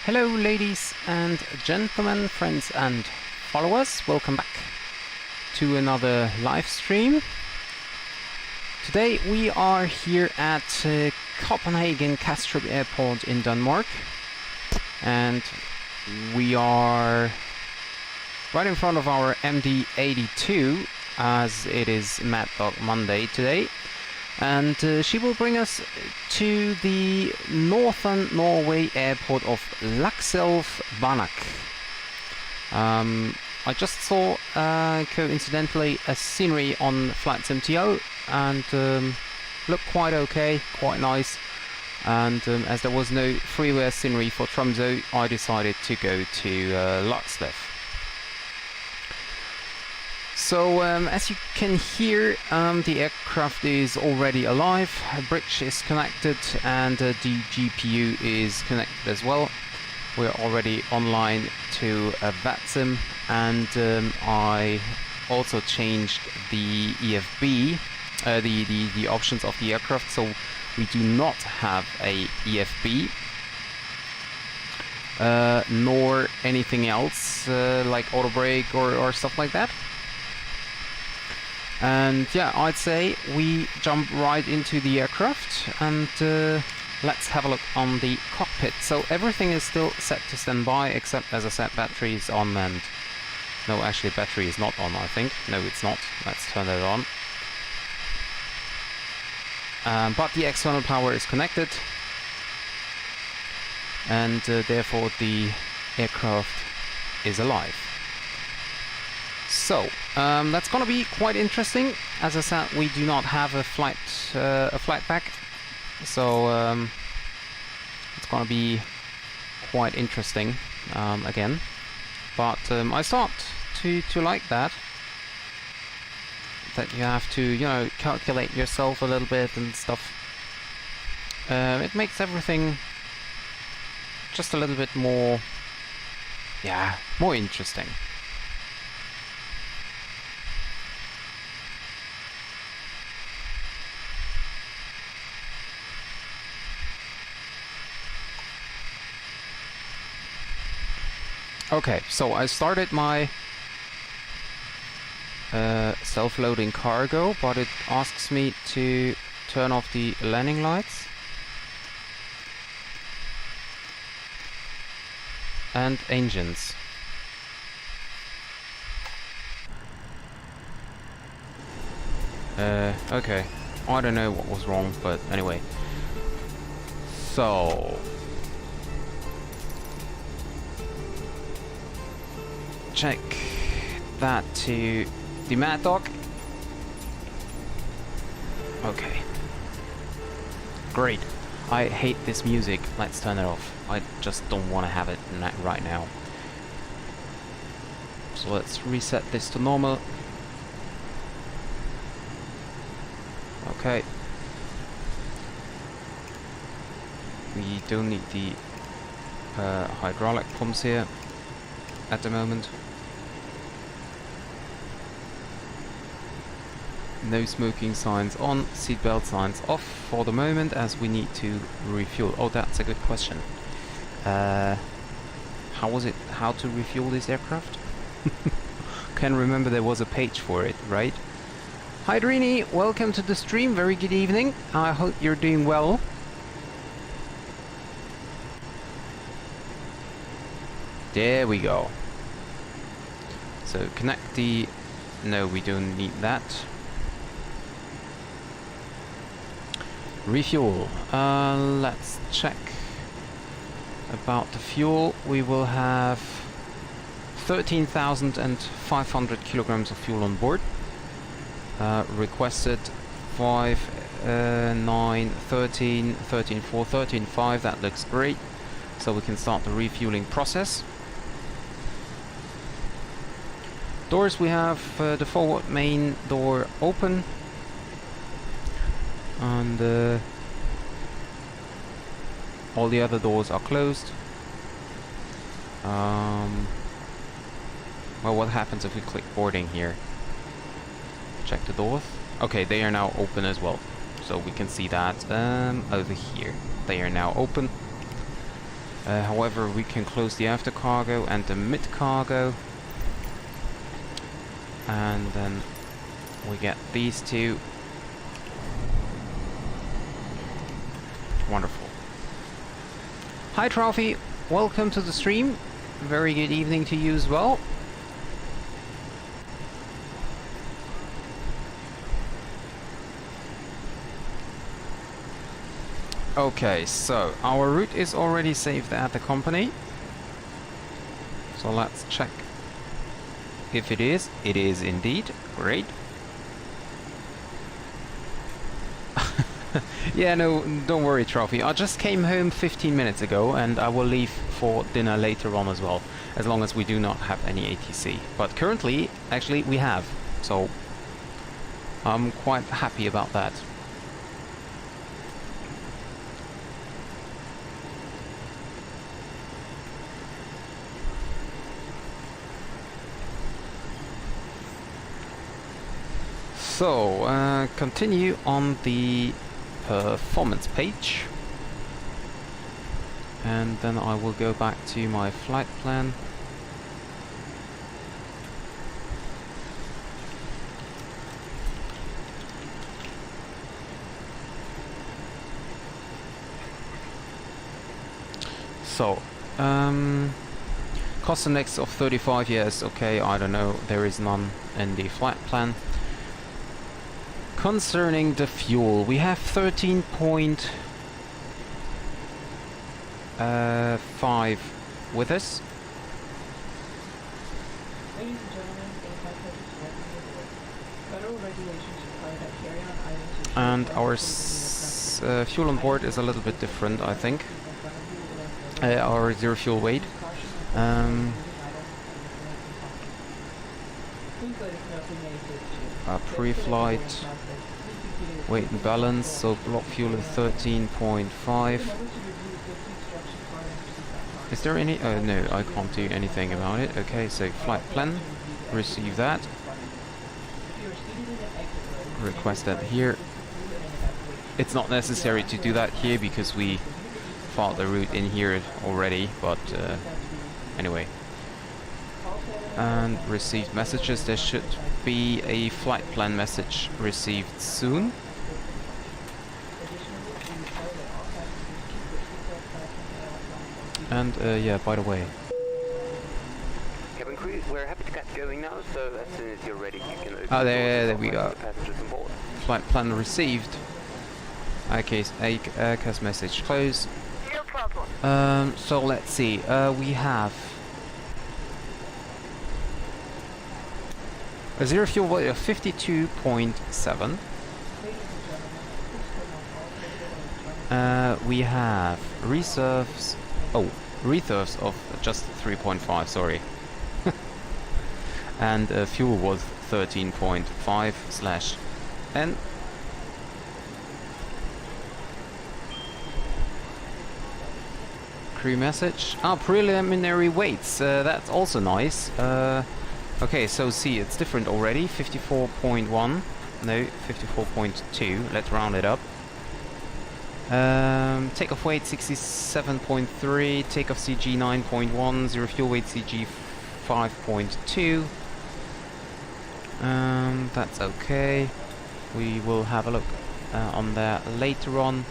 Hello ladies and gentlemen, friends and followers, welcome back to another live stream. Today we are here at Copenhagen Kastrup Airport in Denmark, and we are right in front of our MD-82 as it is Maddog Monday today. And she will bring us to the northern Norway airport of Lakselv. I just saw, coincidentally, a scenery on Flight MTO, and looked quite okay, quite nice. And as there was no freeware scenery for Tromsø, I decided to go to Lakselv. So, as you can hear, the aircraft is already alive, a bridge is connected, and the GPU is connected as well. We're already online to VATSIM, and I also changed the EFB, the options of the aircraft, so we do not have a EFB, nor anything else like auto brake or stuff like that. And yeah, I'd say we jump right into the aircraft, and let's have a look on the cockpit. So everything is still set to standby, except, as I said, battery is on, and no, actually battery is not on, I think. No, it's not. Let's turn that on. But the external power is connected, and therefore the aircraft is alive. So that's gonna be quite interesting. As I said, we do not have a flight pack, so it's gonna be quite interesting again. But I start to like that you have to, you know, calculate yourself a little bit and stuff. It makes everything just a little bit more, yeah, more interesting. Okay, so I started my self-loading cargo, but it asks me to turn off the landing lights and engines. Okay, I don't know what was wrong, but anyway. So check that to the Maddog. Okay. Great. I hate this music. Let's turn it off. I just don't want to have it right now. So let's reset this to normal. Okay. We don't need the hydraulic pumps here at the moment. No smoking signs on, seatbelt signs off for the moment, as we need to refuel. Oh, that's a good question. How to refuel this aircraft? Can remember there was a page for it, right? Hi Drini, welcome to the stream, very good evening. I hope you're doing well. There we go. So connect the... No, we don't need that. Refuel. Let's check about the fuel. We will have 13,500 kilograms of fuel on board. Requested 5, 9, 13, 13, 4, 13, 5. That looks great. So we can start the refueling process. Doors, we have the forward main door open, and all the other doors are closed. Well, what happens if we click boarding here? Check the doors. Okay, they are now open as well, so we can see that over here. They are now open. However, we can close the after cargo and the mid cargo, and then we get these two. Wonderful. Hi Trophy, welcome to the stream. Very good evening to you as well. Okay, so our route is already saved at the company. So let's check if it is. It is indeed. Great. Yeah, no, don't worry, Trophy. I just came home 15 minutes ago and I will leave for dinner later on as well, as long as we do not have any ATC. But currently, actually, we have. So I'm quite happy about that. So, continue on the performance page, and then I will go back to my flight plan. So, cost index of 35, yes, okay, I don't know, there is none in the flight plan. Concerning the fuel, we have 13.5 with us. Ladies and gentlemen, federal regulations require that carry-on items. And our fuel on board is a little bit different, I think. Our zero fuel weight. Pre-flight weight and balance, so block fuel is 13.5. Is there any? Oh no, I can't do anything about it. Okay, so flight plan, receive that. Request that here. It's not necessary to do that here because we filed the route in here already, but anyway. And received messages. There should be a flight plan message received soon. And yeah, by the way, cabin crew, we're happy to get going now, so as soon as you're ready, you can open there we go. the passengers on board. Flight plan received. Okay, ACAS message close. No problem. So let's see. We have a zero fuel weight of 52.7. We have reserves. Oh, reserves of just 3.5. Sorry. And fuel was 13.5/N. Crew message. Preliminary weights. That's also nice. Okay, so see, it's different already. 54.1. No, 54.2. Let's round it up. Takeoff weight 67.3. Takeoff CG 9.1. Zero fuel weight CG 5.2. That's okay. We will have a look on that later on.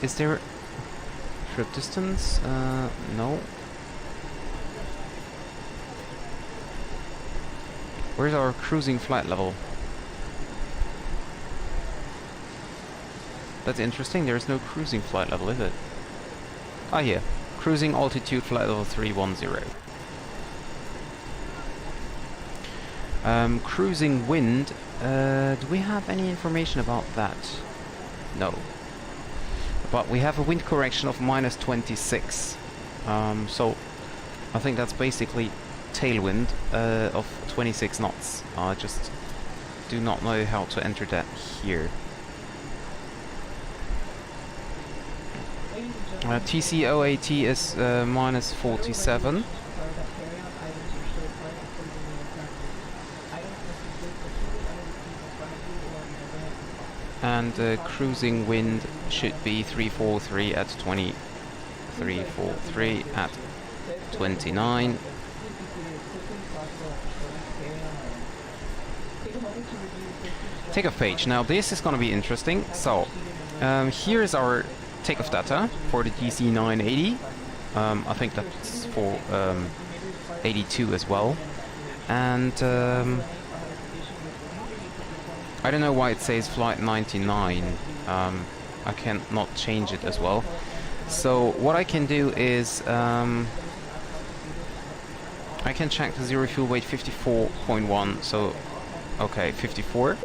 Is there trip distance? No. Where's our cruising flight level? That's interesting, there's no cruising flight level, is it? Ah, here. Cruising altitude flight level 310. Cruising wind. Do we have any information about that? No. But we have a wind correction of -26. So I think that's basically tailwind of 26 knots. I just do not know how to enter that here. TCOAT is -47. and cruising wind should be 343 at 20, 343 at 29. Takeoff page. Now this is going to be interesting. So here is our takeoff data for the DC-980. I think that's for 82 as well. And I don't know why it says flight 99. I cannot change it as well. So what I can do is I can check the zero fuel weight 54.1. So okay, 54.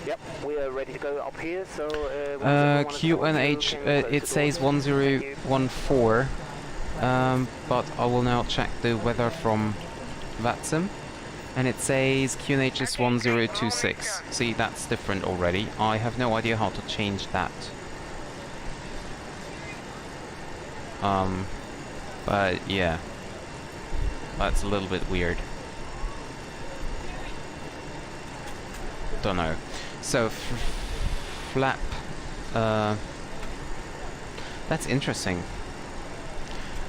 Yep, we are ready to go up here. So QNH it says 1014. But I will now check the weather from VATSIM, and it says QNH is 1026. See, that's different already. I have no idea how to change that. But yeah, that's a little bit weird. Don't know. So flap. That's interesting.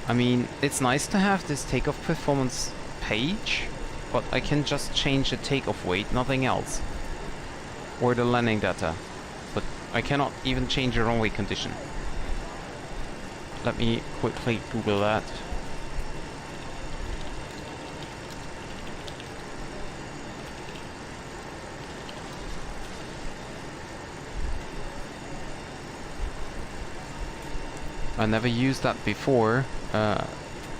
I mean, it's nice to have this takeoff performance page, but I can just change the takeoff weight, nothing else. Or the landing data. But I cannot even change the runway condition. Let me quickly Google that. I never used that before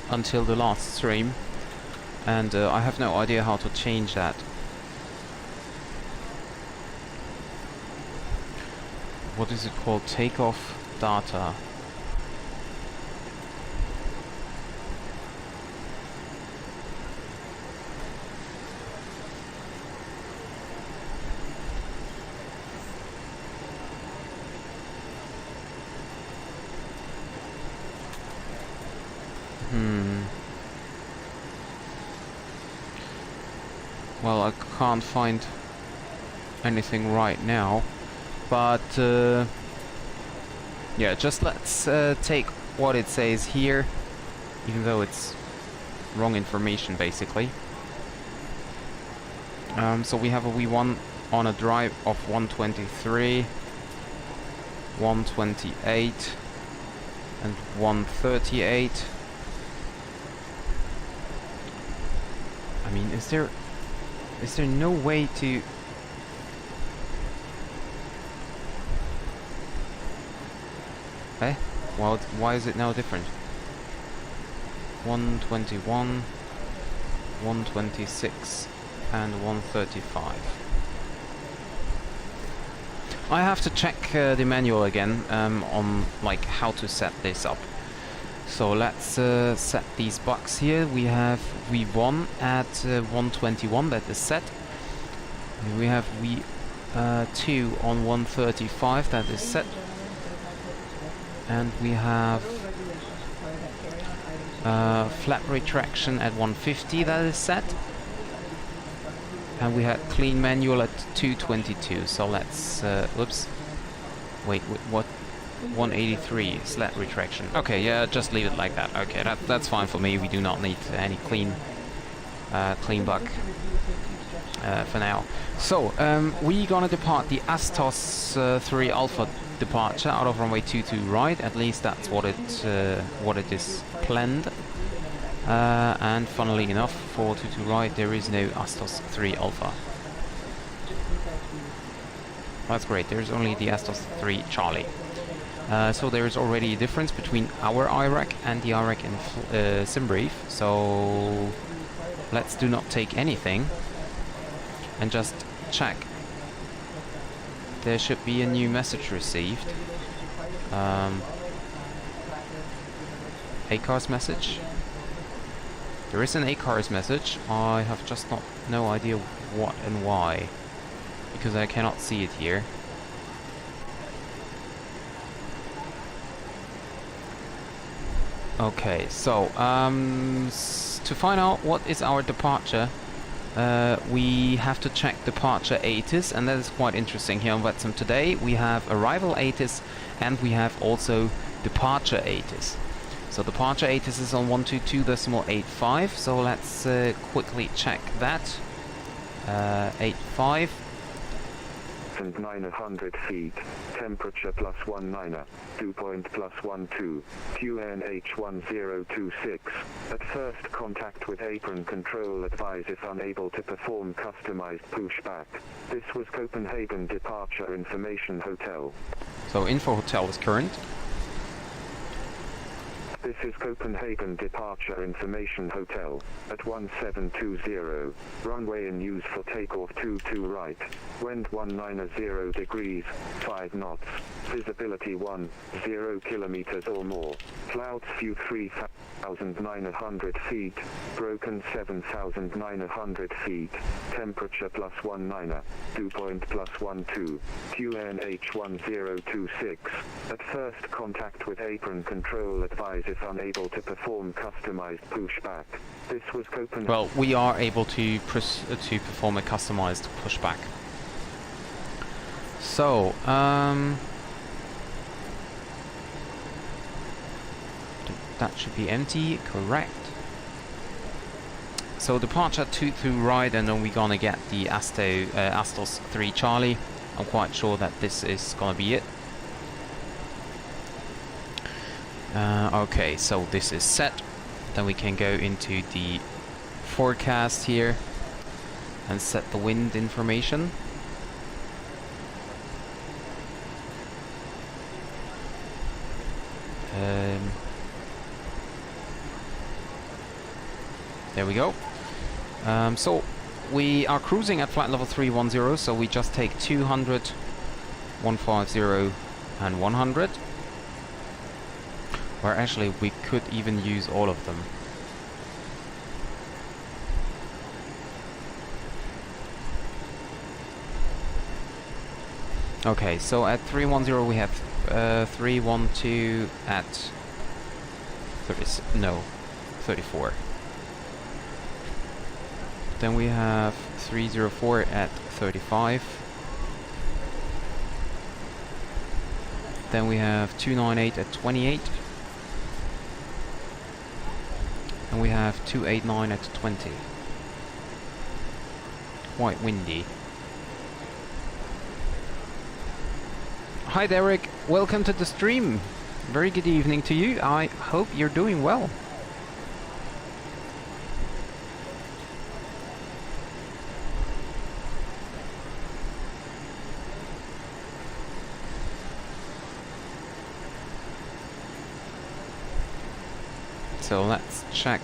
until the last stream, and I have no idea how to change that. What is it called? Takeoff data. Well, I can't find anything right now, but yeah, just let's take what it says here, even though it's wrong information basically. So we have a V1 on a drive of 123, 128 and 138. I mean, is there no way to... Eh? Well, why is it now different? 121, 126 and 135. I have to check the manual again on like how to set this up. So let's set these bucks here. We have V1 at 121, that is set. We have V2 on 135, that is set. And we have flat retraction at 150, that is set. And we had clean manual at 222. So let's whoops. Wait, what? 183 slat retraction. Okay, yeah, just leave it like that. Okay, that's fine for me. We do not need any clean buck for now. So we gonna depart the Astos 3 Alpha departure out of runway 22 right. At least that's what it is planned. And funnily enough, for 22 right there is no Astos 3 Alpha. That's great. There's only the Astos 3 Charlie. So there is already a difference between our IRAC and the IRAC in SimBrief. So let's do not take anything and just check. There should be a new message received. ACARS message. There is an ACARS message. I have just no idea what and why, because I cannot see it here. Okay, so to find out what is our departure, we have to check departure ATIS, and that is quite interesting here on Wetsum today. We have arrival ATIS and we have also departure ATIS. So departure ATIS is on 122.85, so let's quickly check that. 85. And 900 feet, temperature +19, dew point +12, QNH1026. At first contact with apron control, advise if unable to perform customized pushback. This was Copenhagen Departure Information Hotel. So info hotel is current. This is Copenhagen Departure Information Hotel, at 1720, runway in use for takeoff 22 right, wind 190 degrees, 5 knots, visibility 10 kilometers or more, clouds few 3,900 feet, broken 7,900 feet, temperature +19, dew point +12, QNH1026. At first contact with apron control, advise if unable to perform customized pushback. This was Copenhagen. Well, we are able to perform a customized pushback. So, that should be empty, correct. So departure 22 right, and then we're gonna get the Astos 3 Charlie. I'm quite sure that this is gonna be it. Okay, so this is set. Then we can go into the forecast here and set the wind information. There we go. So we are cruising at flight level 310, so we just take 200, 150 and 100. Or actually we could even use all of them. Okay, so at 310 we have 312 at 34. Then we have 304 at 35. Then we have 298 at 28. And we have 289 at 20. Quite windy. Hi Derek, welcome to the stream. Very good evening to you. I hope you're doing well. So let's check.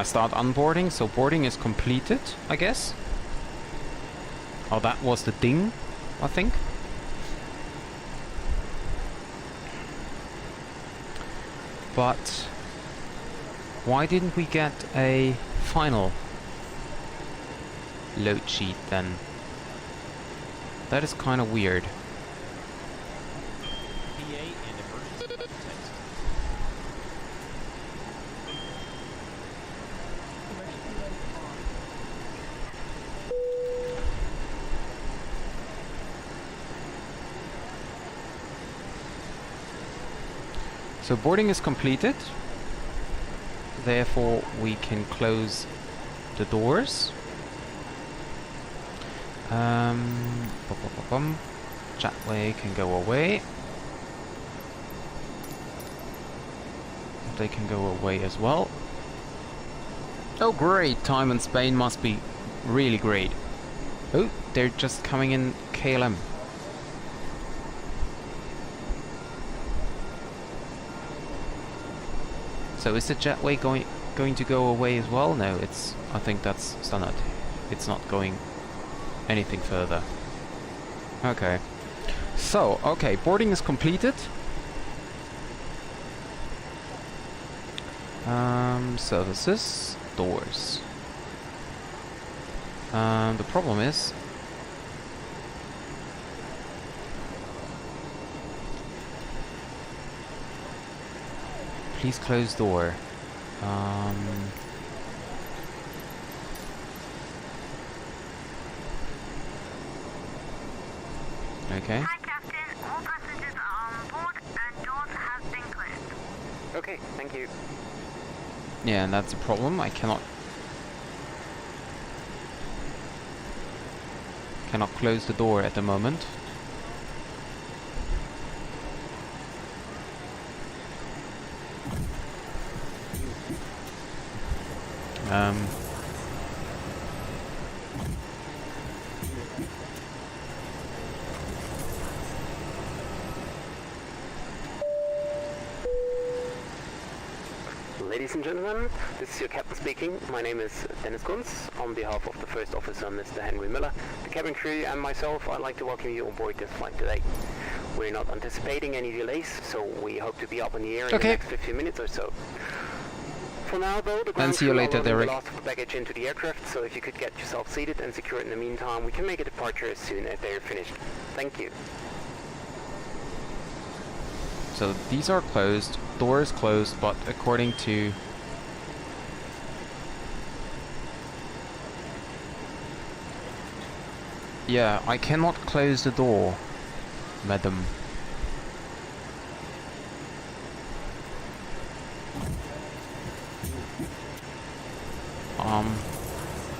Start unboarding. So boarding is completed, I guess. Oh, that was the ding, I think. But why didn't we get a final load sheet then? That is kind of weird. So boarding is completed. Therefore, we can close the doors. Jetway can go away. They can go away as well. Oh great, time in Spain must be really great. Oh, they're just coming in KLM. So is the jetway going to go away as well? No, it's. I think that's standard. It's not going anything further. Okay. So, okay, boarding is completed. Services, doors. The problem is please close door. Okay. Hi, Captain. All passengers are on board and doors have been closed. Okay, thank you. Yeah, and that's a problem. I cannot close the door at the moment. Ladies and gentlemen, this is your captain speaking. My name is Dennis Kunz. On behalf of the first officer, Mr. Henry Miller, the cabin crew and myself, I'd like to welcome you on board this flight today. We're not anticipating any delays, so we hope to be up in the air in the next 15 minutes or so. For now, though, the ground see you crew are later, loading the Derek. last of the baggage into the aircraft, so if you could get yourself seated and secure it in the meantime, we can make a departure as soon as they're finished. Thank you. So these are closed, door is closed, but according to yeah, I cannot close the door, madam.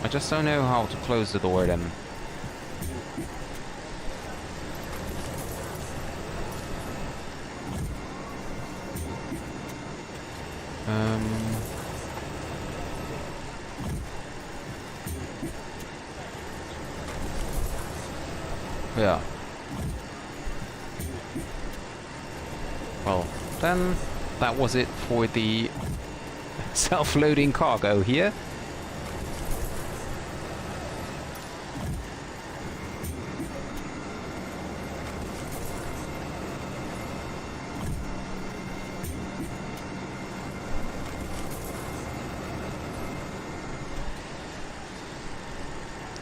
I just don't know how to close the door then. Yeah. Well, then that was it for the self-loading cargo here.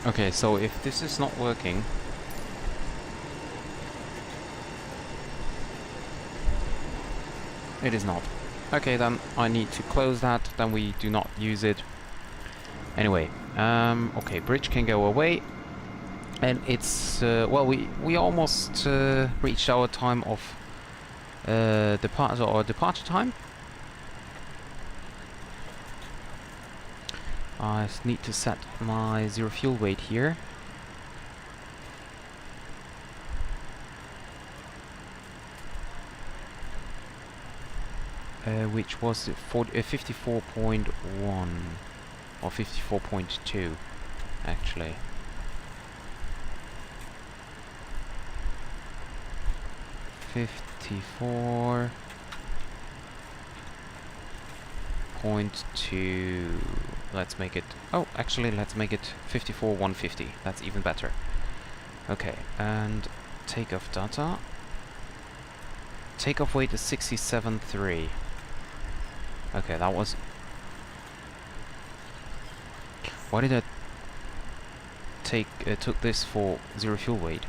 Okay, so if this is not working, it is not. Okay, then I need to close that, then we do not use it. Anyway, okay, bridge can go away. And it's, well, we almost reached our time of departure time. I need to set my zero fuel weight here. Which was 54.1 or 54.2 actually. .2. Let's make it. Oh, actually, let's make it 54.150. That's even better. Okay, and takeoff data. Takeoff weight is 67.3. Okay, that was. Why did I took this for zero fuel weight?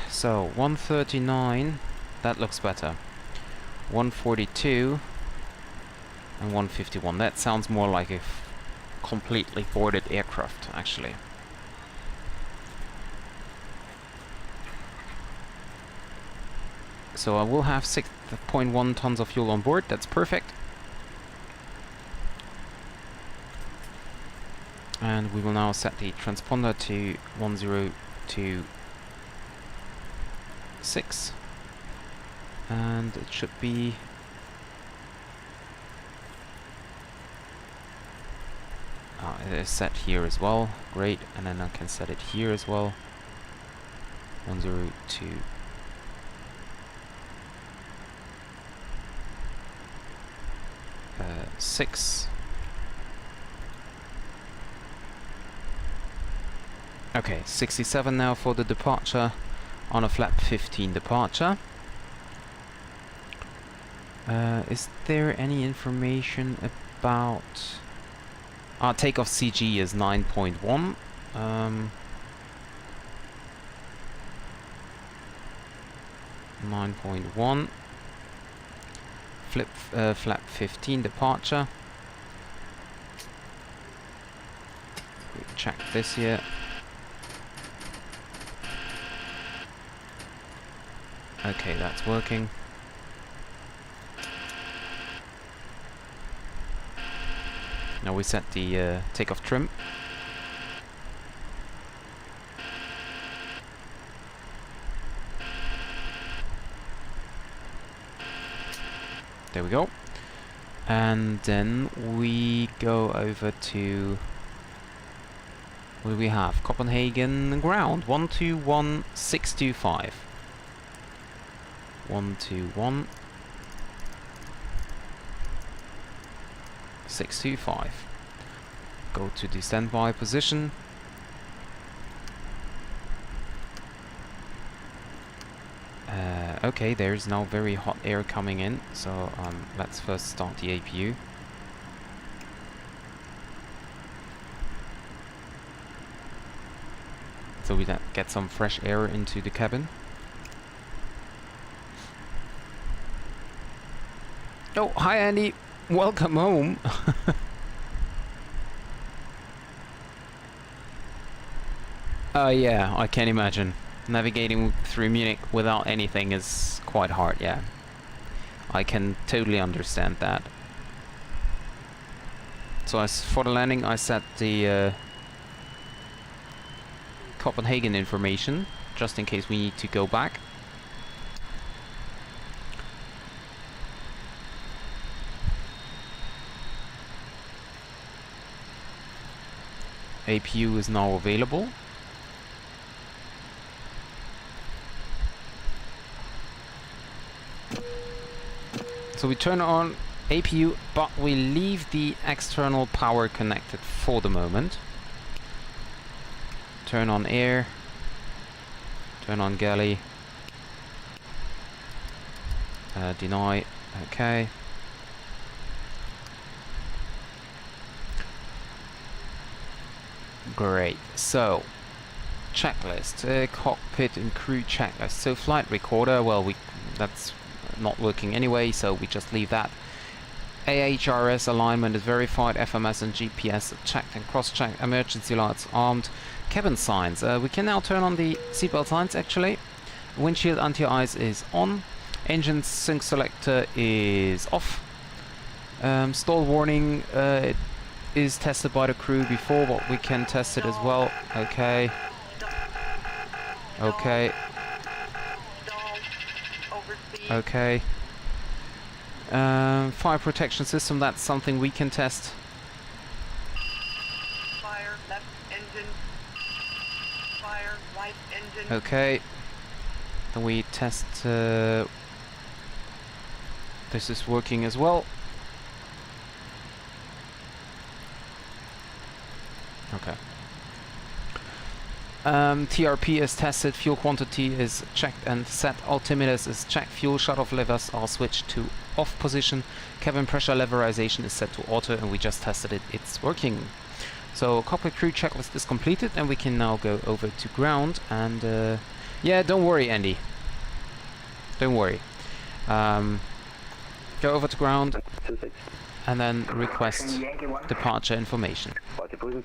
So 139. That looks better. 142 and 151. That sounds more like a completely boarded aircraft, actually. So I will have 6.1 tons of fuel on board. That's perfect. And we will now set the transponder to 1026. And it should be it is set here as well. Great. And then I can set it here as well. 1026. Okay, 67 now for the departure on a flap 15 departure. Is there any information about our takeoff CG is 9.1. 9.1. flap 15 departure. We check this here. Okay, that's working. Now we set the takeoff trim. There we go. And then we go over to, what do we have? Copenhagen ground 121625. 121625. Go to the standby position. Okay, there's now very hot air coming in, so let's first start the APU. So we get some fresh air into the cabin. Oh, hi Andy! Welcome home! Yeah, I can imagine. Navigating through Munich without anything is quite hard, yeah. I can totally understand that. So as for the landing, I set the Copenhagen information, just in case we need to go back. APU is now available. So we turn on APU, but we leave the external power connected for the moment. Turn on air. Turn on galley. Deny. Okay. Great. So, checklist. Cockpit and crew checklist. So flight recorder, well, that's not working anyway, so we just leave that. AHRS alignment is verified, FMS and GPS checked and cross-checked, emergency lights armed, cabin signs. We can now turn on the seatbelt signs actually. Windshield anti-ice is on, engine sync selector is off. Stall warning it is tested by the crew before, but we can test it as well. Okay. Okay. Okay. Fire protection system, that's something we can test. Fire left engine. Fire right engine. Okay. Then we test this is working as well. Okay. TRP is tested, fuel quantity is checked and set, altimeters is checked, fuel shut-off levers are switched to off position, cabin pressure leverization is set to auto, and we just tested it, it's working. So cockpit crew checklist is completed, and we can now go over to ground, and yeah, don't worry Andy. Don't worry. Go over to ground, and then request departure information. Copenhagen,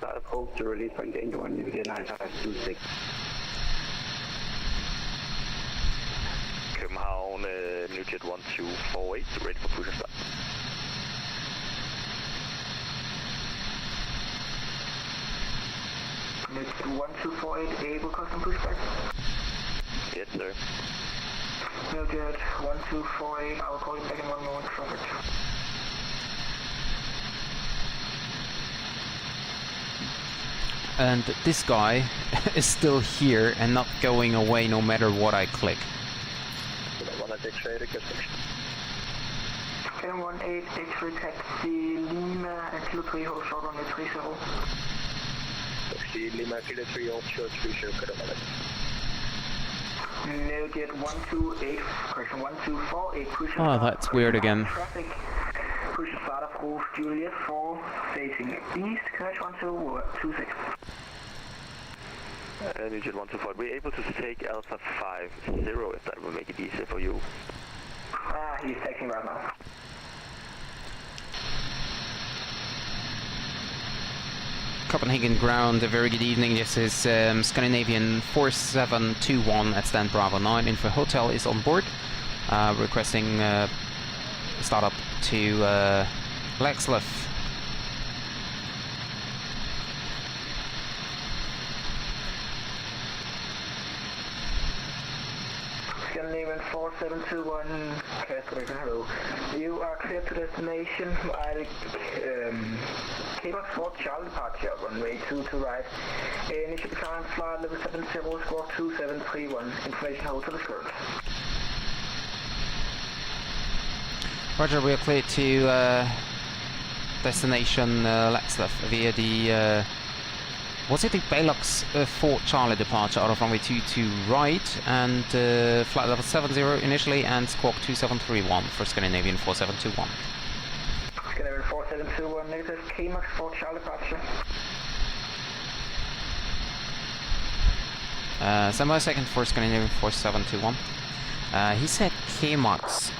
New Jet 1248, ready for push and start. New Jet 1248, able custom pushback? Yes, sir. New Jet 1248, I'll call you back in 1 moment, traffic. And this guy is still here and not going away no matter what I click. M18 X-ray taxi Lima and Kilo 3 hold short on the 30. Taxi Lima Kilo 3 hold short 30 kilometer. No Jet 128, correction 1248, push. Oh, that's weird again. Traffic. Push start of Wolf Juliet 4, facing east, Coach 1226. New Jet 124, we're able to take Alpha 50 if that will make it easier for you. He's taking right now. Copenhagen ground, a very good evening. This is Scandinavian 4721 at stand Bravo 9. Info Hotel is on board, requesting startup to Lakselv. Scandinavian 4721, hello. You are clear to destination. Takeoff for Charlie departure, runway 22 right. Initial climb flight level 70, squawk 2731. Information hotel is current. Roger, we are clear to destination Lakselv via the was it the Belux 4 Charlie departure out of runway 22 right and flight level 70 initially and squawk 2731 for Scandinavian 4721. Scandinavian 4721, negative KMAX 4 Charlie departure. Stand by a second for Scandinavian 4721. He said KMAX.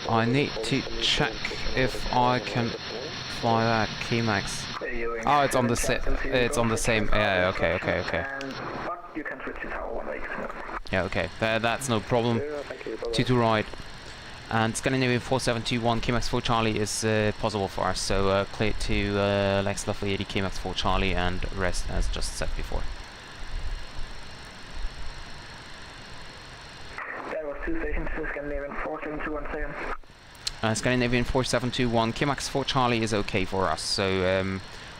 I need to check if I can fly that KMAX. Oh, it's on the it's on the same. Yeah, okay. But you can switch to tower 1 Yeah, okay. That's no problem. 22 right. And Scandinavian 4721 KMAX 4 Charlie is possible for us, so clear to Lakselv 80 KMAX 4 Charlie and rest as just said before. That was 2 stations to Scandinavian 4721 second. Scandinavian 4721 KMAX 4 Charlie is okay for us, so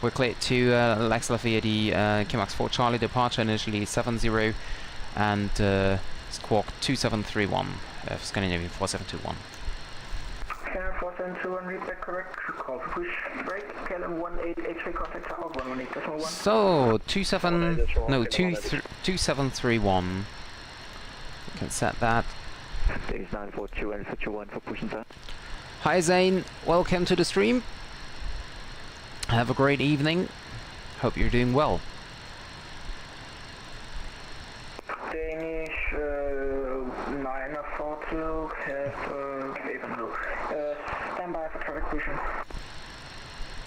we're clear to Lakselv 80 KMAX 4 Charlie departure initially 70 and squawk 2731 for Scandinavian 4721. Scandinavian 4721, read back correct, call for push, break, KLM 1883, contact tower 118.1. So 2731. We can set that. Days 942 and 51 for pushing that. Hi Zane, welcome to the stream. Have a great evening. Hope you're doing well. Danish 942, stand by for traffic pushing.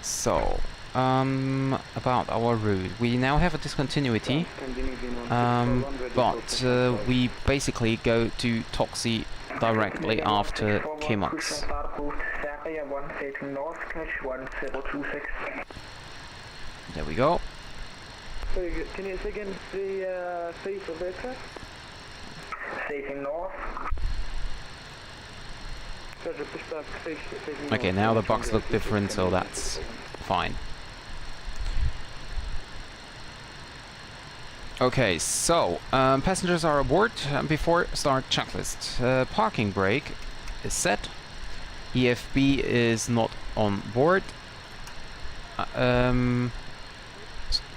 So, about our route. We now have a discontinuity, but we basically go to Toxi directly after KMAX. There we go. So can you say again the face of the aircraft? Facing north. Okay, now the box look different, so that's fine. Okay, so passengers are aboard. Before start checklist. Parking brake is set. EFB is not on board.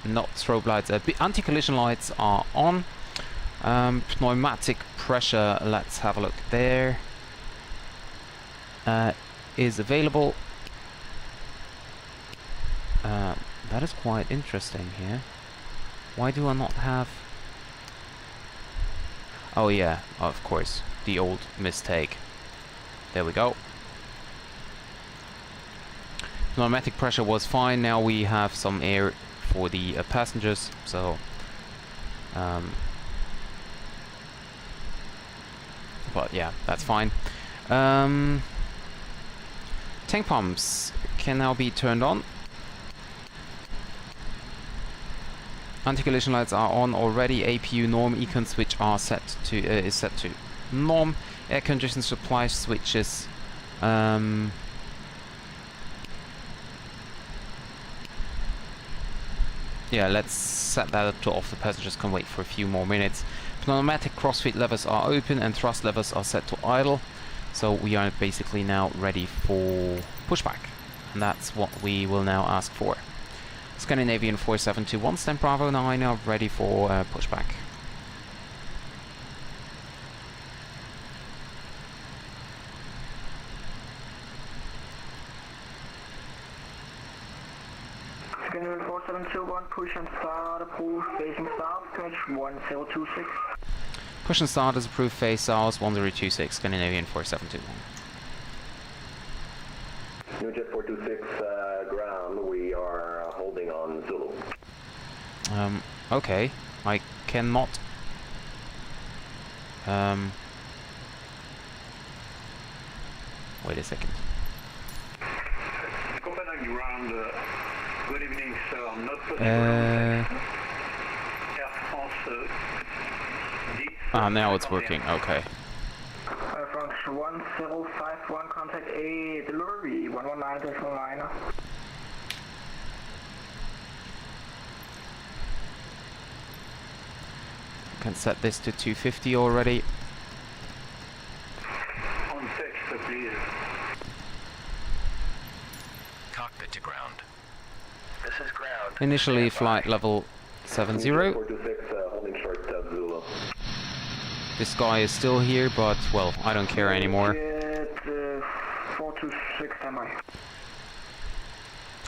Not strobe lights. Anti-collision lights are on. Pneumatic pressure, let's have a look there. Is available. That is quite interesting here. Why do I not have... Oh yeah, of course, the old mistake. There we go. Pneumatic pressure was fine, now we have some air for the passengers, so... but yeah, that's fine. Tank pumps can now be turned on. Anti-collision lights are on already. APU norm econ switch are set to is set to norm. Air condition supply switches yeah, let's set that up to off. The passengers can wait for a few more minutes. Pneumatic crossfeed levers are open and thrust levers are set to idle. So we are basically now ready for pushback. And that's what we will now ask for. Scandinavian 4721, stand Bravo 9 are ready for pushback. Scandinavian 4721, push and start, approved, facing south, catch 1026. Push and start is approved, face south 1026, Scandinavian 4721. New Jet 426 ground, we are holding on Zulu. Okay, I cannot. Wait a second. Copenhagen ground, good evening, sir. Not possible. Air France, now it's working, okay. France 1051, contact A delivery 119.9. Can set this to 250 already. on text, please. Cockpit to ground. This is ground. Initially flight level 70. 426 holding short Zulu. This guy is still here, but well, I don't care anymore. 426 standby.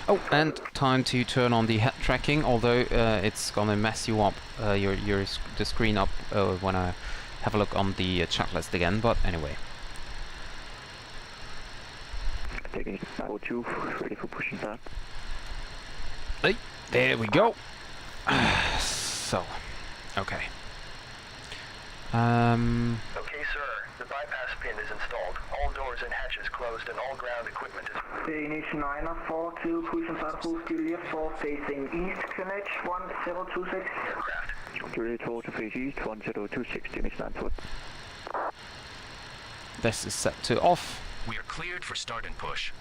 Oh, and time to turn on the head tracking, although it's gonna mess you up, the screen up when I have a look on the checklist again, but anyway. Taking 02, ready for pushing start. Hey, there we go. So, okay. Okay, sir. The bypass pin is installed. All doors and hatches closed and all ground equipment is... Danish 942, push and start full speed left for facing east, QNH 1026. Aircraft. Ready to face east, 1026, Danish 9-foot. This is set to off, We are cleared for start and push.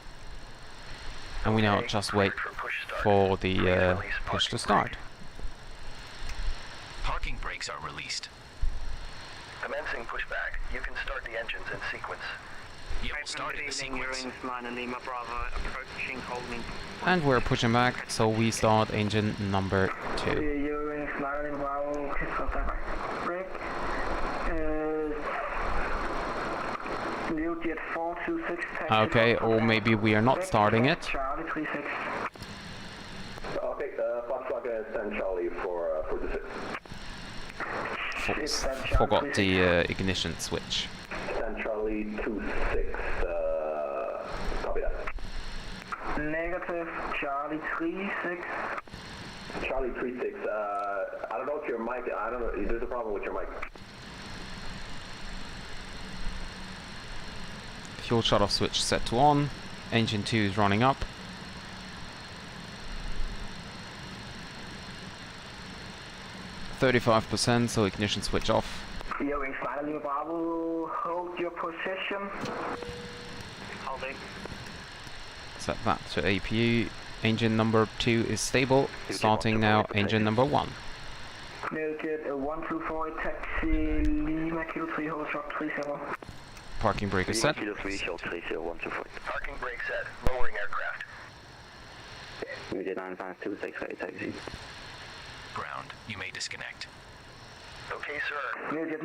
and we now Okay, just wait cleared for push start. for the Release push to parking start. brake. Parking brakes are released. Commencing pushback. You can start the engines in sequence. You will start in the sequence. And we're pushing back, so we start engine number 2. Eurings 9 Bravo, Kisser standby. Break. New Jet 426. Okay, or maybe we are not starting it. Charlie 36. Okay, Foxtrot stand Charlie for 46. Forgot the ignition switch. Stand Charlie 26, copy that. Negative, Charlie 36. Charlie 36, I don't know if your mic, I don't know, there's a problem with your mic. Fuel shut-off switch set to on. Engine 2 is running up. %, so ignition switch off. Eurings 9 Bravo, hold your position. Holding. Set that to APU. Engine number 2 is stable. Starting now engine number 1. New Jet 124, taxi Lima, Kilo 3, hold shot 37. Parking brake is set. Kilo 3, short 30124. Parking brake set. Lowering aircraft. New Jet 9526, ready taxi. Ground. You may disconnect. Okay, sir. New Jet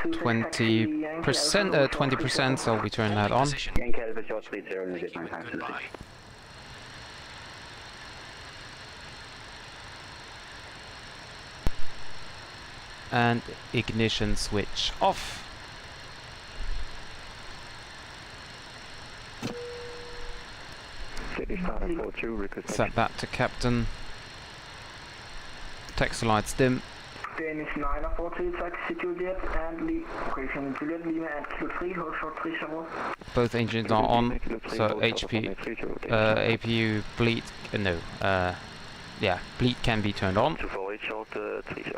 20%, 20%, so we turn that on. Position. Yankee Alpha short 30, New Thank Jet you and 9526. goodbye. And ignition switch off. City starter 42, request. Set that to captain. Taxi lights dim. Danish 942, taxi Juliet and Lee. Operation Juliet, Lima and Kilo 3, hold shot 37. Both engines are on, so APU bleed, yeah, bleed can be turned on. 248 short 30.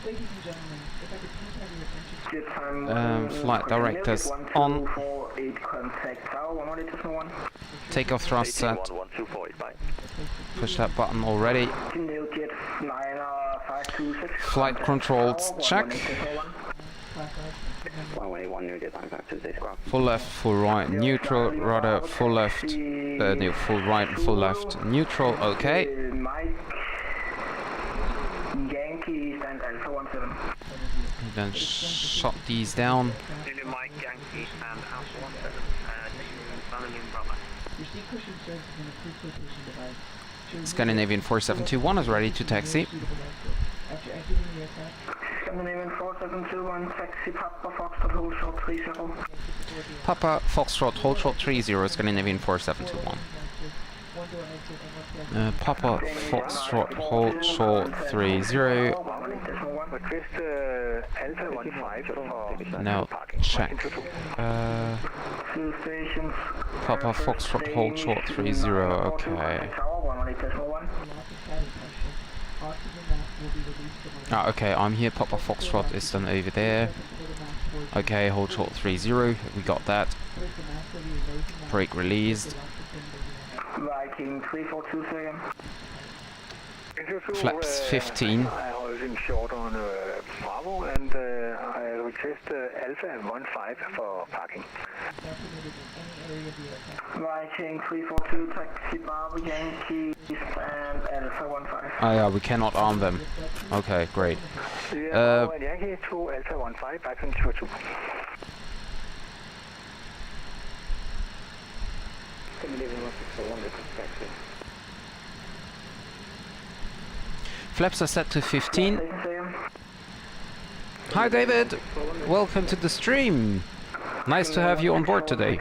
Ladies and gentlemen, if I could please have your attention. Jet time Flight directors on. 1248, contact tower 118.1. Takeoff thrust set. 11248, bye. Push that button already. New Jet 9526. Flight controls check. 181, New Jet 9526, ground. Full left, full right, neutral, rudder, full left, no, full right, full left, neutral, okay. Mike Yankee stand Alpha 17. Then shut these down. Mike Yankee stand Alpha 17. Your seat cushion serves as an approved flotation device. To remove Scandinavian 4721 is ready to taxi. suitable lifeboat. After exiting the aircraft, Scandinavian 4721, taxi Papa Foxtrot, hold short 30. Papa Foxtrot, hold short 30, Scandinavian 4721. Papa Foxtrot, hold short 30. No, check. Papa Foxtrot, hold short 30, okay. Ah, okay, I'm here, Papa Foxtrot is then over there. Okay, hold short 30, we got that. Brake released. Viking 342 second. Flaps 15. Holding short on Bravo, and I request Alpha 15 for parking. Viking 342, taxi Bravo, Yankees, and Alpha 15. Oh yeah, we cannot arm them. Okay, great. Yankee to Alpha 15, parking 22. Flaps are set to 15. Hi David! Welcome to the stream! Nice to have you on board today.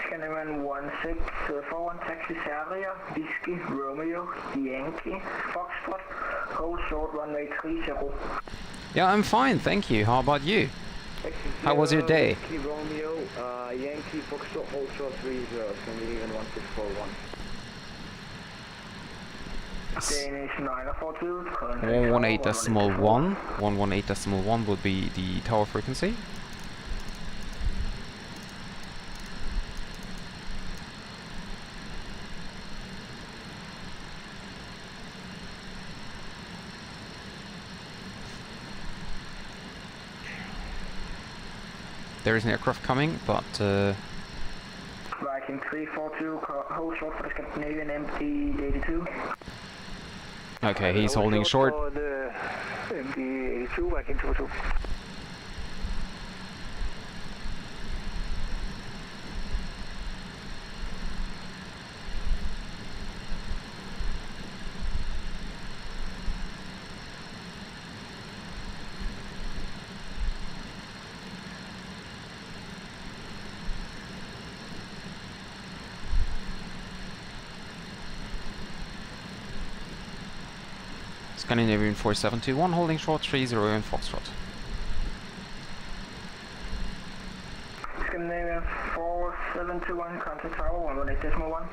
Scandinavian 1641, taxi Sarria, Whiskey, Romeo, Yankee, Foxtrot, hold short runway 30. Yeah, I'm fine, thank you. How about you? How was your day? Romeo, Yankee, Foxtrot, hold short 30, Scandinavian 1641. Danish 942, 118.1. 118.1 would be the tower frequency. There is an aircraft coming, but Viking 342, hold short for the Scandinavian MD-82. okay, he's holding short. For the MD-82, Viking 22. Scandinavian 4721 holding short 30 and Foxtrot. Scandinavian 4721, contact tower 118.1.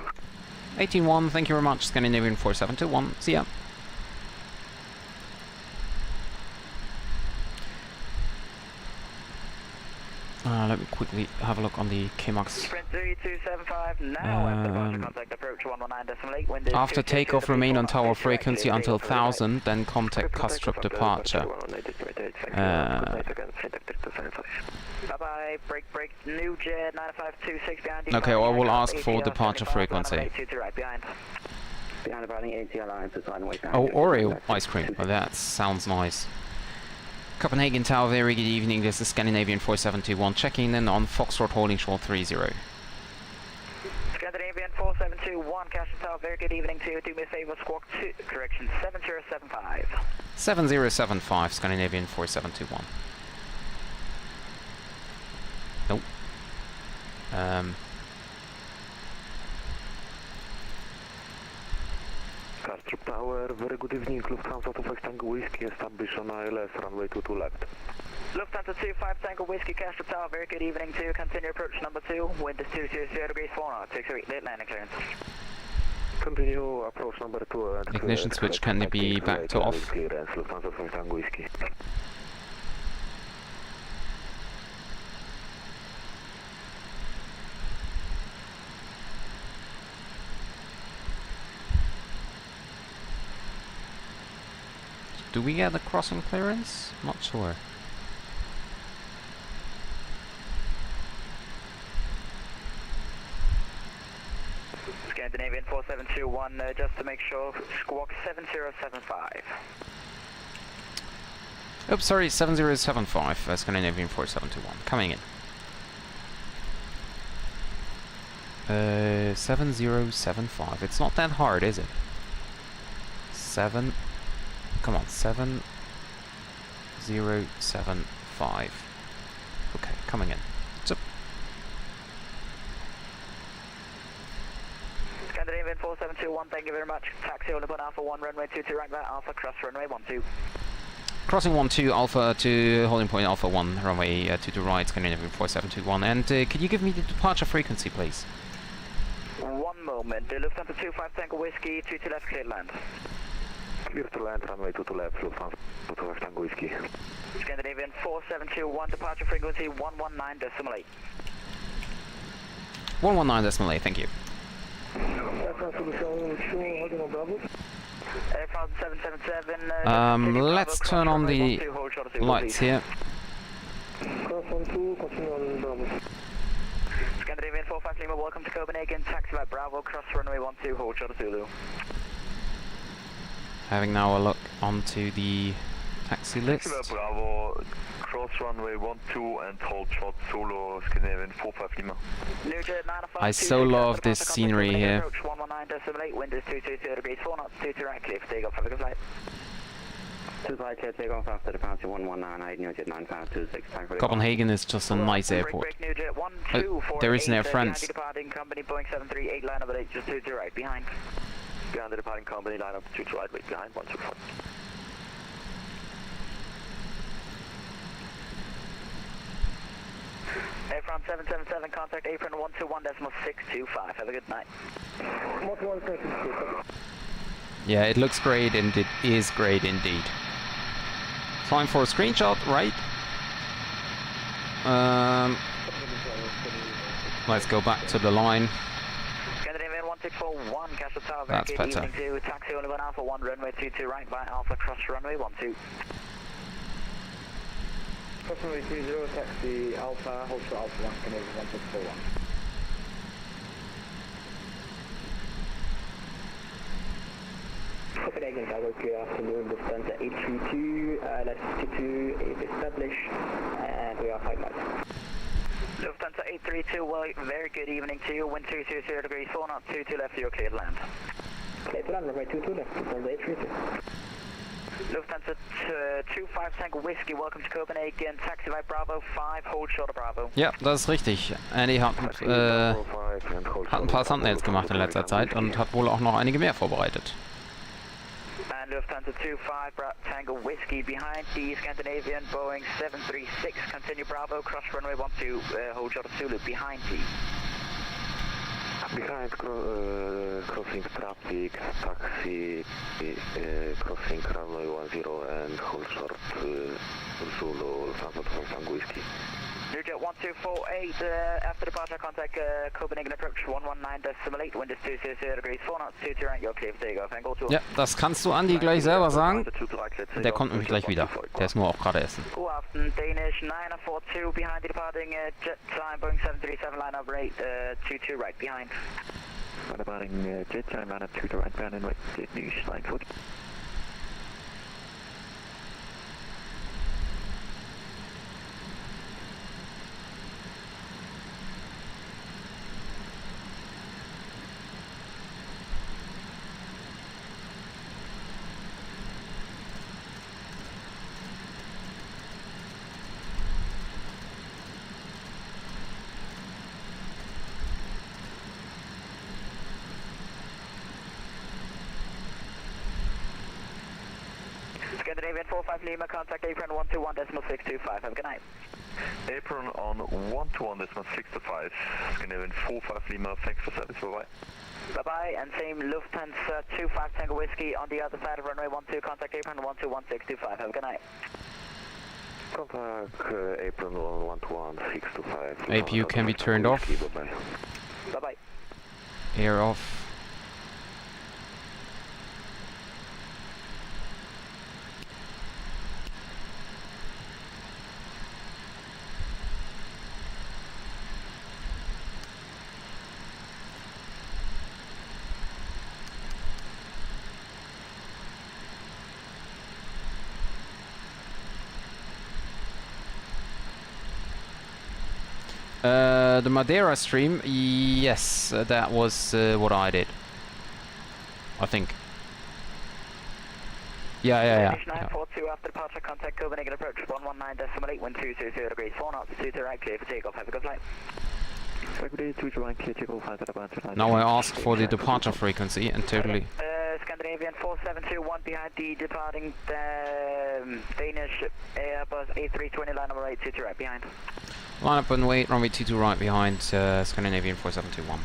18.1, thank you very much, Scandinavian 4721. See ya. Let me quickly have a look on the KMAX. Sprint 3275 now. Contact approach 119.8. Wind is After takeoff, remain on tower frequency until 1000, then contact Kastrup departure. Bye-bye, break, new jet 9526 behind you. Okay, well, I will ask for departure frequency. Oh, Oreo ice cream. Well, that sounds nice. Copenhagen Tower, very good evening. This is Scandinavian 4721 checking in on Foxtrot holding short 30. Scandinavian 4721, Castle Tower, very good evening to you. Do me a favor, squawk 2, correction 7075. 7075, Scandinavian 4721. Nope. Kastrup Tower, very good evening. Lufthansa 25 Tango Whiskey, establish on ILS, runway 22 left. Lufthansa 25 Tango Whiskey, Kastrup Tower, very good evening to you. Continue approach number 2, wind is 200 degrees 4 knots, 68 late landing clearance. Continue approach number 2 and ignition switch can be back to off. Clearance, Lufthansa 25 Tango Whiskey. Do we get the crossing clearance? Not sure. Scandinavian 4721, just to make sure, squawk 7075. Oops, sorry, 7075, Scandinavian 4721, coming in. 7075. It's not that hard, is it? 7. Come on, 7075. Okay, coming in. So. Scandinavian 4721, thank you very much. Taxi only on Alpha 1, runway 22 right by Alpha, cross runway 12. Crossing 12, Alpha to holding point Alpha 1, runway 22 right, Scandinavian 4721. And could you give me the departure frequency, please? One moment. Lufthansa 25 Tango Whiskey, 22 left, clear to land. Clear to land, runway 22 left, Lufthansa 25 Tango Whiskey. Scandinavian 4721, departure frequency 119.8. 119.8, thank you. Air France 777. Let's turn on the lights here. Scandinavian 45 Lima, welcome to Copenhagen. Taxi by Bravo, cross runway 12, hold short of Zulu. Having now a look onto the taxi list. Taxi by Bravo, cross runway 12 and hold short solo, Scandinavian 45 Lima. I so love this scenery here. 119.8, wind is 220 degrees, 4 knots, 22 right, clear for takeoff, have a good flight. 25 clear takeoff after departure 119, Newjet 9526, time for Copenhagen is just a nice airport. There is an Air France. Departing company, Boeing 738, line up at 8, just 22 right, behind. Behind the departing company, line up 22 right, wait behind, 124. Air France 777, contact apron 121.625. Have a good night. Yeah, it looks great and it is great indeed. Time for a screenshot, right? Let's go back to the line. Scandinavian 1641, Castle Tower, That's good better. evening to taxi only 1 Alpha 1, runway 22 right by Alpha, cross runway 12. Cross runway 20, taxi Alpha, hold short Alpha 1, Scandinavian 1641. Copenhagen, good afternoon, Lufthansa 832, latitude is established, and we are 5 miles. Lufthansa 832, well, very good evening to you, wind 220 degrees, 4 knots, 22 left, you're clear to land. Clear to land, runway 22 left, Lufthansa 832. Lufthansa 25 Tango Whiskey, welcome to Copenhagen, taxi by Bravo 5, hold short of Bravo. Ja, das ist richtig. Andy hat ein paar Thumbnails gemacht in letzter Zeit und hat wohl auch noch einige mehr vorbereitet. And Lufthansa 25 Tango Whiskey behind the Scandinavian Boeing 736, continue Bravo, cross runway 12, hold short of Zulu, behind the. Behind crossing traffic, taxi, crossing runway 10 and hold short Zulu, Lufthansa 25 Tango Whiskey. Newjet 1248, after departure contact Copenhagen approach 119.8, wind is 200 degrees, 4 knots, 22 right, you're clear for takeoff, and go to. Ja, das kannst du Andy gleich selber sagen. Der kommt nämlich gleich wieder. Der ist nur auch gerade essen. Good afternoon, Danish 942 behind the departing jet time, Boeing 737 line up rate 22 right behind. Departing jet time, line up 22 right behind and wait, news line 40. Scandinavian 45 Lima, contact apron 121.625. Have a good night. Apron on 121.625, Scandinavian 45 Lima, thanks for service, bye-bye. Bye-bye, and same Lufthansa 25 Tango Whiskey on the other side of runway 12, contact apron 121.625. Have a good night. Contact apron 121.625. APU can be turned off. Bye-bye. Bye-bye. Air off. The Madeira stream, yes, that was what I did. I think. Yeah. 942 after departure, contact Copenhagen approach 119.8, wind 200 degrees, 4 knots, 2 to right, clear for takeoff. Have a good flight. Now I ask for the departure frequency and totally. Scandinavian 4721 behind the departing Danish Airbus A320, line number 8, 2 to right behind. Line up and wait, runway 22 right behind Scandinavian 4721.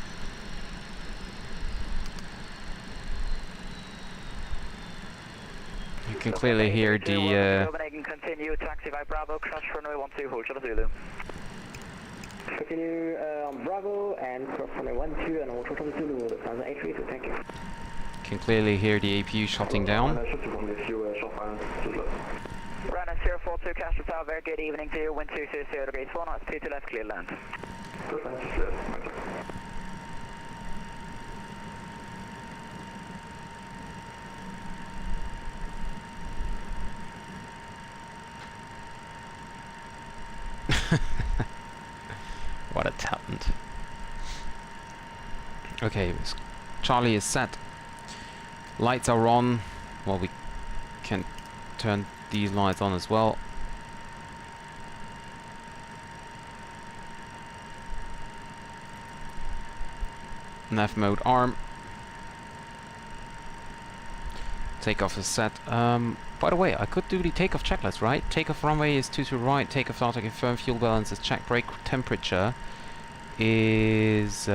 You can clearly hear the Copenhagen, continue, taxi by Bravo, cross runway 12, hold shuttle Zulu. Continue on Bravo and cross runway 12 and hold shuttle Zulu, Lufthansa 832, thank you. Can clearly hear the APU shutting down. Runner 042, Castle Tower, very good evening to you, wind 200 degrees, 4 knots, 2 to left, clear land. What a talent. Okay, Charlie is set. Lights are on. Well, we can turn these lights on as well. Nav mode arm. Takeoff is set. By the way, I could do the takeoff checklist, right? Takeoff runway is 22 right, takeoff data confirmed, fuel balance is checked, brake temperature is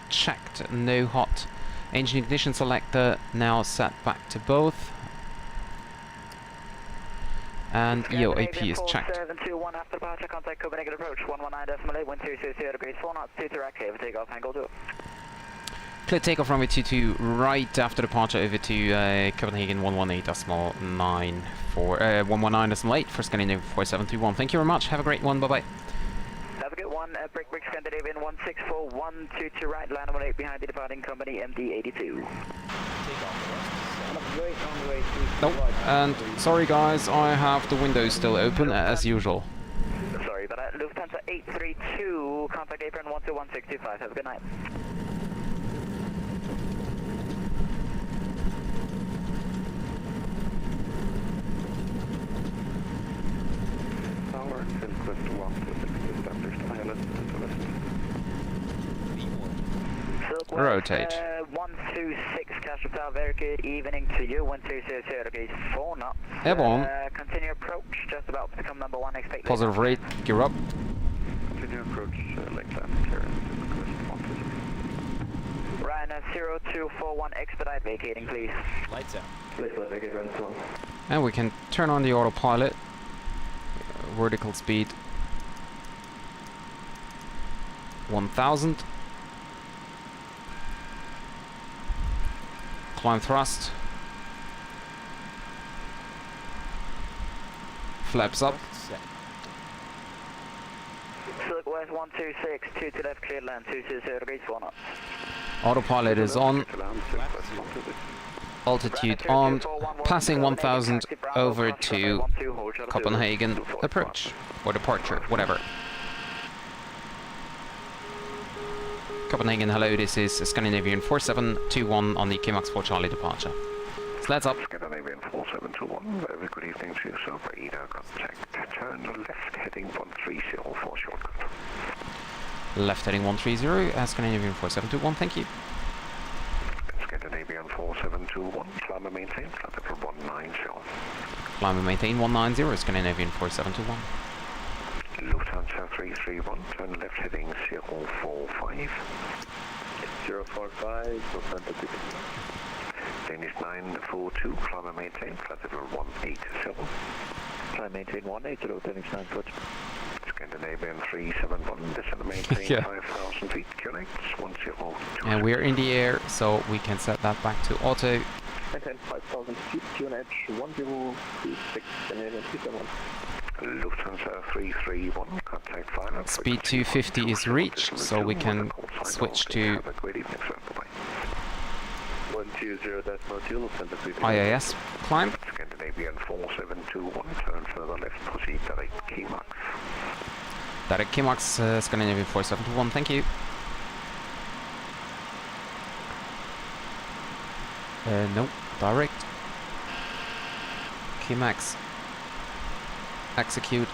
checked, no hot. Engine ignition selector now set back to both. And EOAP is checked. 721 after departure, contact Copenhagen approach 119.8, wind 200 degrees, 4 knots, 2 to right, clear for takeoff, angle 2. Clear takeoff runway 22 right after departure over to Copenhagen 118.8 for Scandinavian 4721. Thank you very much. Have a great one. Bye bye. Have a good one. Break Scandinavian 164, 12 to right, line number 8 behind the departing company MD-82. Nope. And sorry guys, I have the windows still open as usual. Sorry, but Lufthansa 832, contact apron 121625. Have a good night. Rotate. 126, Castle Tower, very good evening to you, 1200 degrees, 4 knots. Airborne. Continue approach, just about to become number 1, expect Positive rate, gear up. Continue approach, lake left, clearance, Ryanair 0241, expedite vacating please. Lights out. And we can turn on the autopilot. Vertical speed 1000. Climb thrust. Flaps up. Silk West 126, 2 to left, clear land, 200 degrees, 4 knots. Autopilot is on. Altitude on. Passing 1000 over to Copenhagen approach. Or departure, whatever. Copenhagen, hello, this is Scandinavian 4721 on the KMAX 4 Charlie departure. Sleds up. Scandinavian 4721, very good evening to you, so radar contact. Turn left heading 130 for shortcut. Left heading 130, Scandinavian 4721, thank you. Scandinavian 4721, climb and maintain, flight level 190. Climb and maintain 190, Scandinavian 4721. Lufthansa 331, turn left heading 045. 045, Lufthansa 2. Danish 942, climb and maintain, flight level 180. Climb maintain 180, Danish 940. Scandinavian 371, descend and maintain Yeah. 5,000 feet, connects 102. And we're in the air, so we can set that back to auto. Maintain 5,000 feet, QNH 1026, Scandinavian 371. Lufthansa 331, contact pilot. Speed 250 is reached, so we can switch to Have a great evening, sir. Bye-bye. 120.2, Lufthansa 331. IAS climb. Scandinavian 4721, turn further left, proceed direct KMAX. Direct Kimax, Scandinavian 4721, thank you. No, direct. Kimax. Execute.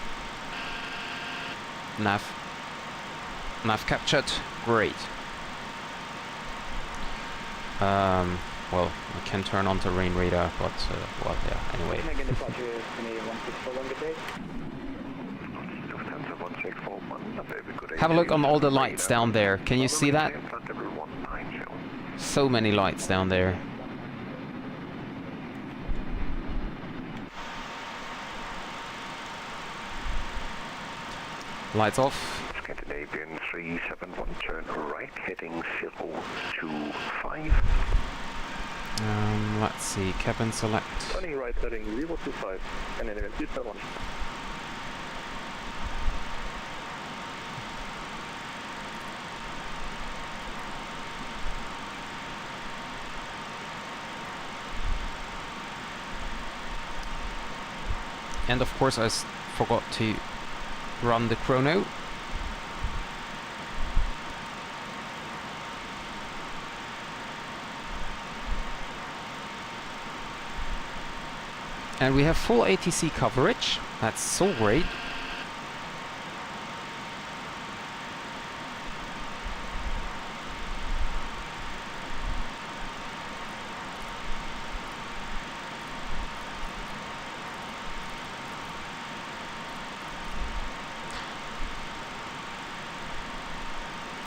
Nav. Nav captured. Great. Well, I can turn on terrain radar, but, well, yeah, anyway. Copenhagen departure, Canadian 164 longer day. Have a look on all the lights down there. Can you see that? So many lights down there. Lights off. Scandinavian 371, turn right, heading 025. Let's see, cabin select. Turning right, heading 025, Scandinavian 371. And of course I forgot to run the chrono. And we have full ATC coverage. That's so great.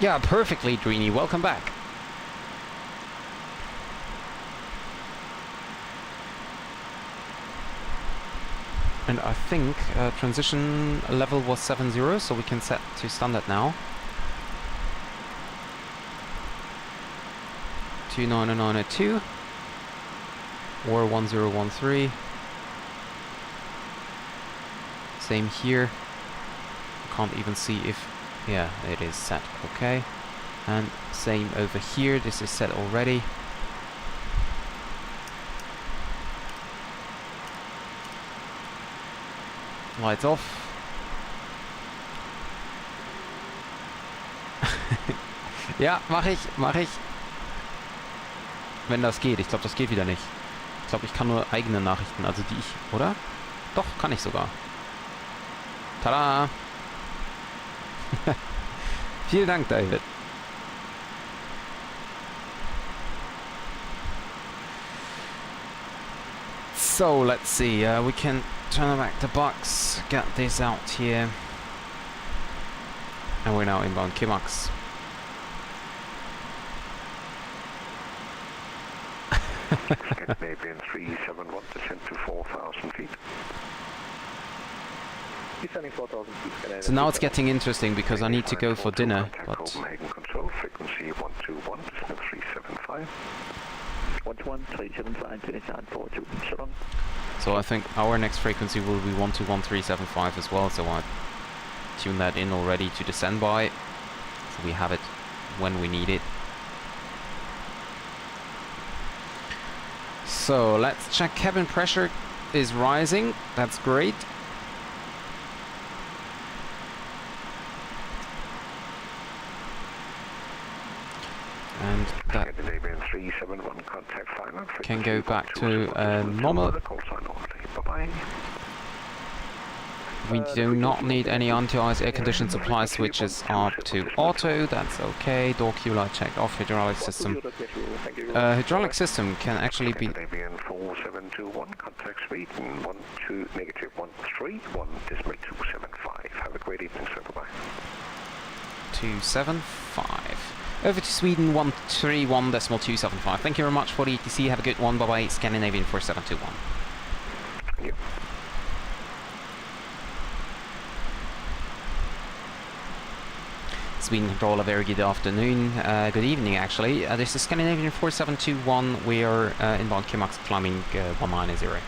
Yeah, perfectly, Dreeny. Welcome back. And I think transition level was 7-0, so we can set to standard now. 29902 or 1013. Same here. Can't even see if... yeah, it is set. Okay. And same over here. This is set already. Lights off. Ja, mach ich. Wenn das geht. Ich glaube, das geht wieder nicht. Ich glaube, ich kann nur eigene Nachrichten, also die ich, oder? Doch, kann ich sogar. Tada! Vielen Dank, David. So, let's see. We can turn back the box, get this out here. And we're now inbound Kimax. Scandinavian 371, descent to 4,000 feet. Descending 4,000 feet. So now it's getting interesting because I need to go for dinner, but... Copenhagen control, frequency 121, descent 375. 121, 375, 2942, Shalom. So I think our next frequency will be 121375 as well, so I tune that in already to descend by, so we have it when we need it. So let's check. Cabin pressure is rising, that's great. And that can go back to normal. We do not need any anti-ice air condition supply switches up to auto, that's okay. Door Q light checked off. Hydraulic system. Hydraulic system can actually be... 4721, contact speed, -12131, decimal 275. Have a great evening, sir. Bye-bye. 275. Over to Sweden, 131.275. Thank you very much for the ETC. Have a good one. Bye-bye. Scandinavian 4721. Thank you. Sweden Control, a very good afternoon. Good evening, actually. This is Scandinavian 4721. We are inbound Kimax climbing 190.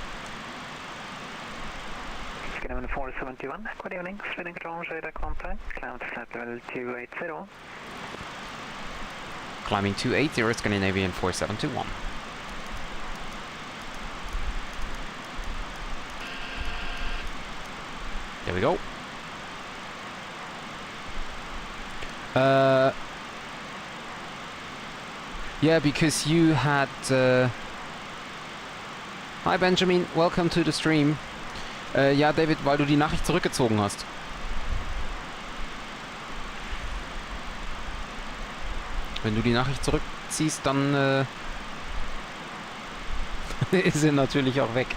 Scandinavian 471, good evening. Sweden Control, radar contact. Climb to flight level 280. Climbing 280, Scandinavian 4721. There we go. Yeah, because you had... Hi Benjamin, welcome to the stream. Ja, David, weil du die Nachricht zurückgezogen hast. Wenn du die Nachricht zurückziehst, dann ist sie natürlich auch weg.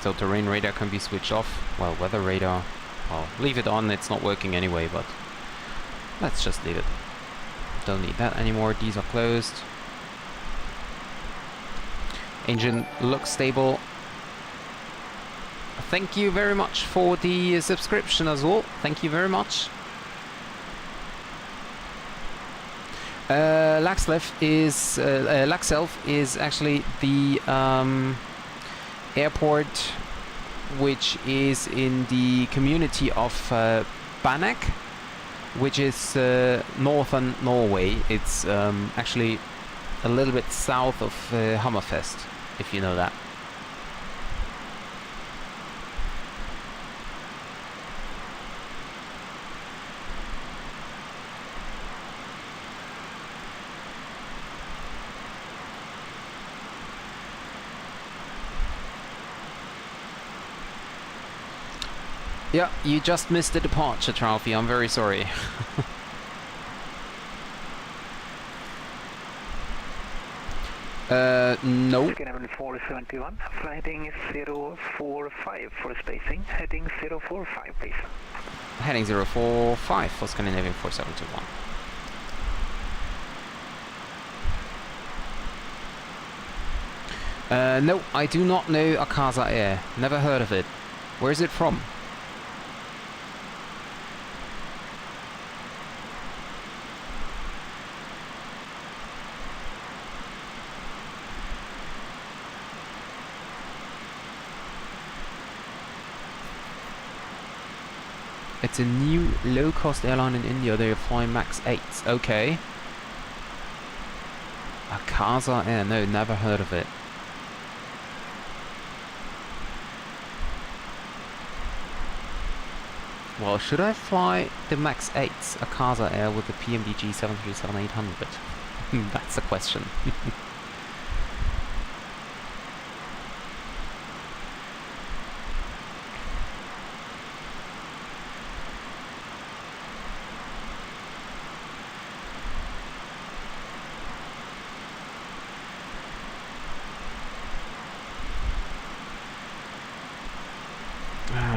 So terrain radar can be switched off. Well, weather radar, well, leave it on, it's not working anyway, but let's just leave it. Don't need that anymore, these are closed. Engine looks stable. Thank you very much for the subscription as well, thank you very much. Lakselv is actually the airport which is in the community of Maddog, which is northern Norway. It's actually a little bit south of Hammerfest, if you know that. Yeah, you just missed the departure trophy, I'm very sorry. No. Scanner 471, flighting 045 for spacing, heading 045 please. Heading 045 for Scandinavian 4721. No, I do not know Akasa Air, never heard of it. Where is it from? It's a new low-cost airline in India. They are flying MAX 8s. Okay. Akasa Air. No, never heard of it. Well, should I fly the MAX 8s Akasa Air with the PMDG 737-800? That's the question.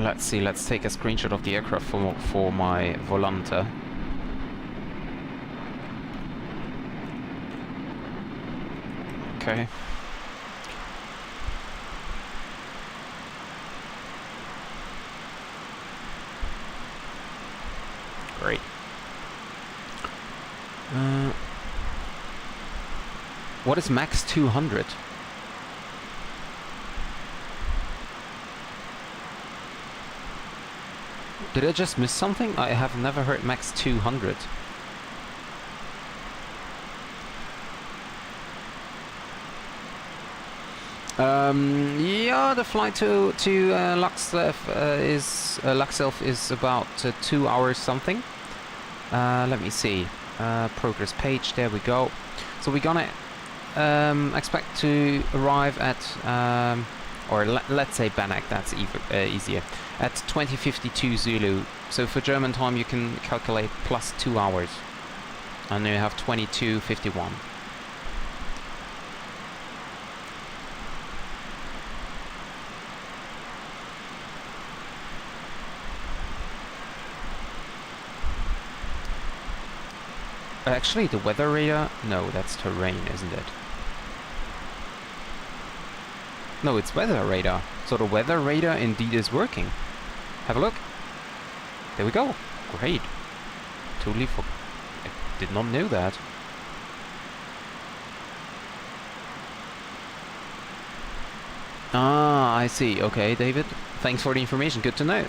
Let's see, let's take a screenshot of the aircraft for my Volante. Okay. Great. What is max 200? Did I just miss something? I have never heard max 200. Yeah, the flight to Lakselv is about 2 hours something. Let me see. Progress page. There we go. So we're gonna expect to arrive at, or let's say Maddog. That's easier. At 20:52 Zulu. So for German time, you can calculate plus 2 hours, and you have 22:51. Actually, the weather radar? No, that's terrain, isn't it? No, it's weather radar. So the weather radar indeed is working. Have a look. There we go. Great. Totally I did not know that. Ah, I see. Okay, David. Thanks for the information. Good to know.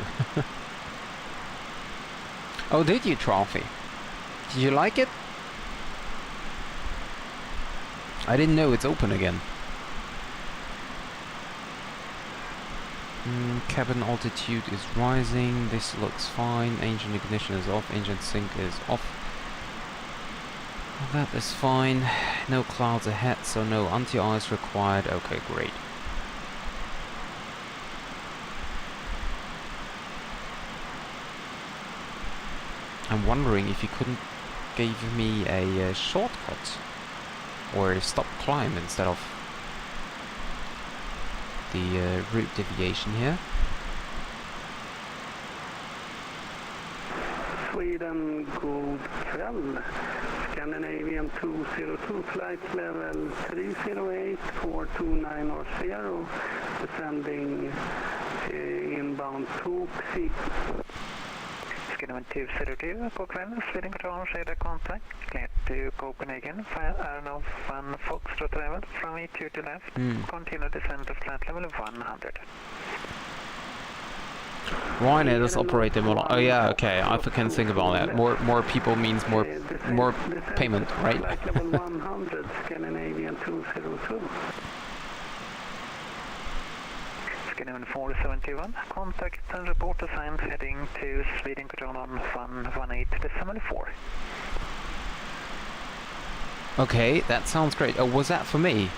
Oh, did you, Trophy? Did you like it? I didn't know it's open again. Cabin altitude is rising. This looks fine. Engine ignition is off. Engine sync is off. That is fine. No clouds ahead, so no anti-ice required. Okay, great. I'm wondering if you couldn't give me a shortcut or a stop climb instead of the route deviation here. Sweden, god kväll. Scandinavian 202, flight level 308, 429 or 0, descending inbound Toxik. Scandinavian 202, god kväll, Sweden control, radar contact, clear to Copenhagen, fire Arnold 1 Foxtrot level, from E2 to left, continue descent to flight level 100. Ryanair does operate them all. Oh yeah, okay. I can think about that. More people means more payment, right? Flight level 100, Scandinavian 202. Scandinavian 4721, contact and report assigned heading to Sweden control on 118.4. Okay, that sounds great. Oh, was that for me?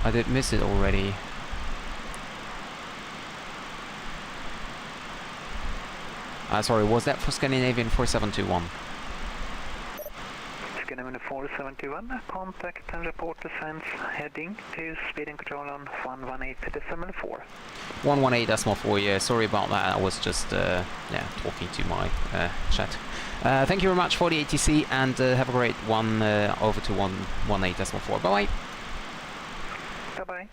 I did miss it already. Sorry, was that for Scandinavian 4721? Scandinavian 4721, contact and report ascents heading to Sweden control on 118.4. 118.4, yeah, sorry about that. I was just talking to my chat. Thank you very much for the ATC, and have a great one over to 118.4. Bye-bye. Bye-bye.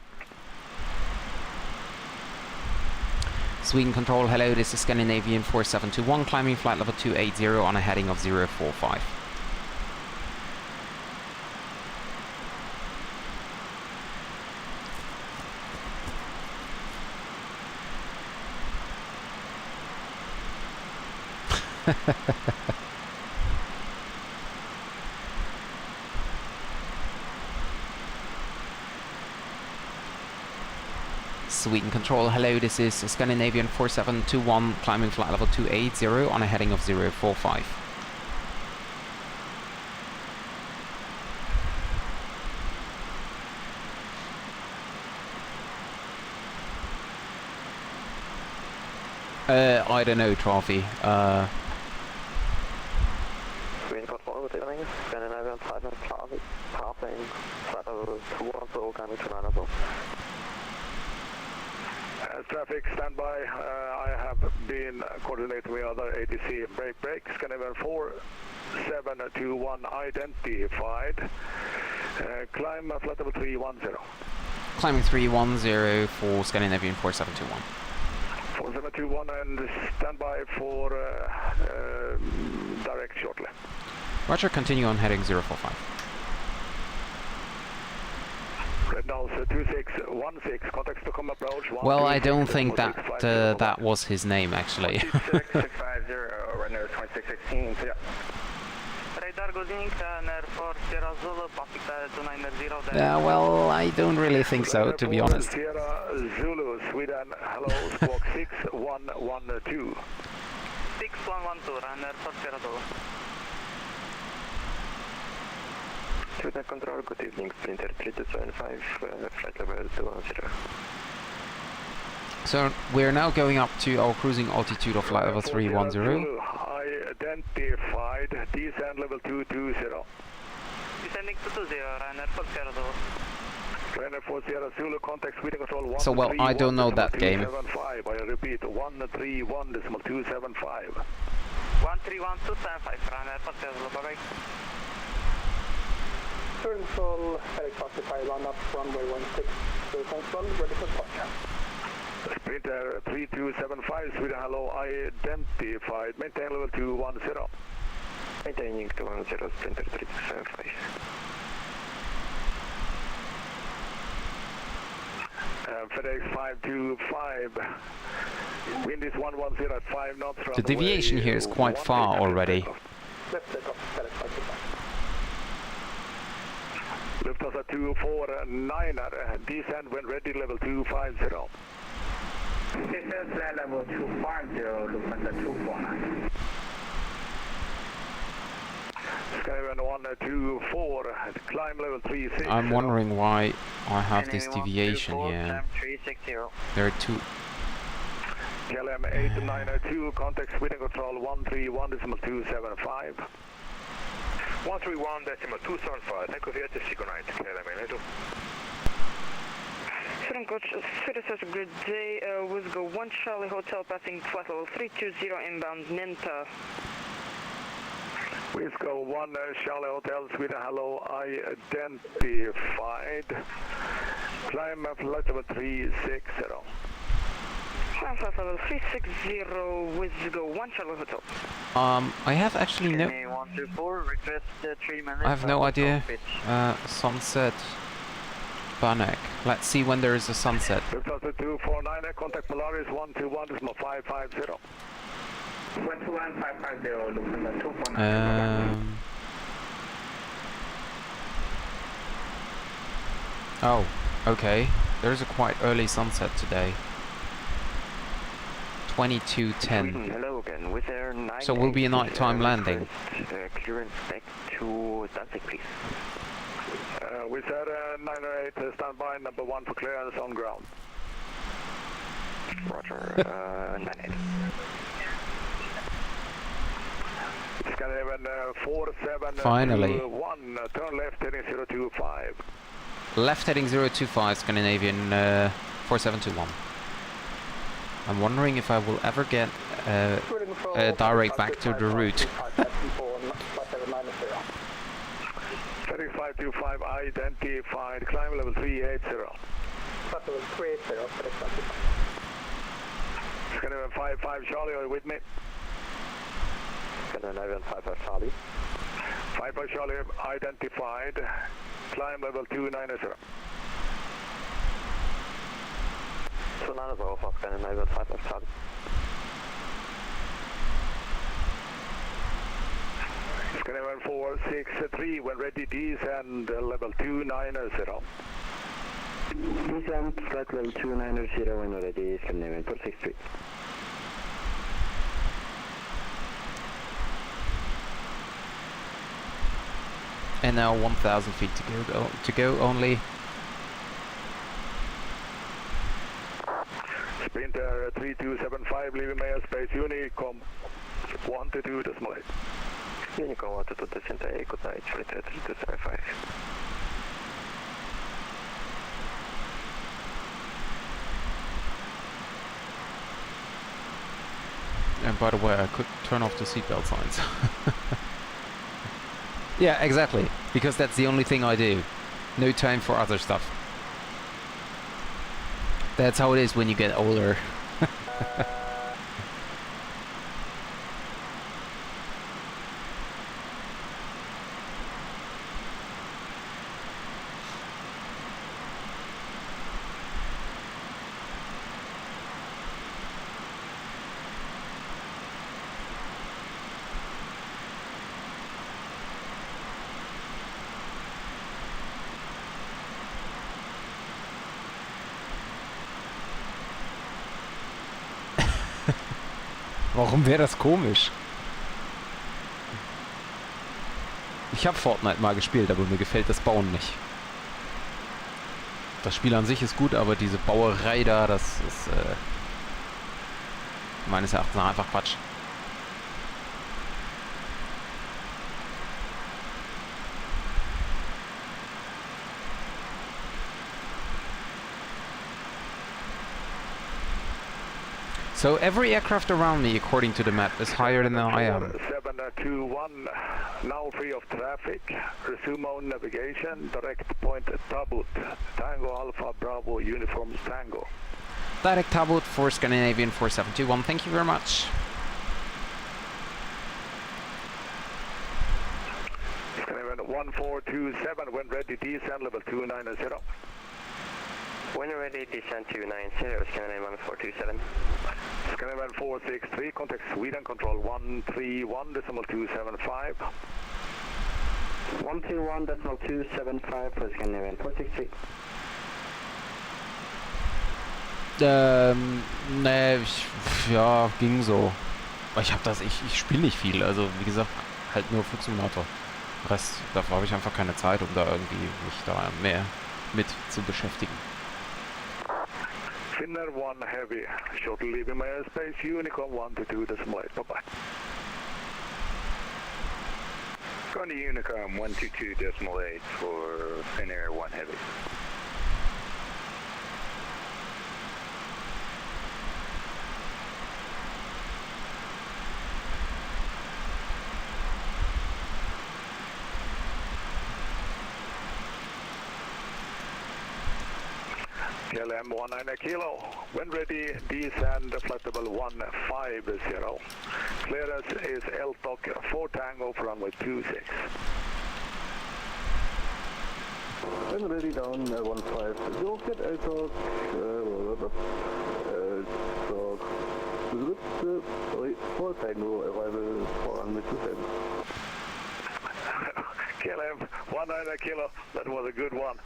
Sweden control, hello, this is Scandinavian 4721, climbing flight level 280 on a heading of 045. Sweden control, hello, this is Scandinavian 4721, climbing flight level 280 on a heading of 045. I don't know, Trophy. Sweden control, good evening. Scandinavian 5 carplane, flight level 210, coming to 9 traffic standby. I have been coordinating with other ATC break. Scandinavian 4721 identified. Climb flight level 310. Climbing 310 for Scandinavian 4721. 4721 and standby for direct shortly. Roger, continue on heading 045. Red Nose 2616, contact Stockholm approach. Well, I don't think that that was his name, actually. 650, Red Nose 2616, yeah. Radar Godin, Air Sierra Zulu, passing 290. Yeah, well, I don't really think so, to be honest. Sierra Zulu, Sweden, hello, squawk 6112. 6112, Ryanair for Sierra Zulu. Sweden control, good evening, Sprinter 3275, flight level 210. So, we're now going up to our cruising altitude of flight level 310. Identified, descent level 220. Descending 220, Ryanair for Sierra Zulu. Ryanair for Sierra Zulu, contact Sweden control 131. So, well, I don't know that game. 275, I repeat, 131.275. 131.275, Ryanair for Sierra Zulu, bye-bye. control, FedEx 525, round up runway 16, so control, ready for departure. Sprinter 3275, Sweden hello, identified, maintain level 210. Maintaining 210, Sprinter 3275. FedEx 525, wind is 110 at 5 knots. The deviation here is quite far already. Left takeoff, FedEx 525. Lufthansa 249er, descend when ready, level 250. This is level 250, Lufthansa 249. Skyline 124, climb level 36. I'm wondering why I have this deviation here. 360. There are two. KLM 8902, contact Sweden control 131.275. 131.275, thank you for your night, KLM 8902. Sweden coach, Sweden says good day, Wisgo 1 Charlie Hotel passing flight level 320 inbound Ninta. Wisco 1 Charlie Hotel, Sweden hello, identified. Climb flight level 360. Climb flight level 360, Wisgo 1 Charlie Hotel. I have actually no... 124, request 3 minutes. I have no idea. Sunset Banek. Let's see when there is a sunset. Lufthansa 249, contact Polaris 121.550. 121.550, Lufthansa 249. Oh, okay. There's a quite early sunset today. 22:10. Hello again. With Air 9. So will be a nighttime landing. Clearance back to Danzig, please. With Air 908, stand by number 1 for clearance on ground. Roger. 98. Scandinavian 4721, Finally. turn left heading 025. Left heading 025, Scandinavian 4721. I'm wondering if I will ever get direct back to the route. FedEx 525 identified, climb level 380. Level 380, FedEx 525. Scandinavian 55 Charlie, are you with me? Scandinavian 55 Charlie. 55 Charlie identified, climb level 290. 290 for Scandinavian 55 Charlie. Scandinavian 463, when ready, descend level 290. Descend flight level 290 when ready, Scandinavian 463. And now 1,000 feet to go only. Sprinter 3275, leaving Mayor Space, Unicom 122.8. Unicom 122.8, good night, Sprinter 3275. And by the way, I could turn off the seatbelt signs. Yeah, exactly. Because that's the only thing I do. No time for other stuff. That's how it is when you get older. Warum wäre das komisch? Ich habe Fortnite mal gespielt, aber mir gefällt das Bauen nicht. Das Spiel an sich ist gut, aber diese Bauerei da, das ist meines Erachtens einfach Quatsch. So every aircraft around me, according to the map, is higher than I am. 721, Now free of traffic. Resume on navigation. Direct point Tabut. Tango Alpha Bravo Uniform Tango. Direct Tabut for Scandinavian 4721. Thank you very much. Scandinavian 1427. When ready, descend level 290. When ready, descend 290. Scandinavian 1427. Scandinavian 463. Contact Sweden Control 131.275. 121.275 for Scandinavian 463. Ne, ja, ging so. Ich spiele nicht viel, also wie gesagt, halt nur Flugsimulator. Rest, dafür habe ich einfach keine Zeit, um da irgendwie mich da mehr mit zu beschäftigen. Finnair 1 Heavy, shortly leaving my airspace, Unicorn 122.8, bye-bye. Going to Unicorn 122.8 for Finnair 1 Heavy. KLM 19 kilo. When ready, descend flight level 150. Clearance is LTOC 4 Tango for runway 26. When ready, down 15. You'll get LTOC 4 Tango, arrival for runway 27. KLM 19 kilo, that was a good one.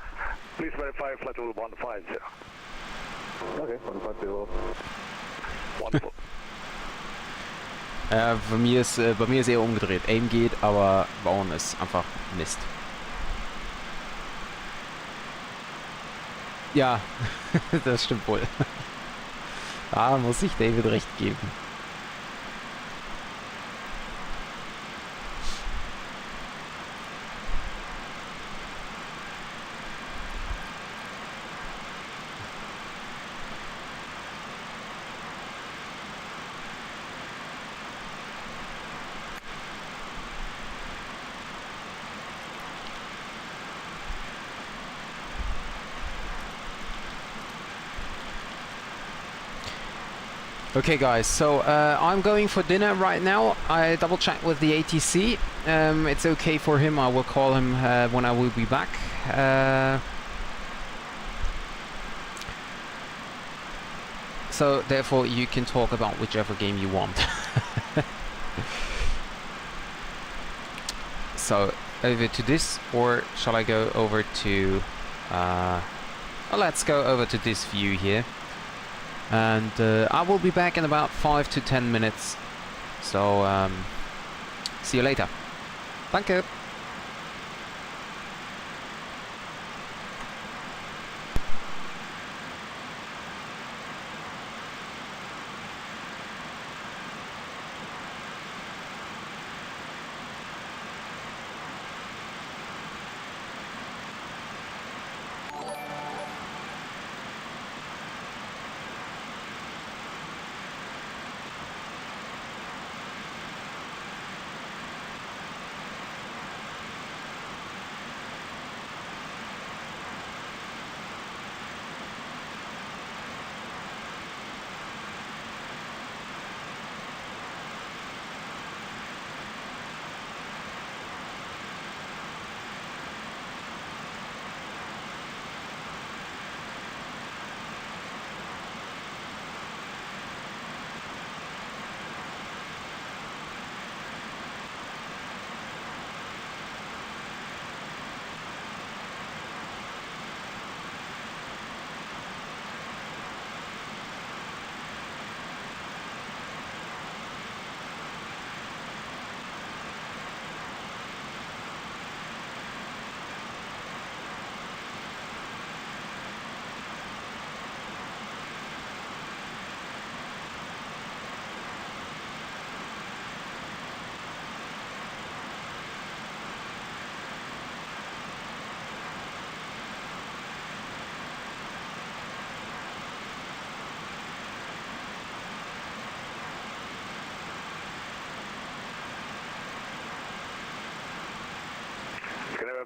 Please verify flight level 150. Okay, 150. Wonderful. Bei mir ist eher umgedreht. Aim geht, aber Bauen ist einfach Mist. Ja, das stimmt wohl. Da muss ich David recht geben. Okay guys, so I'm going for dinner right now. I double checked with the ATC. It's okay for him. I will call him when I will be back. So therefore you can talk about whichever game you want. So over to this, or shall I go over to well, let's go over to this view here. And I will be back in about 5 to 10 minutes. So, see you later. Danke.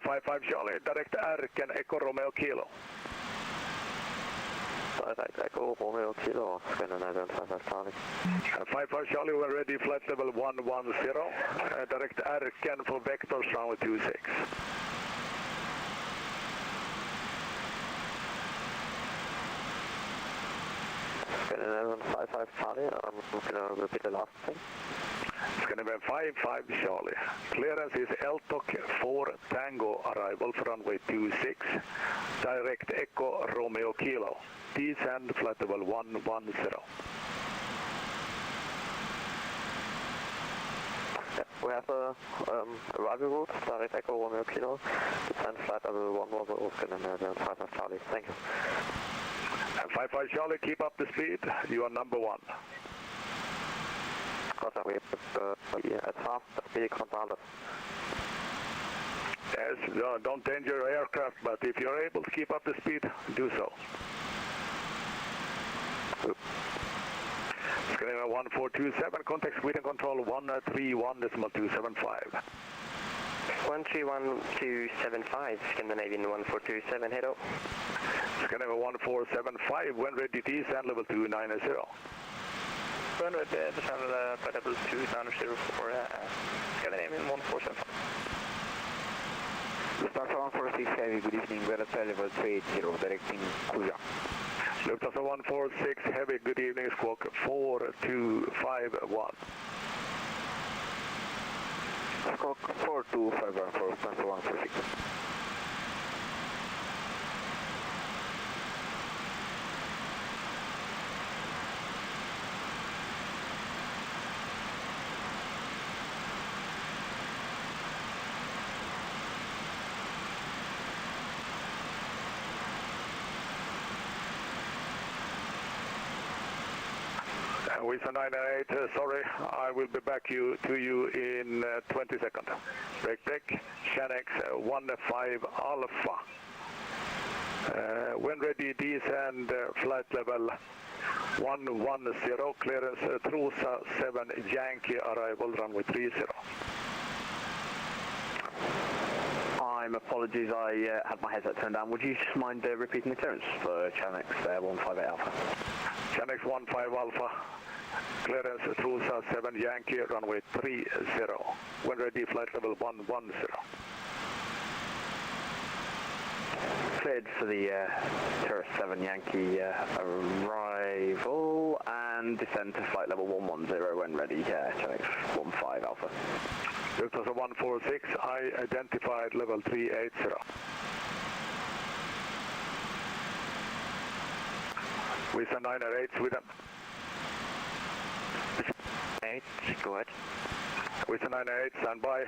55 Charlie, direct Erken Echo Romeo Kilo. Direct Echo Romeo Kilo, Scandinavian 55 Charlie. 55 Charlie, we're ready, flight level 110. Direct Erken for vectors runway 26. Scandinavian 55 Charlie, I'm going to repeat the last thing. Scandinavian 55 Charlie. Clearance is LTOC 4 Tango arrival for runway 26. Direct Echo Romeo Kilo. Descend flight level 110. We have a arrival route, direct Echo Romeo Kilo. Descend flight level 110, Scandinavian 55 Charlie. Thank you. 55 Charlie, keep up the speed. You are number 1. We at half the speed controlled. Yes, don't danger your aircraft, but if you're able to keep up the speed, do so. Scandinavian 1427, contact Sweden control 131.275. 131.275, Scandinavian 1427, head up. Scandinavian 1475, when ready, descend level 290. Run with the descend flight level 290 for Scandinavian 1475. Lufthansa 146 Heavy, good evening, we're at level 380, directing Kuja. Lufthansa 146 Heavy, good evening, squawk 4251. Squawk 4251 for Lufthansa 146. With a 998, sorry, I will be back to you in 20 seconds. Break deck, Shanix 15 Alpha. When ready, descend flight level 110, clearance Trusa 7 Yankee, arrival runway 30. Apologies, I had my headset turned down. Would you just mind repeating the clearance for Shanix 158 Alpha? Shanix 15 Alpha. Clearance Trusa 7 Yankee, runway 30. When ready, flight level 110. Cleared for the Tourist 7 Yankee arrival and descend to flight level 110 when ready, Shanix 15 Alpha. Lufthansa 146, I identified level 380. With a 908 Sweden. 8, go ahead. With a 908, stand by,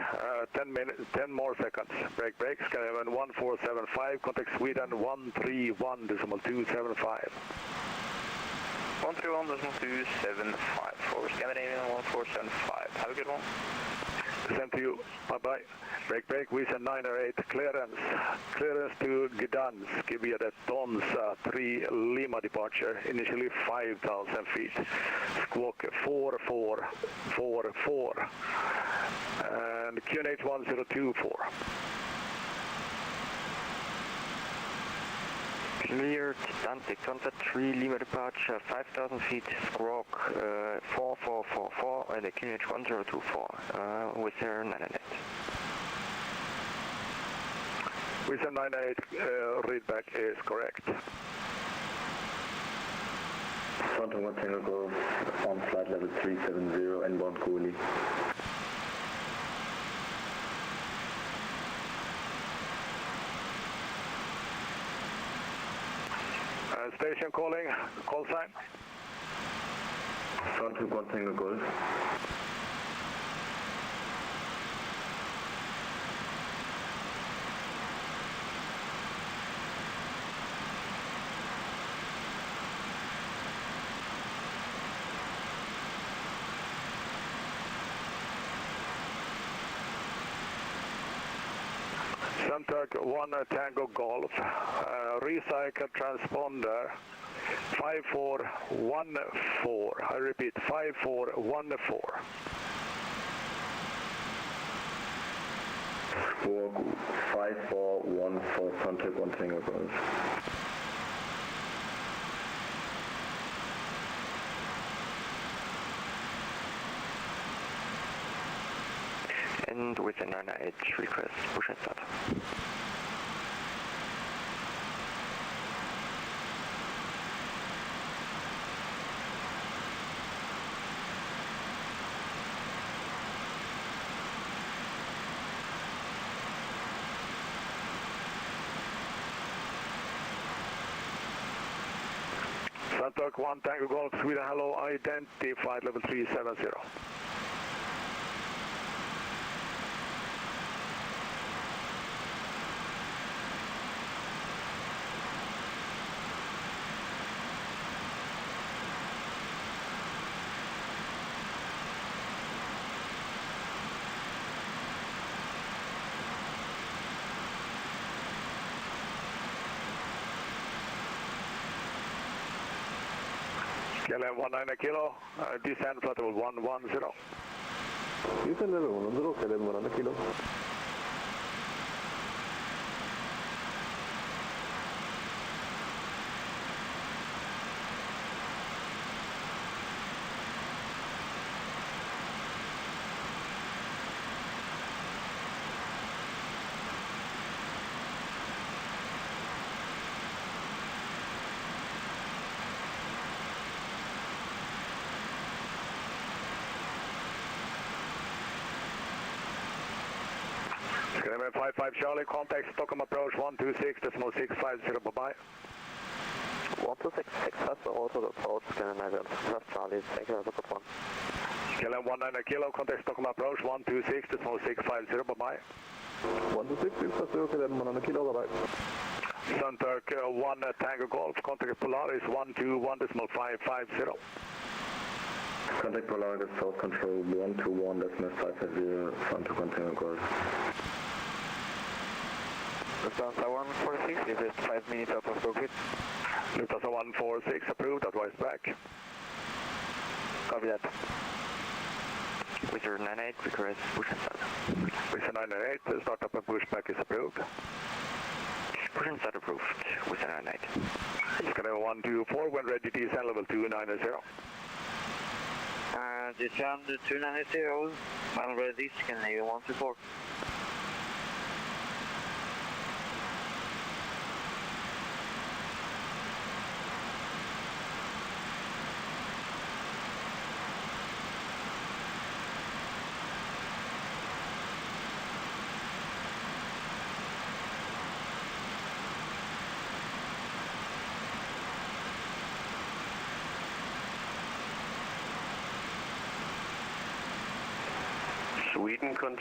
10 more seconds. Break, Scandinavian 1475, contact Sweden 131.275. 131.275 for Scandinavian 1475. Have a good one. Send to you. Bye-bye. Break, with a 908, clearance to Gdansk, via the Donza 3 Lima departure, initially 5,000 feet, squawk 4444, and QNH 1024. Cleared, Danzig, contact 3 Lima departure, 5,000 feet, squawk 4444, and the QNH 1024, with their 998. With a 98, readback is correct. Phantom 1 Tango Golf on flight level 370 and 1 Cooley. Station calling, call sign. Phantom 1 Tango Golf. Suntec 1 Tango Golf, recycle transponder 5414, I repeat 5414. Squawk 541 for contact 1 Tango Golf. And with a 98 request, push and start. Suntalk 1 Tango Golf, Sweden, hello, identified level 370. KLM 19 kilo, descend flight level 110. Descend level 110, KLM 19 kilo. Skyline 55 Charlie, contact Stockholm approach 126.650, bye-bye. 126.650, auto approach, Scandinavian, left Charlie, thank you, look at 1. Skyline 19 kilo, contact Stockholm approach 126.650, bye-bye. 126.650, KLM 19 kilo, bye-bye. Suntalk 1 Tango Golf, contact Polaris 121.550. Contact Polaris South Control 121.550, Suntalk 1 Tango Golf. Lufthansa 146, leave it 5 minutes out of Cockpit. Lufthansa 146, approved, advise back. Copy that. With your 98, request push and start. With your 98, the startup and pushback is approved. Push and start approved with a 98. Skyline 124, when ready, descend level 290. Descend 290, when ready, Scandinavian 124. Sweden control.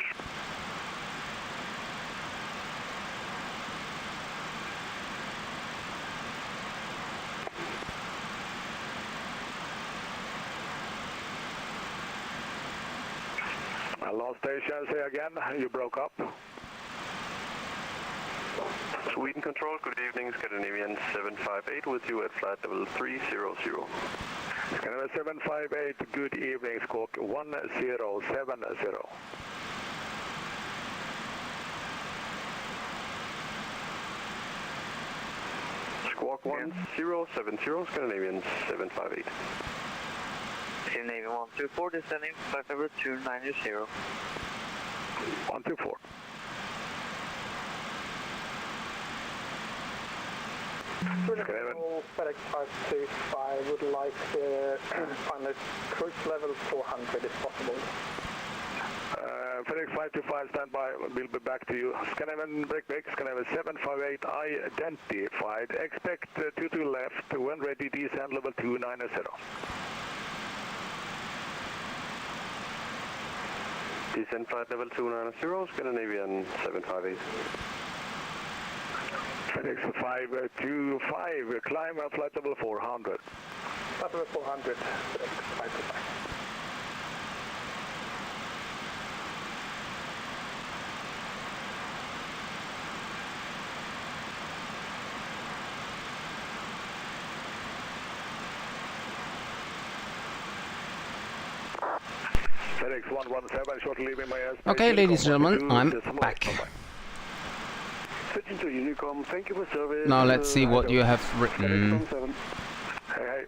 Lost station, say again, you broke up. Sweden control, good evening, Scandinavian 758 with you at flight level 300. Scandinavian 758, good evening, Squawk 1070. Squawk 1070, Scandinavian 758. Scandinavian 124, descending flight level 290. 124. FedEx 525 would like to find a cruise level 400 if possible. FedEx 525, stand by, we'll be back to you. Scandinavian break, Scandinavian 758 identified. Expect 22 left, when ready, descend level 290. Descend flight level 290, Scandinavian 758. FedEx 525, climb flight level 400. Flight level 400, FedEx 525. FedEx 117, short leaving my airspace. Okay, ladies and gentlemen, I'm back. Switching to Unicom, thank you for service. Now let's see what you have written. Hey,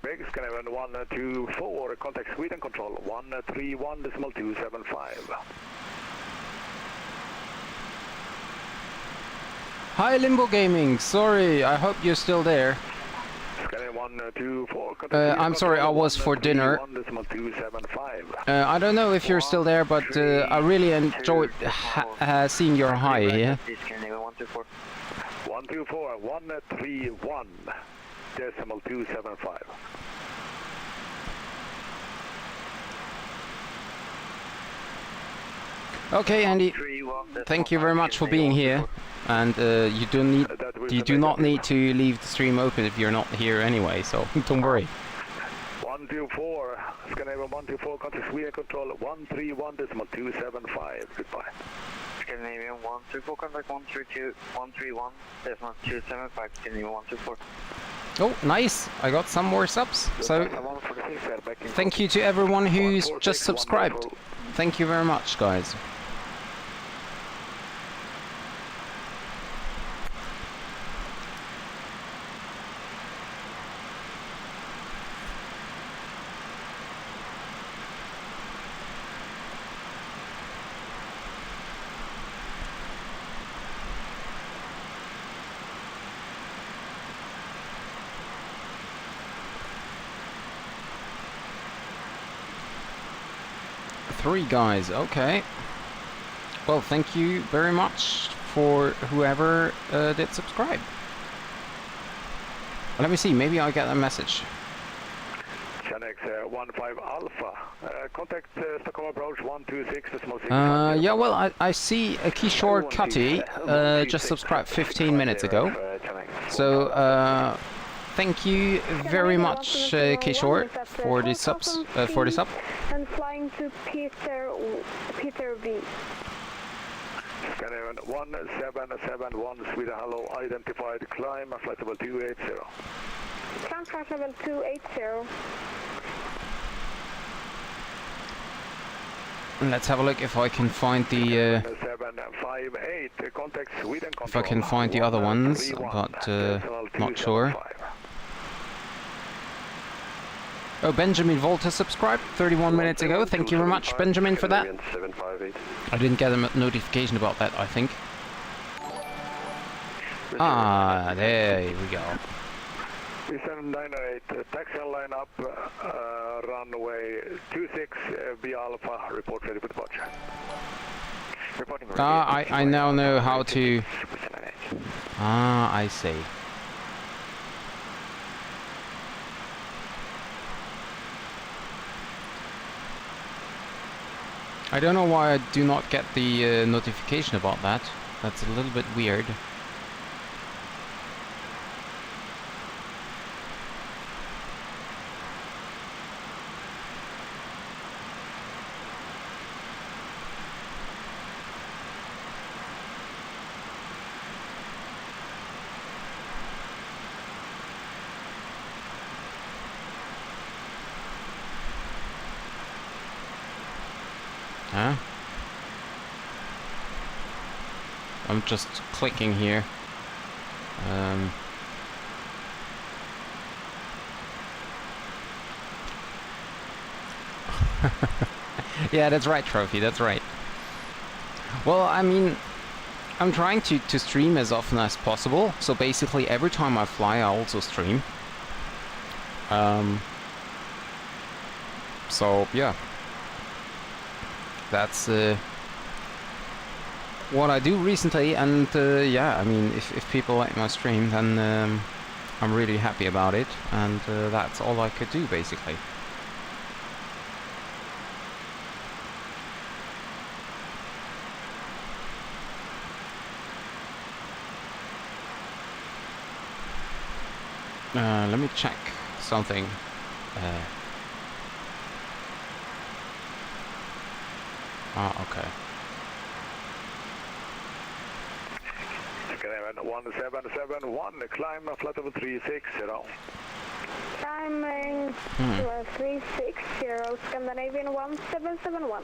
break, Scandinavian 124, contact Sweden control 131.275. Hi Limbo Gaming, sorry, I hope you're still there. I'm sorry, I was for dinner. I don't know if you're still there, but I really enjoyed seeing your hi here. 124, 131.275. Okay, Andy, thank you very much for being here. And you do not need to leave the stream open if you're not here anyway, so don't worry. 124, Scandinavian 124, contact Sweden control 131.275. Goodbye. Scandinavian 124, contact 131.275. Scandinavian 124. Oh, nice! I got some more subs. So thank you to everyone who's just subscribed. Thank you very much, guys. Three guys, okay. Well, thank you very much for whoever did subscribe. Let me see, maybe I'll get a message. Channel 15 Alpha, contact Stockholm approach 126. Yeah, well, I see a Kishore Cutty just subscribed 15 minutes ago. So, thank you very much, Kishore, for the subs, for the sub. And flying to Peter V. Scandinavian 1771, Sweden hello, identified, climb, flight level 280. Climb flight level 280. Let's have a look if I can find the if I can find the other ones, but not sure. Oh, Benjamin Volta subscribed 31 minutes ago. Thank you very much, Benjamin, for that. I didn't get a notification about that, I think. Ah, there we go. 3798, taxi line up, runway 26, B Alpha, report ready for departure. I now know how to... I see. I don't know why I do not get the notification about that. That's a little bit weird. Huh? I'm just clicking here. Yeah, that's right, Trophy, that's right. Well, I mean, I'm trying to stream as often as possible, so basically every time I fly I also stream. So, yeah. That's what I do recently, and yeah, I mean, if people like my stream, then I'm really happy about it, and that's all I could do, basically. Let me check something. Okay. 1771, climb flight level 360. Climbing 360, Scandinavian 1771.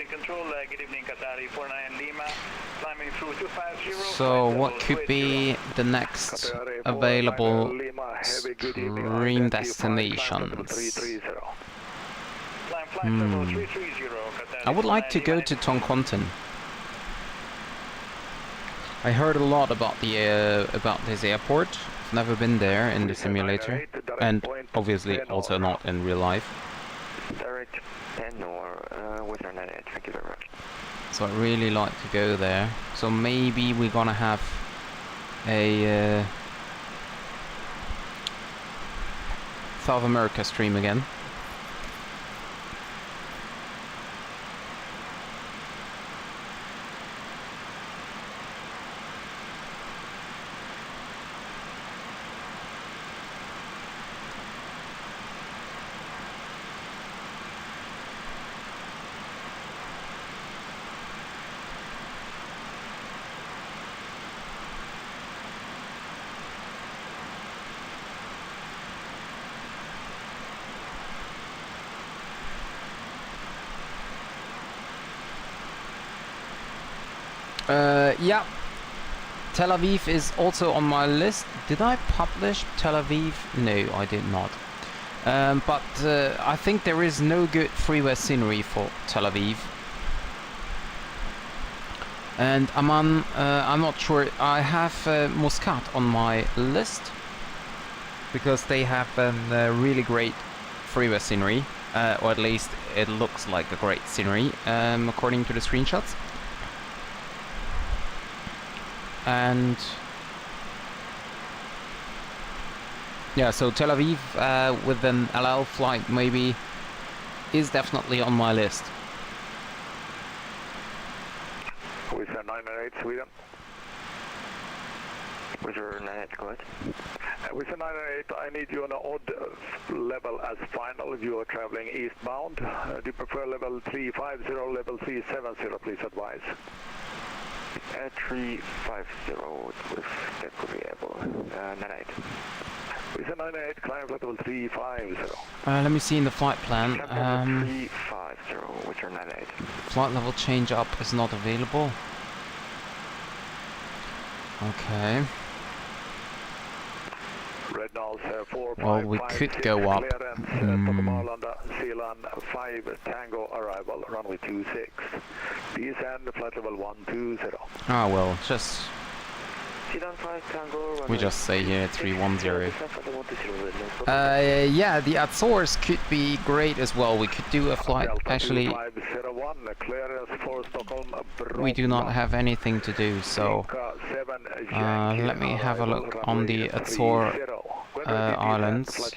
in control. Good evening, Qatari 49 Lima. Climbing through 250. So what could be the next available stream destinations? I would like to go to Tonquinton. I heard a lot about this airport. I've never been there in the simulator, and obviously also not in real life. Direct 10 or Western 98, thank you very much. So I'd really like to go there. So maybe we're gonna have a South America stream again. Yeah, Tel Aviv is also on my list. Did I publish Tel Aviv? No, I did not. But I think there is no good freeway scenery for Tel Aviv. And Amman, I'm not sure. I have Muscat on my list because they have really great freeway scenery, or at least it looks like a great scenery according to the screenshots. And yeah, so Tel Aviv with an LL flight maybe is definitely on my list. With a 908 Sweden. With your 98, go ahead. With a 908, I need you on an odd level as final if you are traveling eastbound. Do you prefer level 350, level 370, please advise? 350 if that could be able. 98. With a 98, climb level 350. Let me see in the flight plan. 350 with your 98. Flight level change up is not available. Okay. Red Nose 4, well, we could go up. Zealand 5 Tango arrival, runway 26. Descend flight level 120. Ah, well, just Zealand 5 Tango. We just say here 310. Yeah, the Azores could be great as well. We could do a flight. Actually, we do not have anything to do, so let me have a look on the Azore Islands.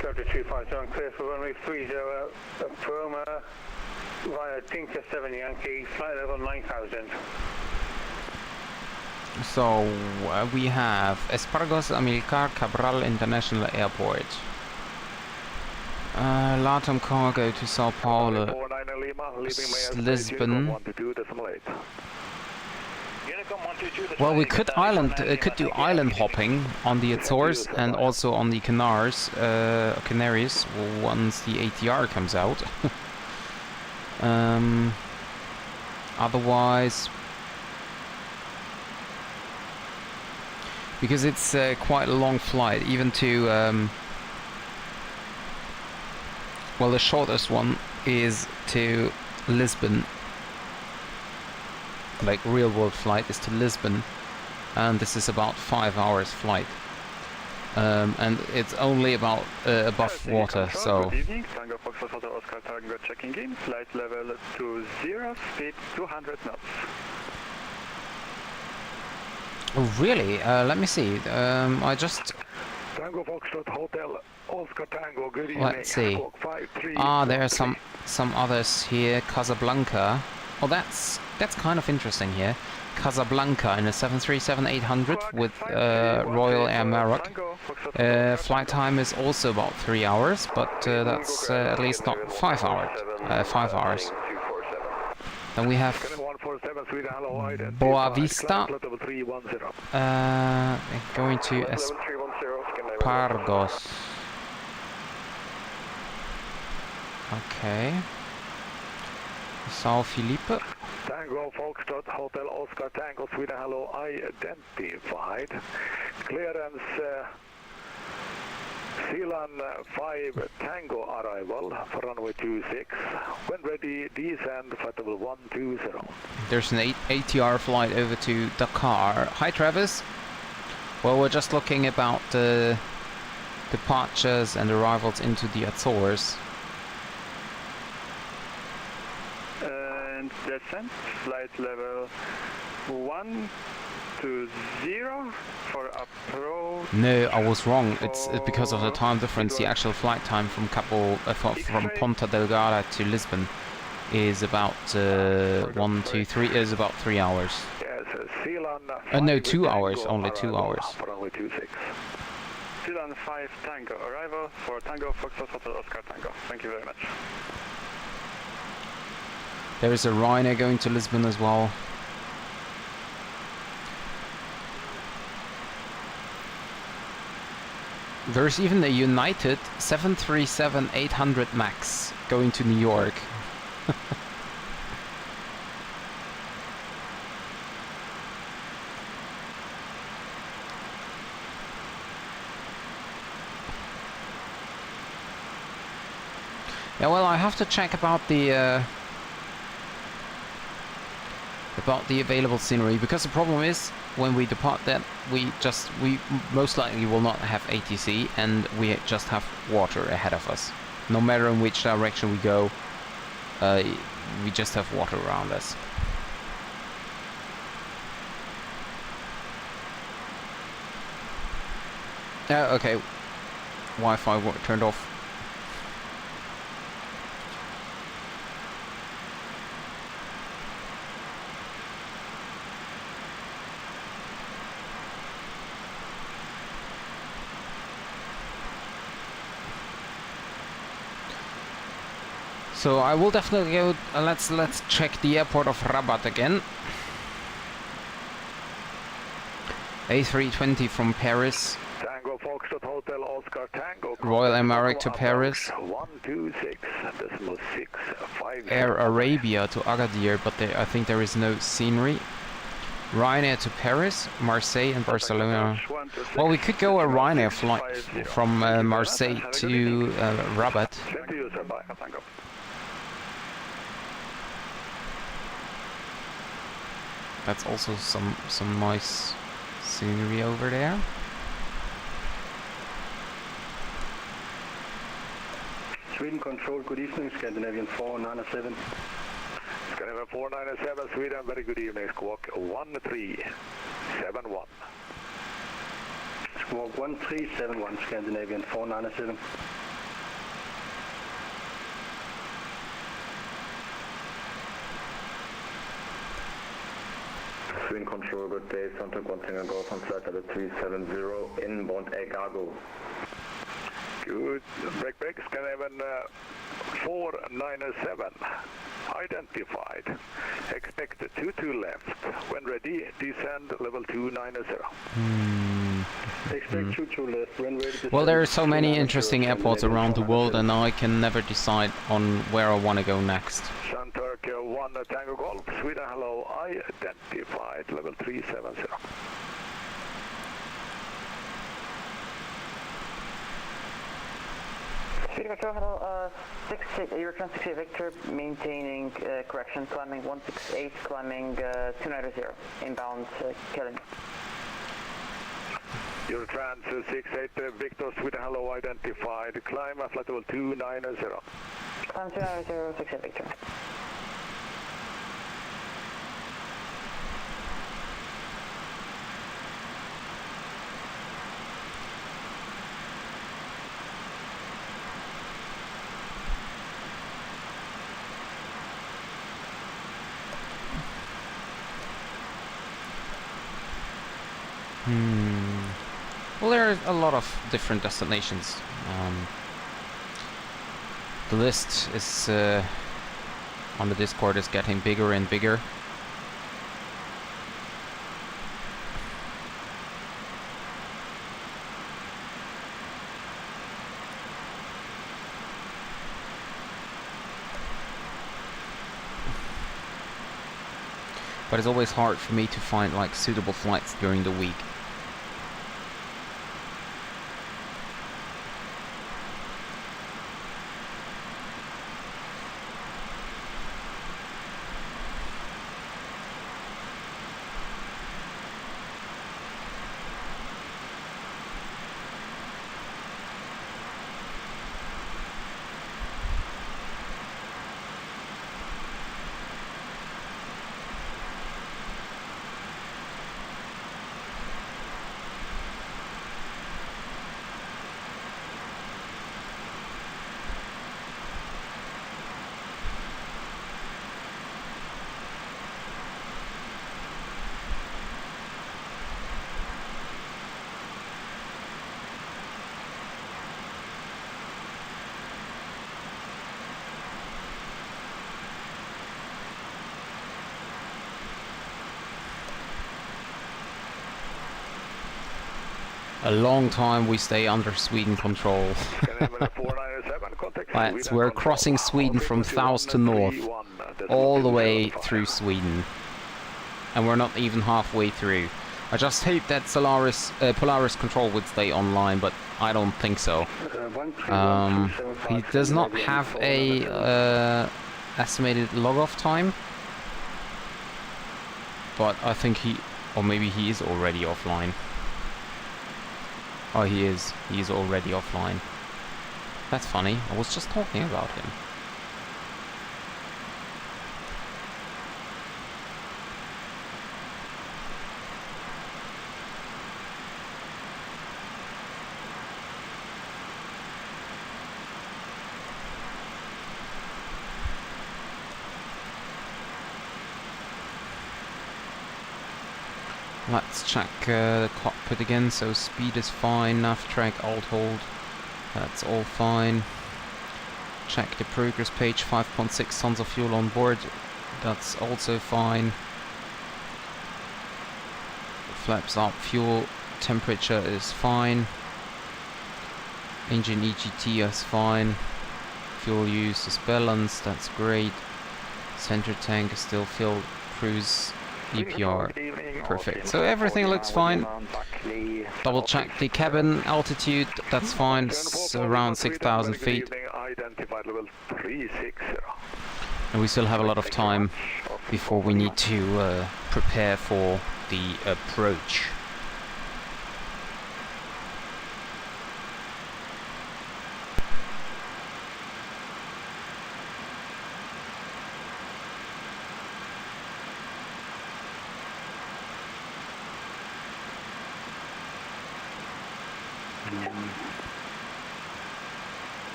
3257 clear for runway 30 firm via Tinker 7 Yankee, flight level 9000. So we have Espargos Amilcar Cabral International Airport. Latam cargo to Sao Paulo, Lisbon. Well, we could do island hopping on the Azores and also on the Canaries once the ATR comes out. Otherwise, because it's quite a long flight, even to well, the shortest one is to Lisbon. Like real world flight is to Lisbon, and this is about 5 hours flight, and it's only about above water. So good evening, Tango Foxtrot Hotel Oscar Tango checking in, flight level 20, speed 200 knots. oh, really? Let me see. I just Tango Foxtrot Hotel Oscar Tango, good evening. let's see. Ah, there are some others here. Casablanca. Oh, that's kind of interesting here. Casablanca in a 737-800 with Royal Air Maroc. Flight time is also about 3 hours, but that's at least not 5 hours. 5 hours. Then we have Boa Vista. Going to Espargos. Okay. Sao Filipe. Tango Foxtrot Hotel Oscar Tango Sweden Hello identified. Clearance Sealand 5 Tango arrival for runway 26. When ready, descend flight level 120. There's an ATR flight over to Dakar. Hi Travis. Well, we're just looking about the departures and arrivals into the Azores. And descent, flight level 120 for approach. No, I was wrong. It's because of the time difference. The actual flight time from from Ponta Delgada to Lisbon is about 3 hours. Yes, No, 2 hours. Only 2 hours. Sealand 5 Tango arrival for Tango Foxtrot Hotel Oscar Tango. Thank you very much. There is a Ryanair going to Lisbon as well. There's even a United 737-800 MAX going to New York. Yeah, well, I have to check about the available scenery, because the problem is when we depart that we most likely will not have ATC, and we just have water ahead of us. No matter in which direction we go, we just have water around us. Okay, Wi-Fi turned off. So I will definitely go. Let's check the airport of Rabat again. A320 from Paris. Tango Foxtrot Hotel Oscar Tango. Royal Emirates to Paris. 126.650. Air Arabia to Agadir, but I think there is no scenery. Ryanair to Paris, Marseille and Barcelona. Well, we could go a Ryanair flight from Marseille to Rabat. That's also some nice scenery over there. Sweden Control, good evening, Scandinavian 497. Scandinavian 497, Sweden, very good evening, squawk 1371. Squawk 1371, Scandinavian 497. Sweden Control, good day, Santa Quantinga Golf on flight level 370, inbound Chicago. Good, break, Scandinavian 497, identified, expect 22 left, when ready, descend level 290. Expect 22 left, when ready, descend. Well, there are so many interesting airports around the world, and I can never decide on where I want to go next. Sun Turkey 1 Tango Golf, Sweden hello, identified, level 370. Sweden Control, hello, 68, you return 68 Victor, maintaining correction, climbing 168, climbing 290, inbound Kelly. Your trans 68 Victor, Sweden hello, identified, climb flight level 290. Climb 290, 68 Victor. Well, there are a lot of different destinations. The list is on the Discord is getting bigger and bigger. but it's always hard for me to find like suitable flights during the week. A long time we stay under Sweden control. Right, we're crossing Sweden from south to north, all the way through Sweden. And we're not even halfway through. I just hope that Polaris control would stay online, but I don't think so. He does not have a estimated log-off time. But I think or maybe he is already offline. Oh, he is. He's already offline. That's funny. I was just talking about him. Let's check the cockpit again. So speed is fine, nav track, alt hold, that's all fine. Check the progress page, 5.6 tons of fuel on board, that's also fine. Flaps up, fuel temperature is fine. Engine EGT is fine. Fuel use is balanced, that's great. Center tank is still filled. Cruise EPR, perfect. So everything looks fine. Double check the cabin altitude, that's fine, it's around 6,000 feet. And we still have a lot of time before we need to prepare for the approach.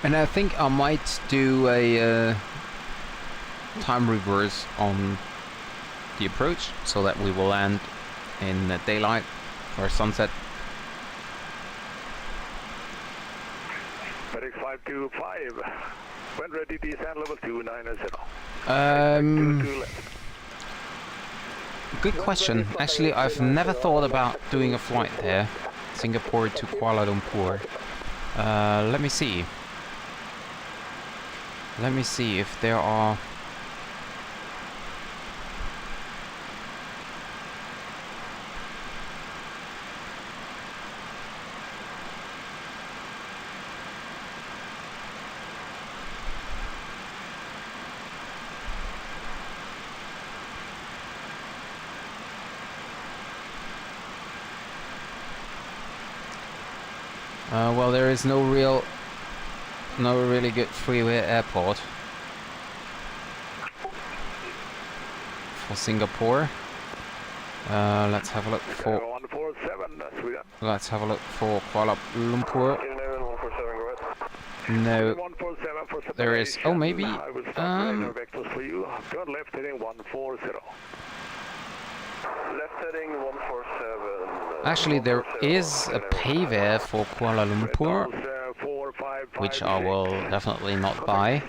And I think I might do a time reverse on the approach so that we will land in daylight or sunset. FedEx 525, when ready, descend level 290. Good question. Actually, I've never thought about doing a flight there, Singapore to Kuala Lumpur. Let me see. Let me see if there are... well, there is no really good freeway airport for Singapore. Let's have a look for. Let's have a look for Kuala Lumpur. No, there is. Oh, maybe. Actually, there is a pay there for Kuala Lumpur, which I will definitely not buy.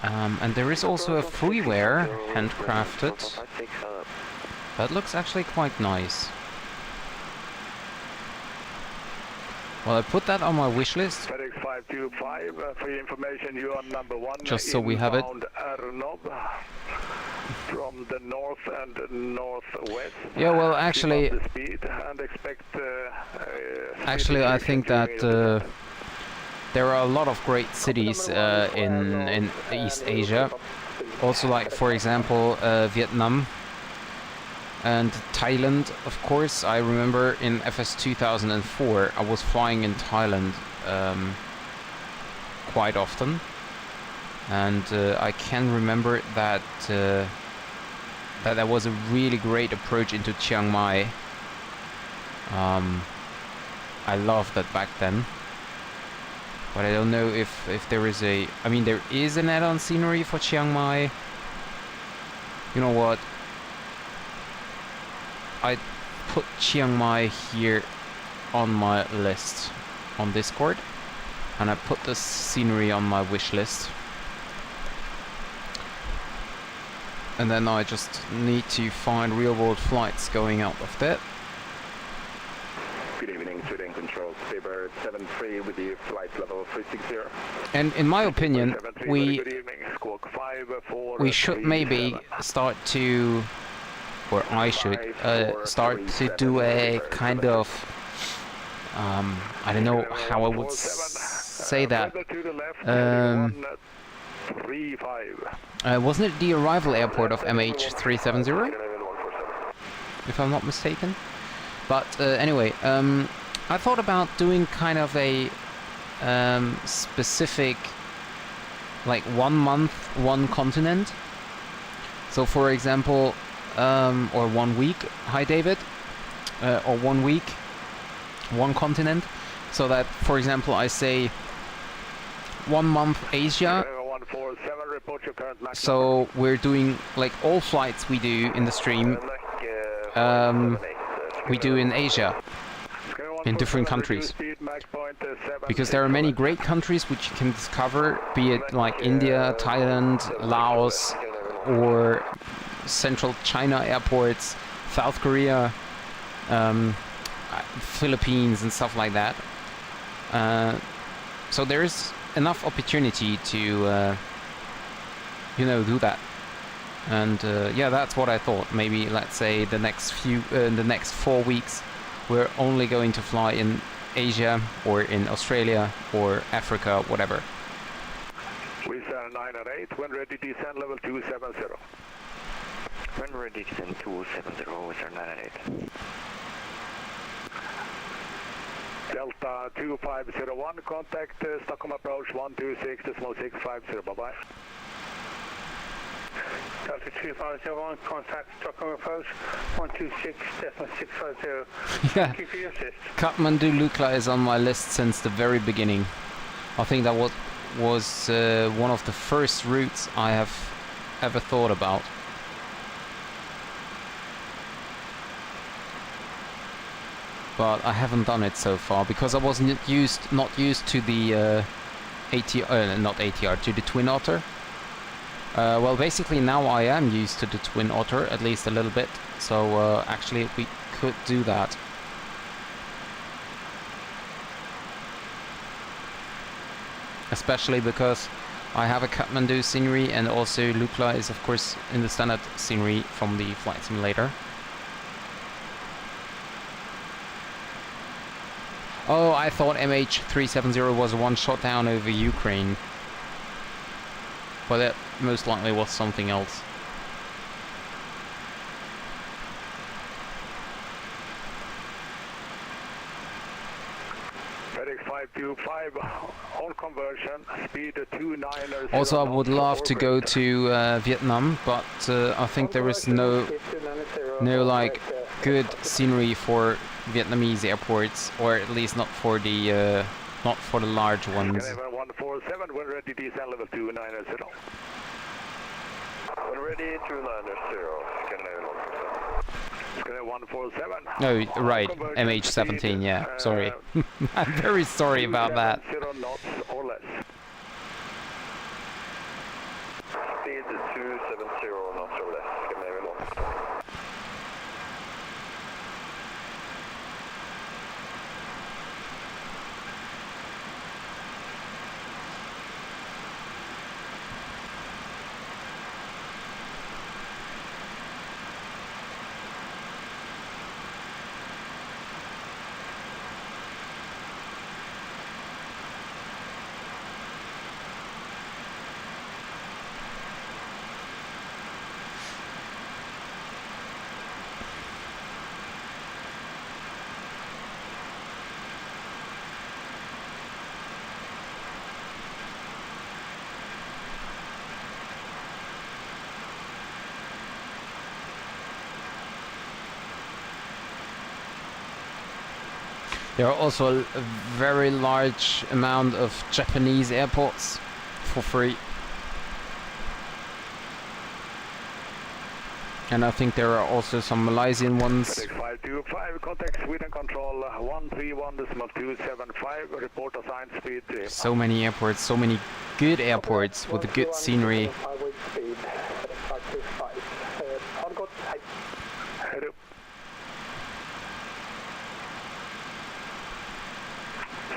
And there is also a freeware, handcrafted. That looks actually quite nice. Well, I put that on my wish list. FedEx 525, for your information, you are number 1. Just so we have it. From the north and northwest. Yeah, well, actually, actually, I think that there are a lot of great cities in East Asia. Also, like for example, Vietnam and Thailand. Of course, I remember in FS 2004, I was flying in Thailand quite often, and I can remember that. That there was a really great approach into Chiang Mai. I loved that back then. But I don't know if there is a... I mean, there is an add-on scenery for Chiang Mai. You know what? I put Chiang Mai here on my list on Discord. And I put the scenery on my wish list. And then I just need to find real-world flights going out of that. Good evening, Sweden Control. Sabre 73 with the flight level 360. And in my opinion, we should maybe start to, or I should start to do a kind of, I don't know how I would say that. Wasn't it the arrival airport of MH370? If I'm not mistaken. But anyway, I thought about doing kind of a specific, like 1 month, one continent. So for example, or 1 week, hi David, or 1 week, one continent. So that, for example, I say 1 month Asia. So we're doing like all flights we do in the stream, we do in Asia, in different countries, because there are many great countries which you can discover, be it like India, Thailand, Laos, or Central China airports, South Korea, Philippines and stuff like that. So there's enough opportunity to you know, do that. And yeah, that's what I thought. Maybe let's say the next 4 weeks we're only going to fly in Asia or in Australia or Africa, whatever. Wizz Air 908, when ready descend level 270. When ready descend 270, Wizz Air 908. Delta 2501, contact Stockholm approach 126.650, bye-bye. Delta 2501, contact Stockholm approach 126.650. Yeah, Thank you for your assist. Kathmandu Lukla is on my list since the very beginning. I think that was one of the first routes I have ever thought about. But I haven't done it so far because I wasn't not used to the to the Twin Otter. Well, basically now I am used to the Twin Otter, at least a little bit. So actually we could do that. Especially because I have a Kathmandu scenery, and also Lukla is of course in the standard scenery from the flight simulator. Oh, I thought MH370 was one shot down over Ukraine. But that most likely was something else. FedEx 525 on conversion, speed 290. Also, I would love to go to Vietnam, but I think there is no like good scenery for Vietnamese airports, or at least not for the large ones. 147, when ready descend level 290. When ready 290, Scandinavian 147. No, right, MH17, yeah, sorry. I'm very sorry about that. speed 270 knots over there, Scandinavian 1. There are also a very large amount of Japanese airports for free. And I think there are also some Malaysian ones. 525, contact Sweden control 131.275, report assigned speed. So many airports, so many good airports with a good scenery.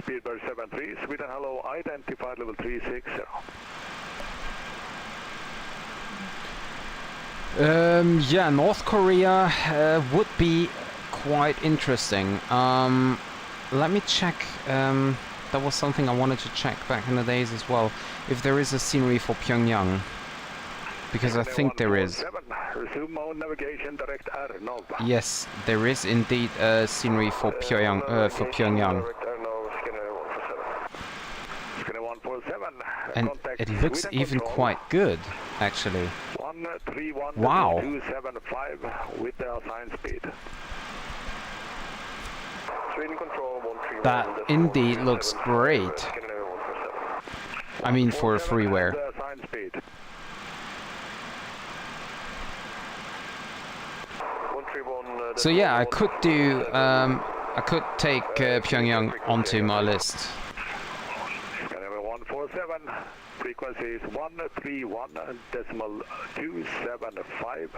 Speedbird 73, Sweden hello, identified level 360. Yeah, North Korea would be quite interesting. Let me check. That was something I wanted to check back in the days as well. If there is a scenery for Pyongyang, because I think there is. Resume mode navigation, direct R, no. Yes, there is indeed a scenery for Pyongyang. And it looks even quite good, actually. Wow. 275 with the assigned speed. That indeed looks great. I mean, for freeware. So yeah, I could do. I could take Pyongyang onto my list. 147, frequency is 131.275,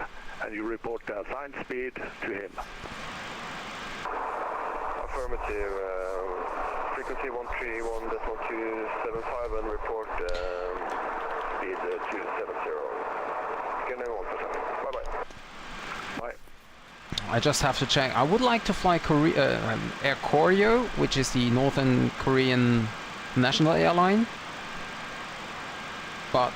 and you report the assigned speed to him. Affirmative, frequency 131.275 and report speed 270. Scandinavian 147. Bye-bye. Bye. I just have to check. I would like to fly Air Koryo, which is the Northern Korean national airline. But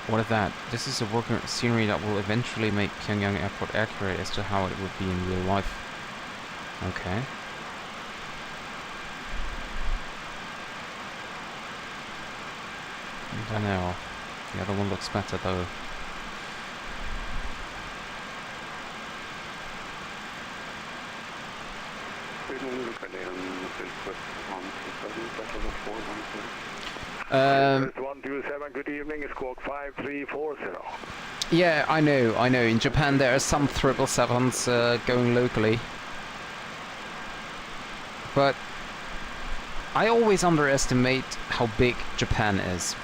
what is that? This is a working scenery that will eventually make Pyongyang Airport accurate as to how it would be in real life. Okay. I don't know. The other one looks better though. Um, 127, good evening, squawk 5340. Yeah, I know. In Japan there are some 777s going locally. But I always underestimate how big Japan is.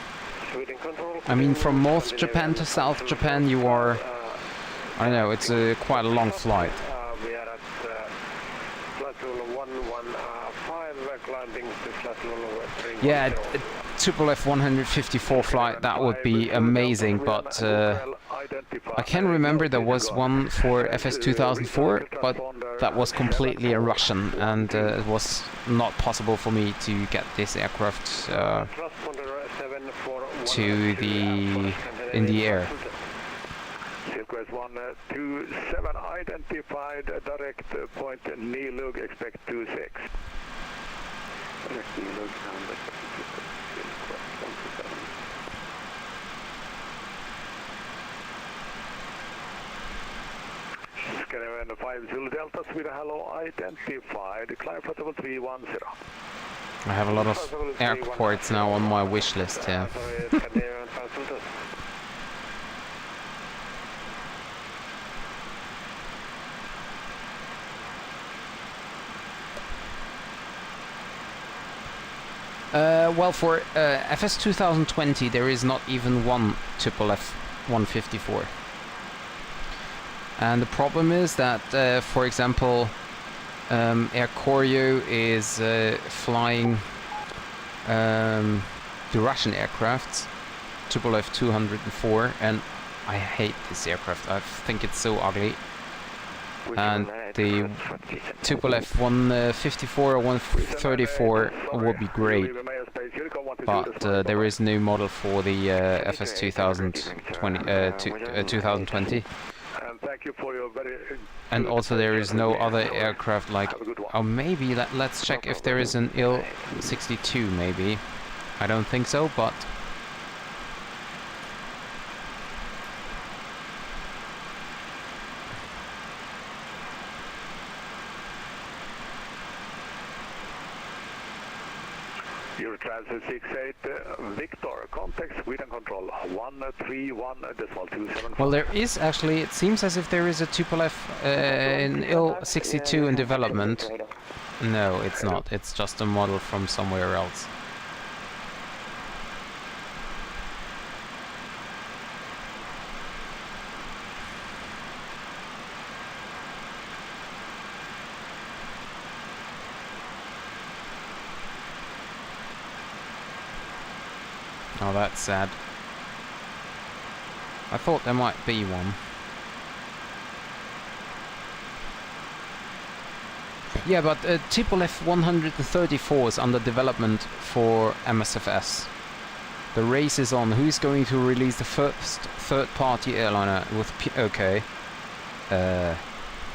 I mean, from North Japan to South Japan you are... I don't know, it's quite a long flight. We are at flight level 115, climbing to flight level 310. Yeah, a F-154 flight, that would be amazing, but I can remember there was one for FS 2004, but that was completely a Russian, and it was not possible for me to get this aircraft in the air. Request 127 identified, direct point Nilug, expect 26. Direct Nilug, Scandinavian 50 Delta, Sweden hello, identified, climb flight level 310. I have a lot of airports now on my wish list here. Well, for FS 2020, there is not even one Tupolev 154. And the problem is that, for example, Air Koryo is flying the Russian aircrafts, Tupolev 204, and I hate this aircraft. I think it's so ugly. And the Tupolev 154 or 134 would be great, but there is no model for the FS 2020. And also there is no other aircraft like... Oh, maybe, let's check if there is an Il-62 maybe. I don't think so, but... Transit 68 Victor, contact Sweden control 131.275. Well, there is actually, it seems as if there is a Tupolev in Il-62 in development. No, it's not. It's just a model from somewhere else. Oh, that's sad. I thought there might be one. Yeah, but Tupolev 134 is under development for MSFS. The race is on. Who's going to release the first third-party airliner with okay.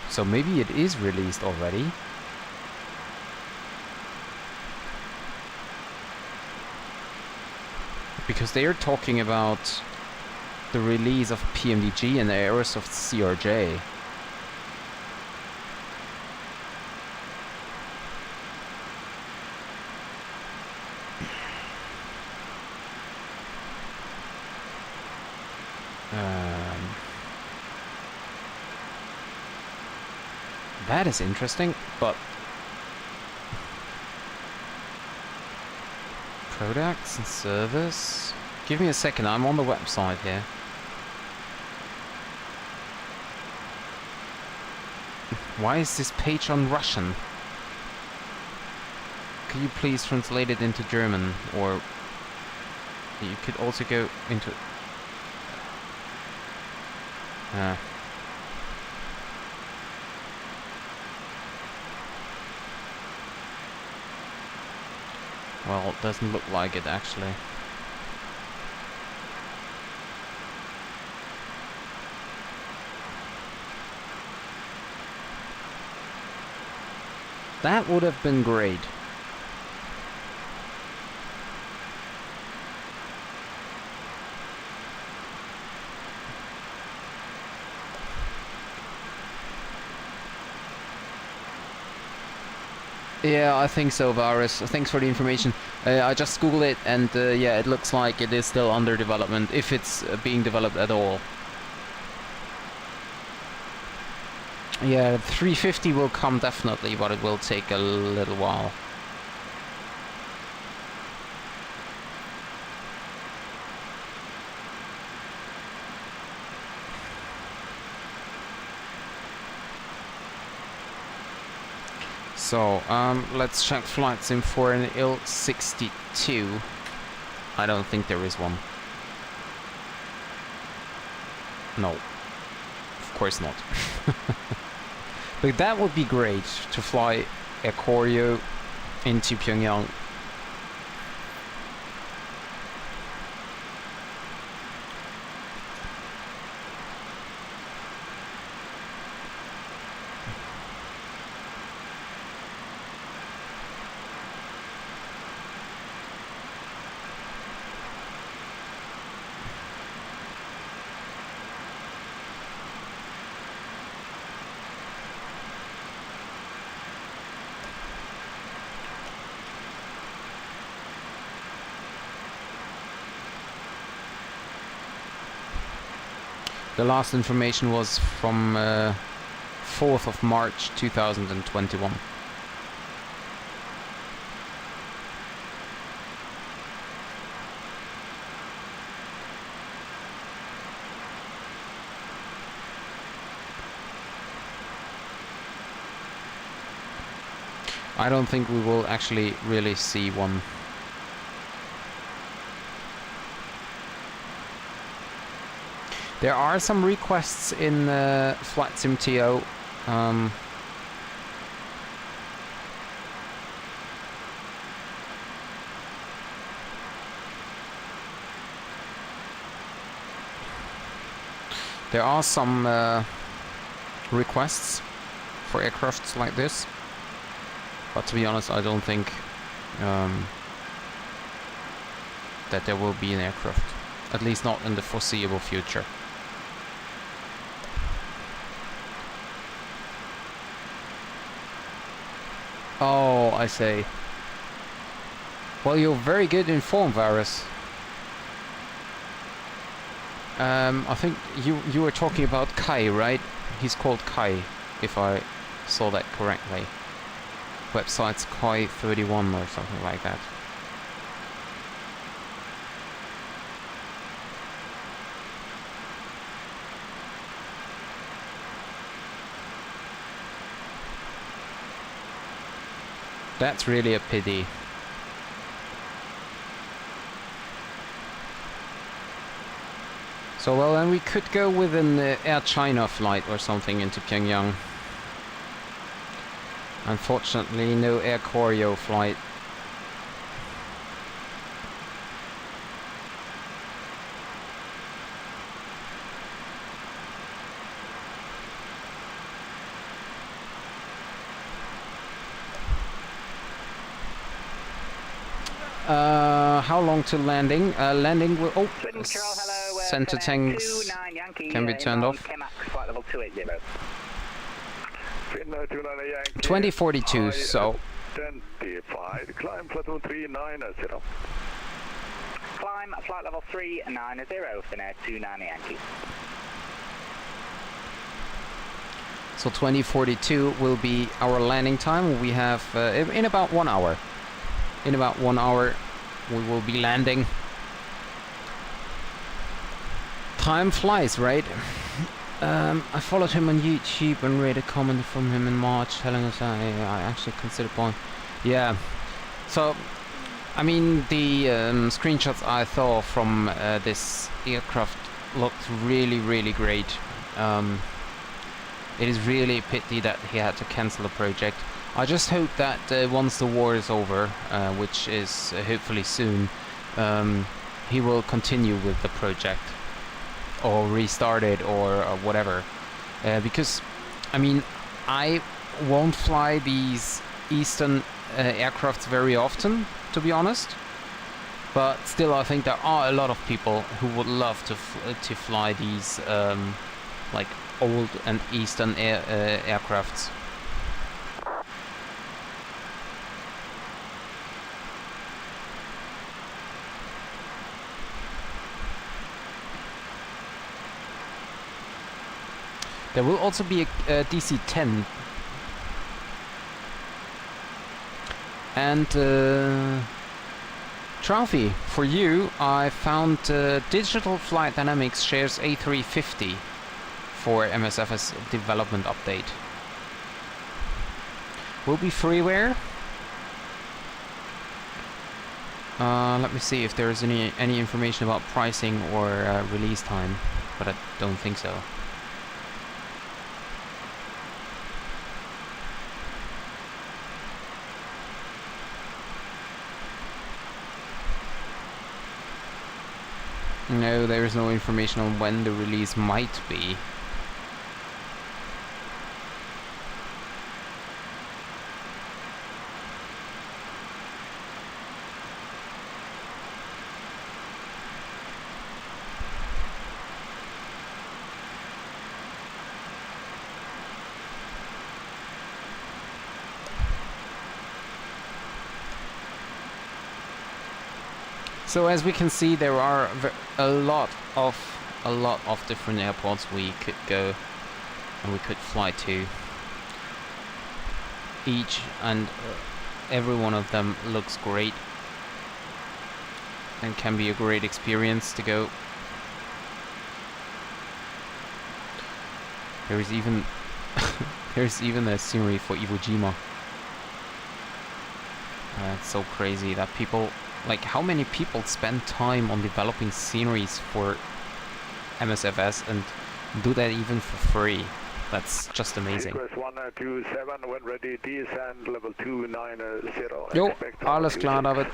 So maybe it is released already. Because they are talking about the release of PMDG and the Aerosoft CRJ. That is interesting, but products and service. Give me a second, I'm on the website here. Why is this page on Russian? Could you please translate it into German, or you could also go into well, it doesn't look like it actually. That would have been great. Yeah, I think so, Varus. Thanks for the information. I just googled it, and yeah, it looks like it is still under development, if it's being developed at all. Yeah, 350 will come definitely, but it will take a little while. So, let's check flight sim for an Il-62. I don't think there is one. No. Of course not. But that would be great, to fly a Koryo into Pyongyang. The last information was from 4th of March 2021. I don't think we will actually really see one. There are some requests in Flight Sim TO. There are some requests for aircrafts like this, but to be honest, I don't think that there will be an aircraft, at least not in the foreseeable future. Oh, I say. Well, you're very good informed, Varus. I think you were talking about Kai, right? He's called Kai, if I saw that correctly. Website's Kai31 or something like that. That's really a pity. So well, then we could go with an Air China flight or something into Pyongyang. Unfortunately, no Air Koryo flight. How long to landing? Landing will... Oh, center tanks can be turned off. 2042, so... Climb platoon 390. Climb flight level 390, Finnair 29 Yankee. So 2042 will be our landing time. We have in about 1 hour. In about 1 hour we will be landing. Time flies, right? I followed him on YouTube and read a comment from him in March telling us I actually consider point. Yeah. So, I mean, the screenshots I saw from this aircraft looked really, really great. It is really a pity that he had to cancel the project. I just hope that once the war is over, which is hopefully soon, he will continue with the project or restart it or whatever. Because, I mean, I won't fly these Eastern aircrafts very often, to be honest. But still, I think there are a lot of people who would love to fly these like old and Eastern aircrafts. There will also be a DC-10 and trophy for you. I found Digital Flight Dynamics shares A350 for MSF's development update. Will be freeware. Let me see if there is any information about pricing or release time, but I don't think so. No, there is no information on when the release might be. So as we can see, there are a lot of different airports we could go and we could fly to. Each and every one of them looks great and can be a great experience to go. There is even there's even a scenery for Iwo Jima. It's so crazy that people, like, how many people spend time on developing sceneries for MSFS and do that even for free? That's just amazing. Request 127, when ready, descend level 290. Jo, alles klar, David.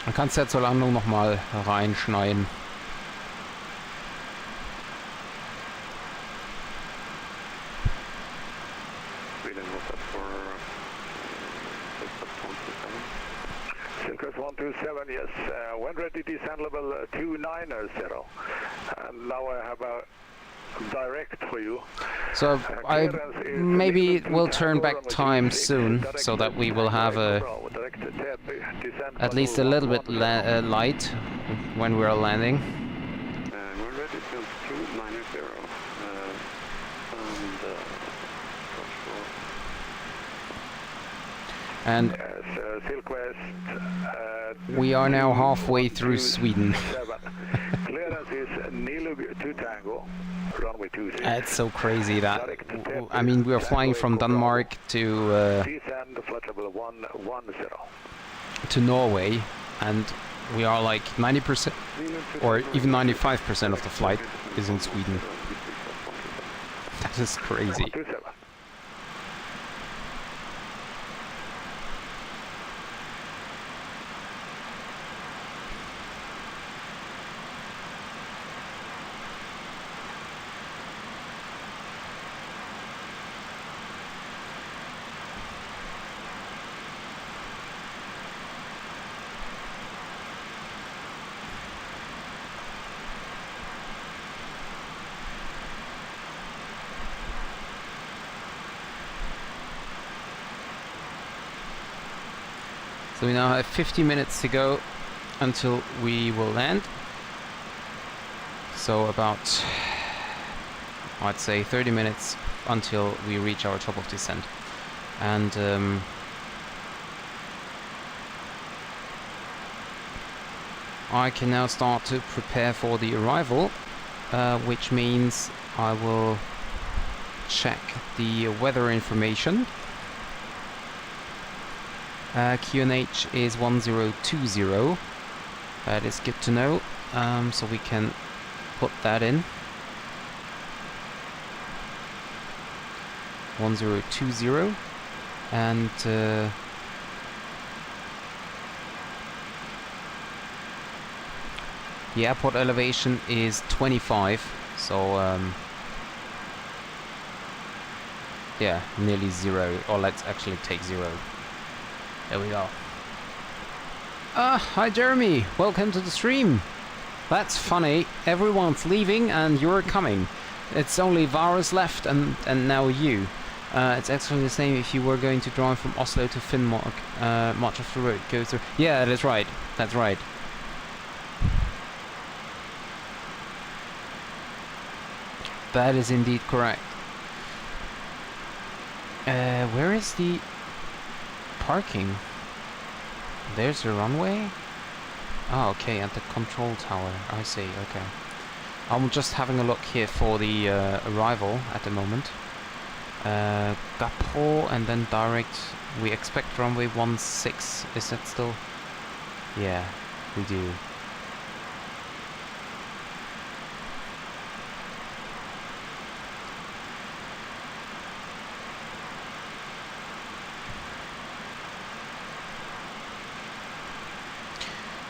Dann kannst du ja zur Landung nochmal reinschneiden. Request 127, yes. When ready, descend level 290. And now I have a direct for you. So I maybe will turn back time soon, so that we will have at least a little bit light when we're landing. We're ready to 290. And we are now halfway through Sweden. Clearance is Nilug 2 Tango. Runway 26. It's so crazy that, I mean, we are flying from Denmark to Norway, and we are like 90% or even 95% of the flight is in Sweden. That is crazy. So we now have 50 minutes to go until we will land. So about, I'd say 30 minutes until we reach our top of descent. And I can now start to prepare for the arrival, which means I will check the weather information. QNH is 1020. That is good to know. So we can put that in. 1020. And the airport elevation is 25. So yeah, nearly 0. Or let's actually take 0. There we go. Hi Jeremy, welcome to the stream. That's funny, everyone's leaving and you're coming. It's only Varus left and now you. It's actually the same if you were going to drive from Oslo to Finnmark. Much of the road goes through. Yeah, that's right, that's right. That is indeed correct. Where is the parking? There's the runway? Oh, okay, at the control tower. I see, okay. I'm just having a look here for the arrival at the moment. Gapo and then direct. We expect runway 16. Is that still? Yeah, we do.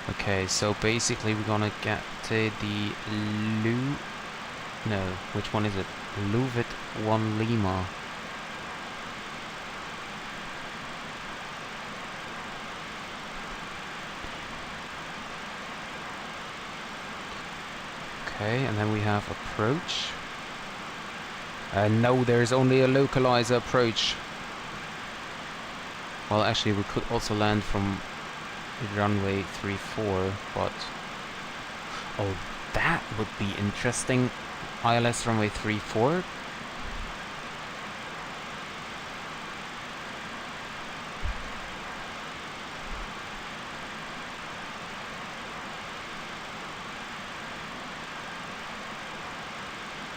Okay, so basically we're gonna get the no, which one is it? Luvit 1 Lima. Okay, and then we have approach. No, there's only a localizer approach. Well, actually we could also land from runway 34, but oh, that would be interesting. ILS runway 34.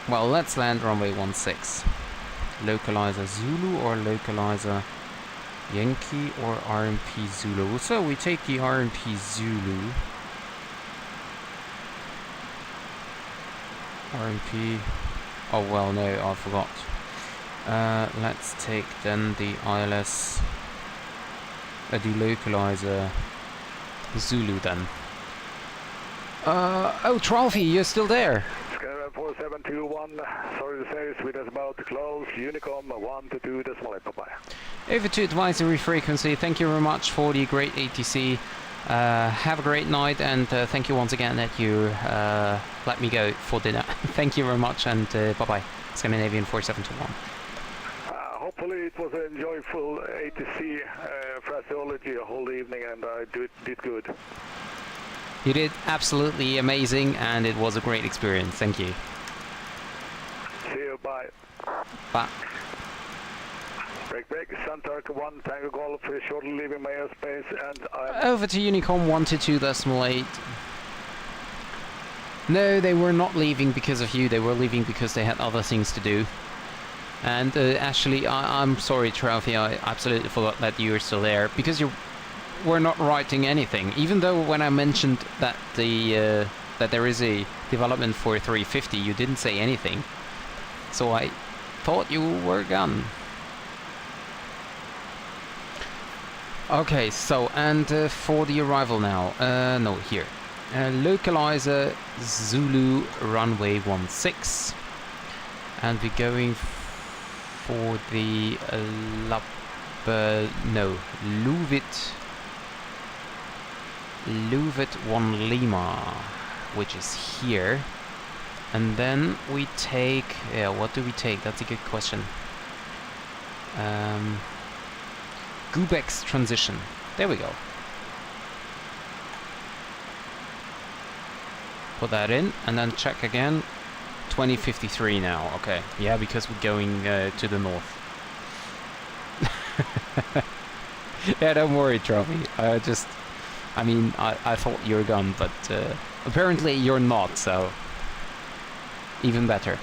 Well, let's land runway 16. Localizer Zulu or localizer Yankee or RMP Zulu? So we take the RMP Zulu. RMP... Oh well, no, I forgot. Let's take then the ILS... the localizer Zulu then. Oh, Trophy, you're still there! Skyline 4721, sorry to say, Sweden is about to close. Unicom 122, decimal 8, bye-bye. Over to advisory frequency. Thank you very much for the great ATC. Have a great night, and thank you once again that you let me go for dinner. Thank you very much, and bye-bye. Scandinavian 4721. Hopefully it was an enjoyable ATC phraseology the whole evening, and I did good. You did absolutely amazing, and it was a great experience. Thank you. See you, bye. Bye. Break, Santark 1, Tango Golf, shortly leaving my airspace, and I'm... Over to Unicom 122.8. No, they were not leaving because of you, they were leaving because they had other things to do. And actually, I'm sorry, Trophy, I absolutely forgot that you were still there, because you were not writing anything, even though when I mentioned that that there is a development for 350, you didn't say anything. So I thought you were gone. Okay, so, and for the arrival now, no, here. Localizer Zulu runway 16. And we're going for the Luvit 1 Lima, which is here. And then we take, yeah, what do we take? That's a good question. Gubex transition. There we go. Put that in, and then check again. 2053 now. Okay, yeah, because we're going to the north. Yeah, don't worry, Trophy. I thought you were gone, but apparently you're not, so even better.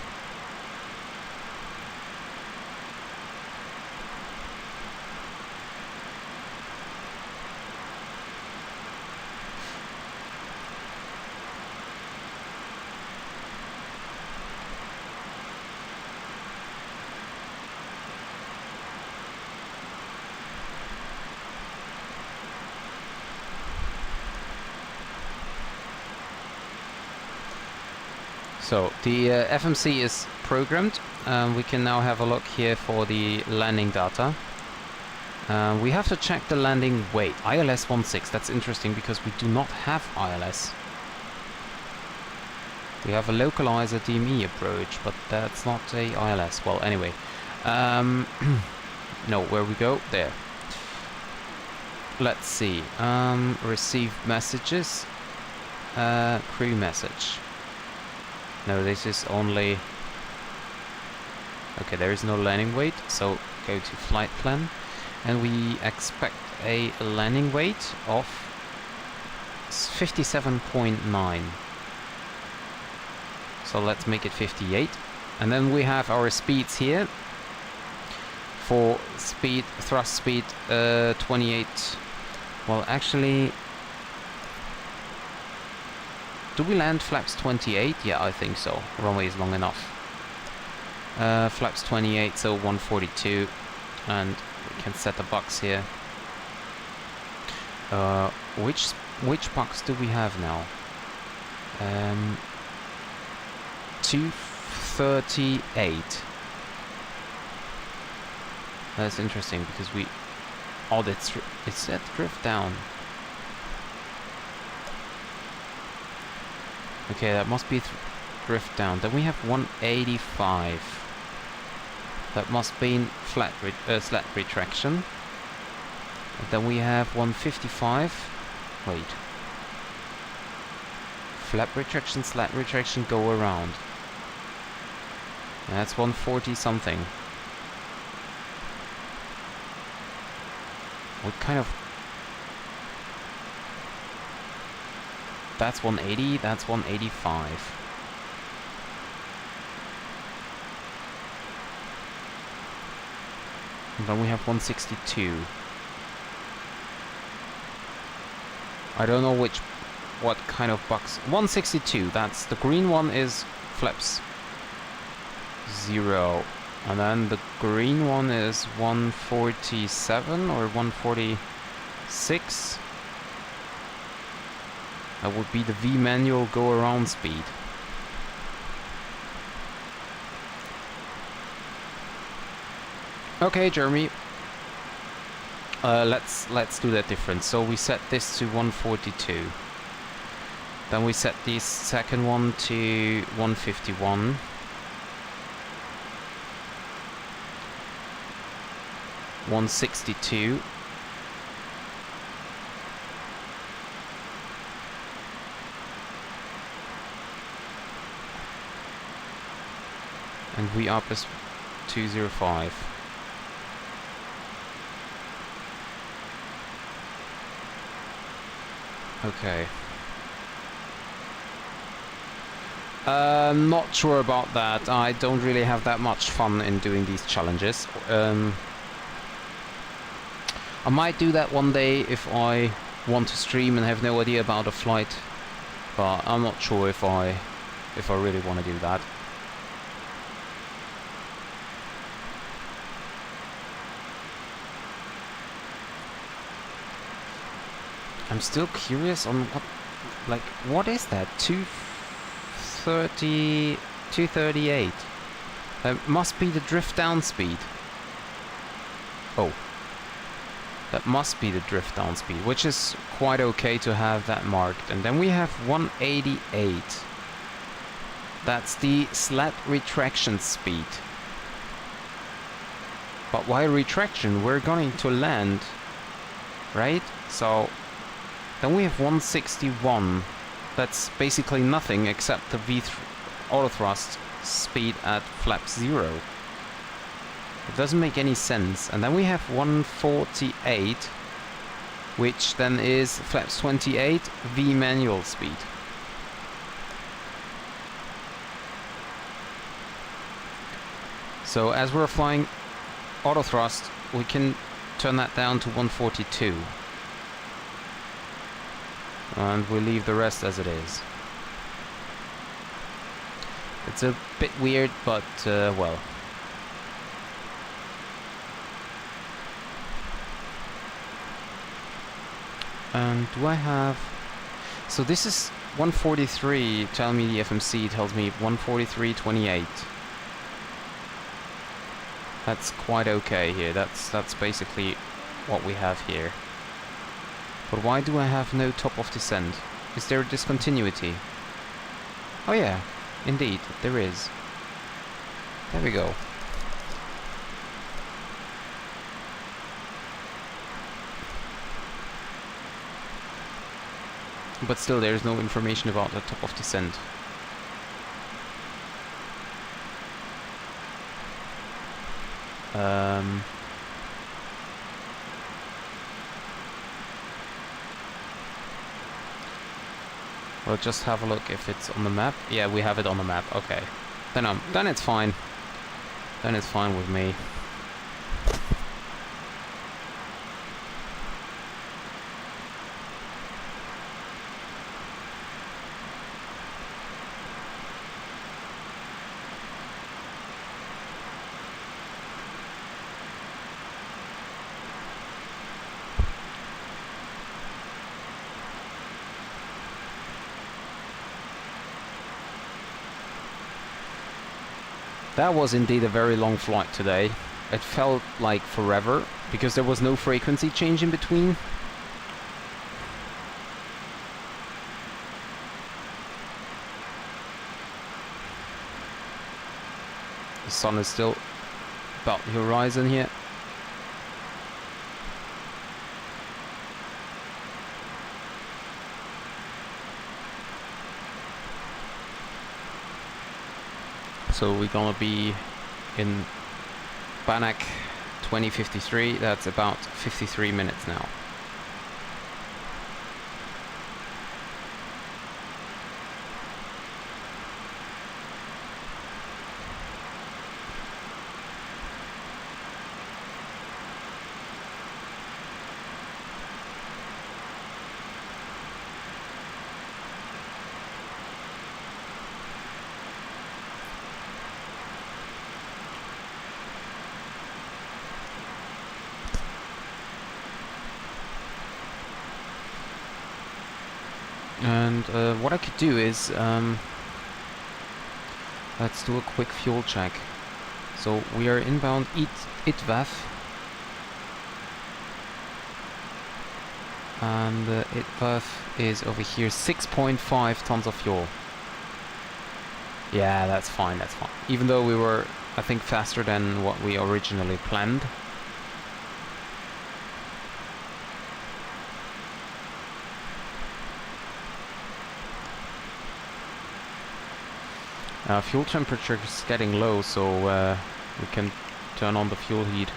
So the FMC is programmed. We can now have a look here for the landing data. We have to check the landing weight. ILS 16. That's interesting because we do not have ILS. We have a localizer DME approach, but that's not a ILS. Well, anyway. No, where we go? There. Let's see. Receive messages. Crew message. No, this is only... Okay, there is no landing weight, so go to flight plan. And we expect a landing weight of 57.9. So let's make it 58. And then we have our speeds here. For speed, thrust speed, 28. Well, actually... Do we land flaps 28? Yeah, I think so. Runway is long enough. Flaps 28, so 142. And we can set a box here. Which box do we have now? 238. That's interesting because we... Oh, it's set drift down. Okay, that must be drift down. Then we have 185. That must be flat slat retraction. And then we have 155. Wait. Flap retraction, slat retraction, go around. That's 140 something. What kind of... That's 180, that's 185. And then we have 162. I don't know what kind of box. 162, that's the green one is flaps 0. And then the green one is 147 or 146. That would be the V manual go around speed. Okay, Jeremy. Let's do that different. So we set this to 142. Then we set this second one to 151. $162. And we up is 205. Okay. Not sure about that. I don't really have that much fun in doing these challenges. I might do that one day if I want to stream and have no idea about a flight, but I'm not sure if I really want to do that. I'm still curious on what is that? 238. That must be the drift down speed. Oh. That must be the drift down speed, which is quite okay to have that marked. And then we have 188. That's the slat retraction speed. But while retraction, we're going to land, right? So then we have 161. That's basically nothing except the auto thrust speed at flap 0. It doesn't make any sense. And then we have 148, which then is flaps 28 V manual speed. So as we're flying auto thrust, we can turn that down to 142. And we leave the rest as it is. It's a bit weird, but well. And do I have... So this is 143, tell me the FMC tells me 143.28. That's quite okay here, that's basically what we have here. But why do I have no top of descent? Is there a discontinuity? Oh yeah, indeed, there is. There we go. But still, there's no information about the top of descent. We'll just have a look if it's on the map. Yeah, we have it on the map. Okay. Then it's fine. Then it's fine with me. That was indeed a very long flight today. It felt like forever, because there was no frequency change in between. The sun is still about the horizon here. So we're gonna be in Banak 2053, that's about 53 minutes now. And what I could do is, let's do a quick fuel check. So we are inbound ITVAF. And ITVAF is over here, 6.5 tons of fuel. Yeah, that's fine, that's fine. Even though we were, I think, faster than what we originally planned. Fuel temperature is getting low, so we can turn on the fuel heat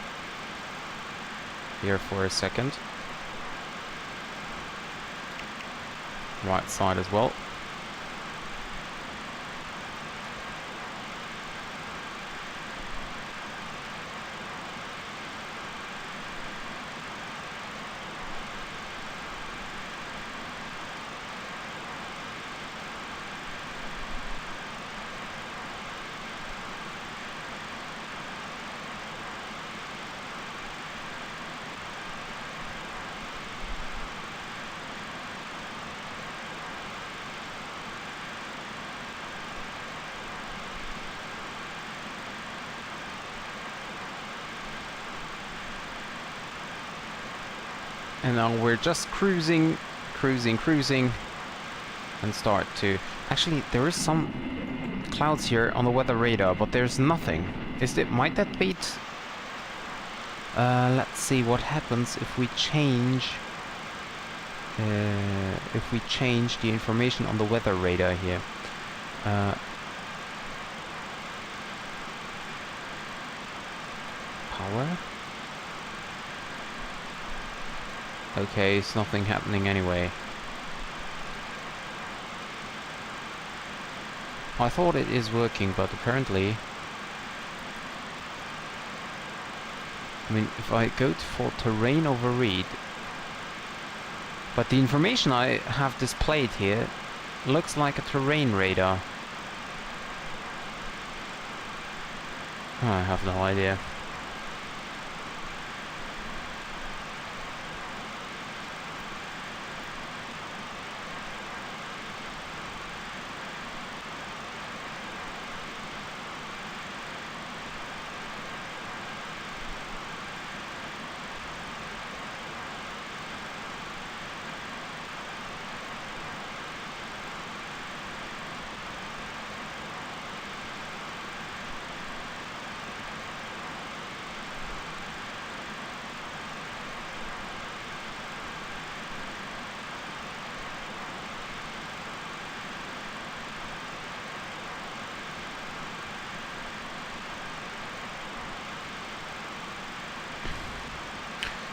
here for a second. Right side as well. And now we're just cruising, and start to... Actually, there is some clouds here on the weather radar, but there's nothing. Might that be it? Let's see what happens if we change... the information on the weather radar here. Power? Okay, it's nothing happening anyway. I thought it is working, but apparently... I mean, if I go for terrain over read... But the information I have displayed here looks like a terrain radar. I have no idea.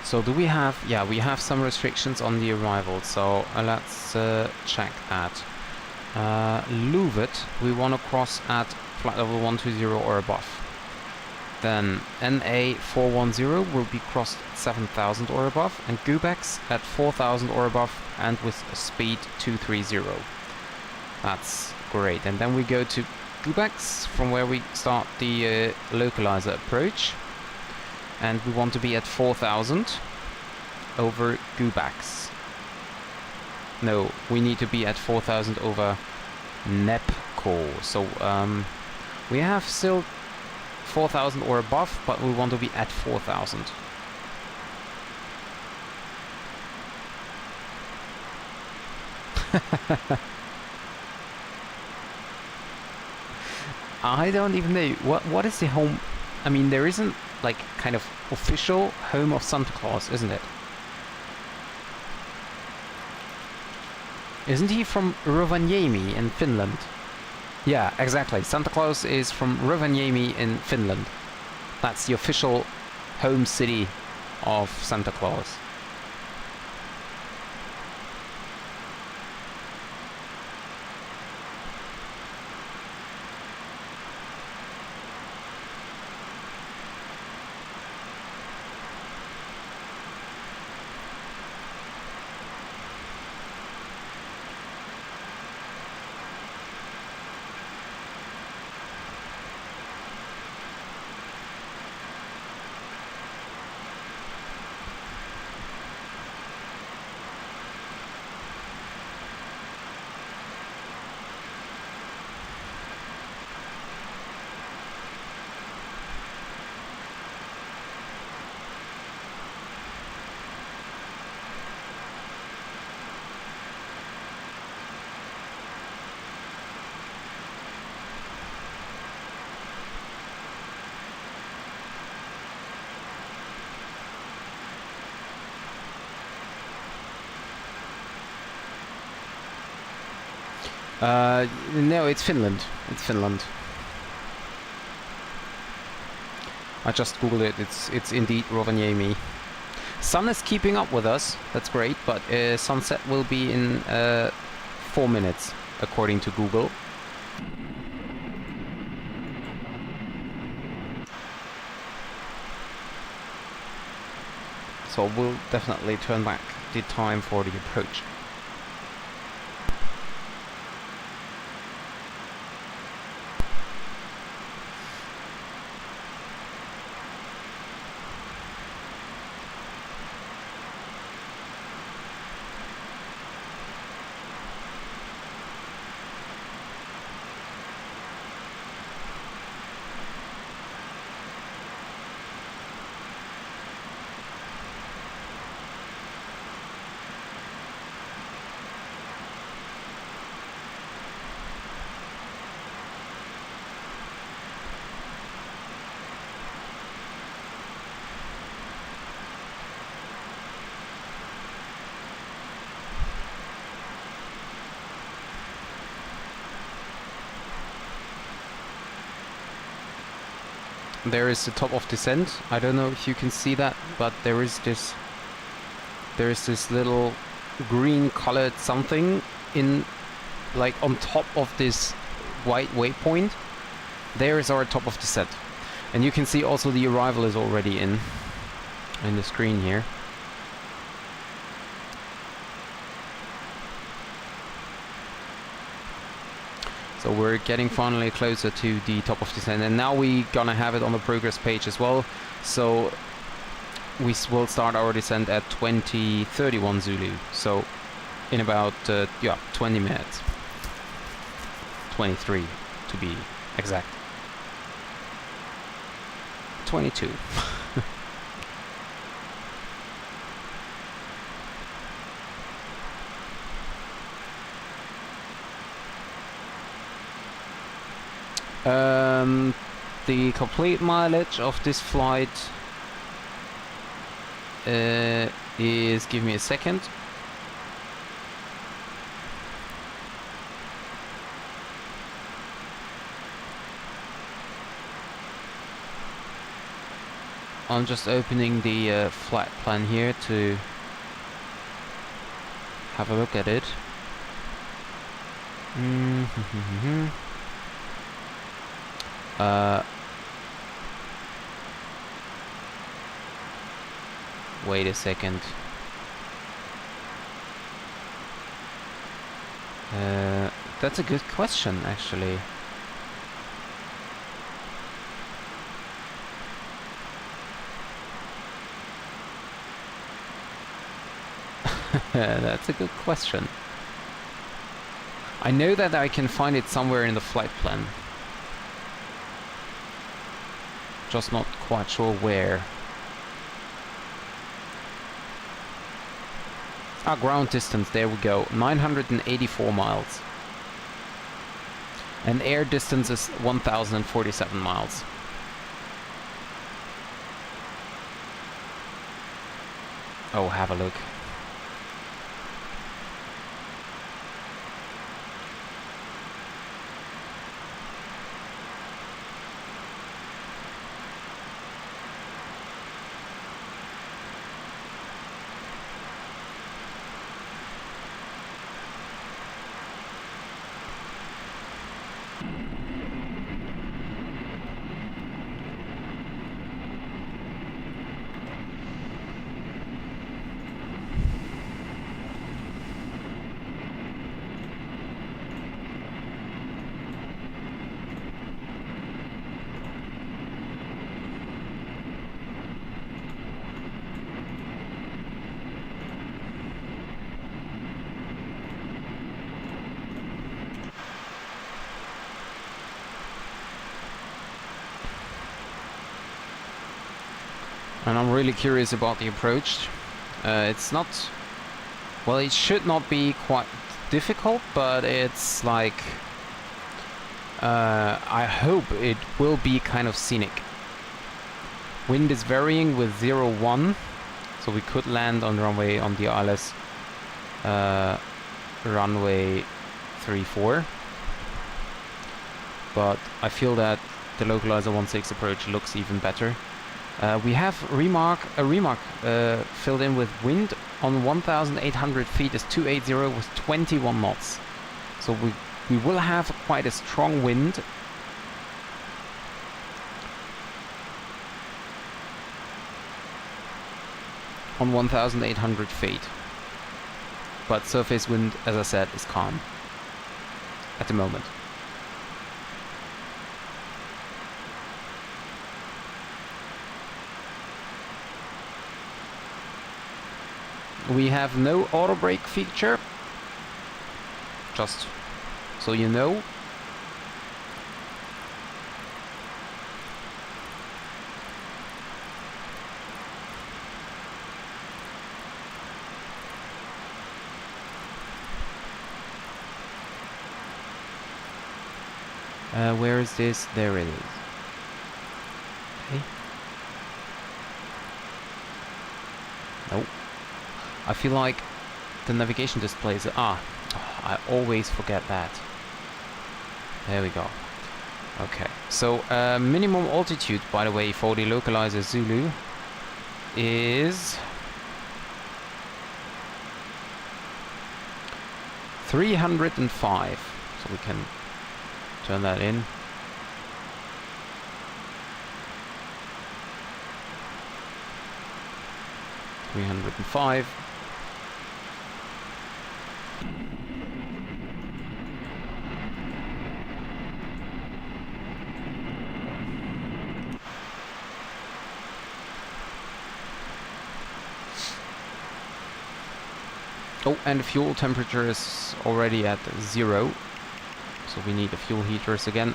So do we have... Yeah, we have some restrictions on the arrival, so let's check that. Louvet, we want to cross at flight level 120 or above. Then NA410 will be crossed at 7,000 or above, and Gubex at 4,000 or above, and with a speed 230. That's great. And then we go to Gubex, from where we start the localizer approach. And we want to be at 4,000 over Gubex. No, we need to be at 4,000 over Nepco. So we have still 4,000 or above, but we want to be at 4,000. I don't even know what is the home. I mean, there isn't like kind of official home of Santa Claus, isn't it? Isn't he from Rovaniemi in Finland? Yeah, exactly. Santa Claus is from Rovaniemi in Finland. That's the official home city of Santa Claus. No, it's Finland. It's Finland. I just googled it. It's indeed Rovaniemi. Sun is keeping up with us. That's great, but sunset will be in 4 minutes, according to Google. So we'll definitely turn back the time for the approach. There is the top of descent. I don't know if you can see that, but there is this little green colored something in, like, on top of this white waypoint. There is our top of descent, and you can see also the arrival is already in the screen here. So we're getting finally closer to the top of descent, and now we're gonna have it on the progress page as well. So we will start our descent at 2031 Zulu. So in about 20 minutes, 23 to be exact. 22. The complete mileage of this flight is, give me a second. I'm just opening the flight plan here to have a look at it. Wait a second. That's a good question, actually. That's a good question. I know that I can find it somewhere in the flight plan. Just not quite sure where. Ah, ground distance, there we go. 984 miles. And air distance is 1047 miles. Oh, have a look. And I'm really curious about the approach. It's not... Well, it should not be quite difficult, but it's like... I hope it will be kind of scenic. Wind is varying with 0-1, so we could land on runway on the ILS runway 3-4. But I feel that the localizer 1.6 approach looks even better. We have a remark filled in with wind on 1,800 feet is 280 with 21 knots. So we will have quite a strong wind. On 1,800 feet. But surface wind, as I said, is calm at the moment. We have no auto brake feature, just so you know. Where is this? There it is. Okay. Nope. I feel like the navigation display is... I always forget that. There we go. Okay. So, minimum altitude, by the way, for the localizer Zulu is 305. So we can turn that in. $305. Oh, and the fuel temperature is already at 0. So we need the fuel heaters again.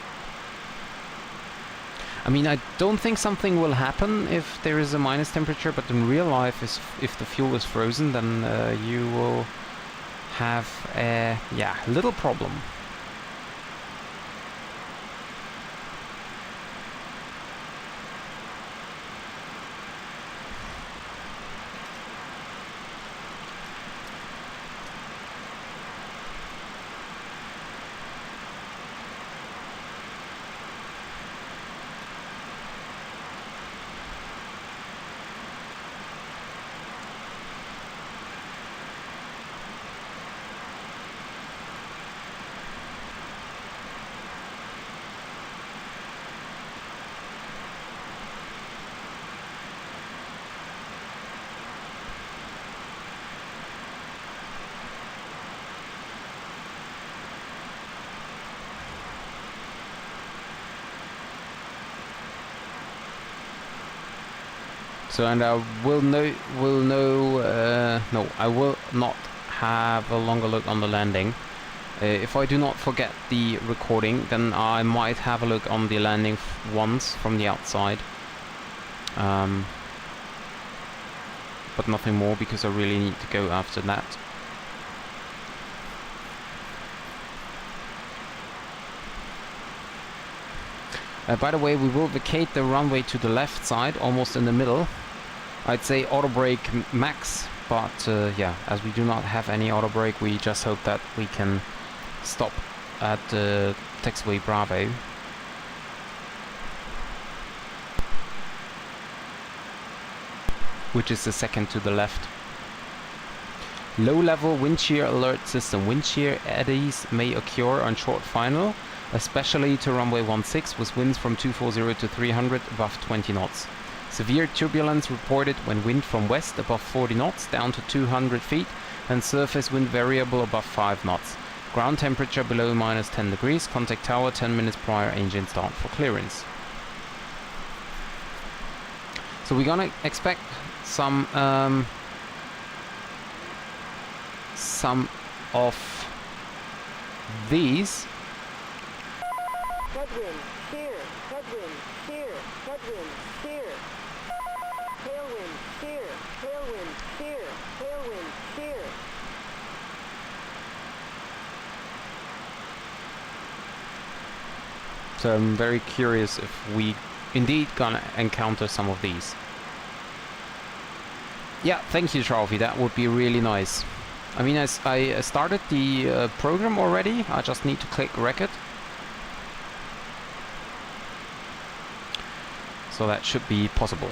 I mean, I don't think something will happen if there is a minus temperature, but in real life, if the fuel is frozen, then you will have a little problem. So, and I will no, I will not have a longer look on the landing. If I do not forget the recording, then I might have a look on the landing once from the outside. But nothing more, because I really need to go after that. By the way, we will vacate the runway to the left side, almost in the middle. I'd say auto brake max, but yeah, as we do not have any auto brake, we just hope that we can stop at taxiway Bravo. Which is the second to the left. Low level wind shear alert system. Wind shear eddies may occur on short final, especially to runway 16 with winds from 240 to 300 above 20 knots. Severe turbulence reported when wind from west above 40 knots down to 200 feet and surface wind variable above 5 knots. Ground temperature below minus 10 degrees. Contact tower 10 minutes prior engine start for clearance. So we're gonna expect some of these. Headwind, shear, headwind, shear, headwind, shear. Tailwind, shear, tailwind, shear, tailwind, shear. So I'm very curious if we indeed gonna encounter some of these. Yeah, thank you, Trophy. That would be really nice. I mean, I started the program already. I just need to click record. So that should be possible.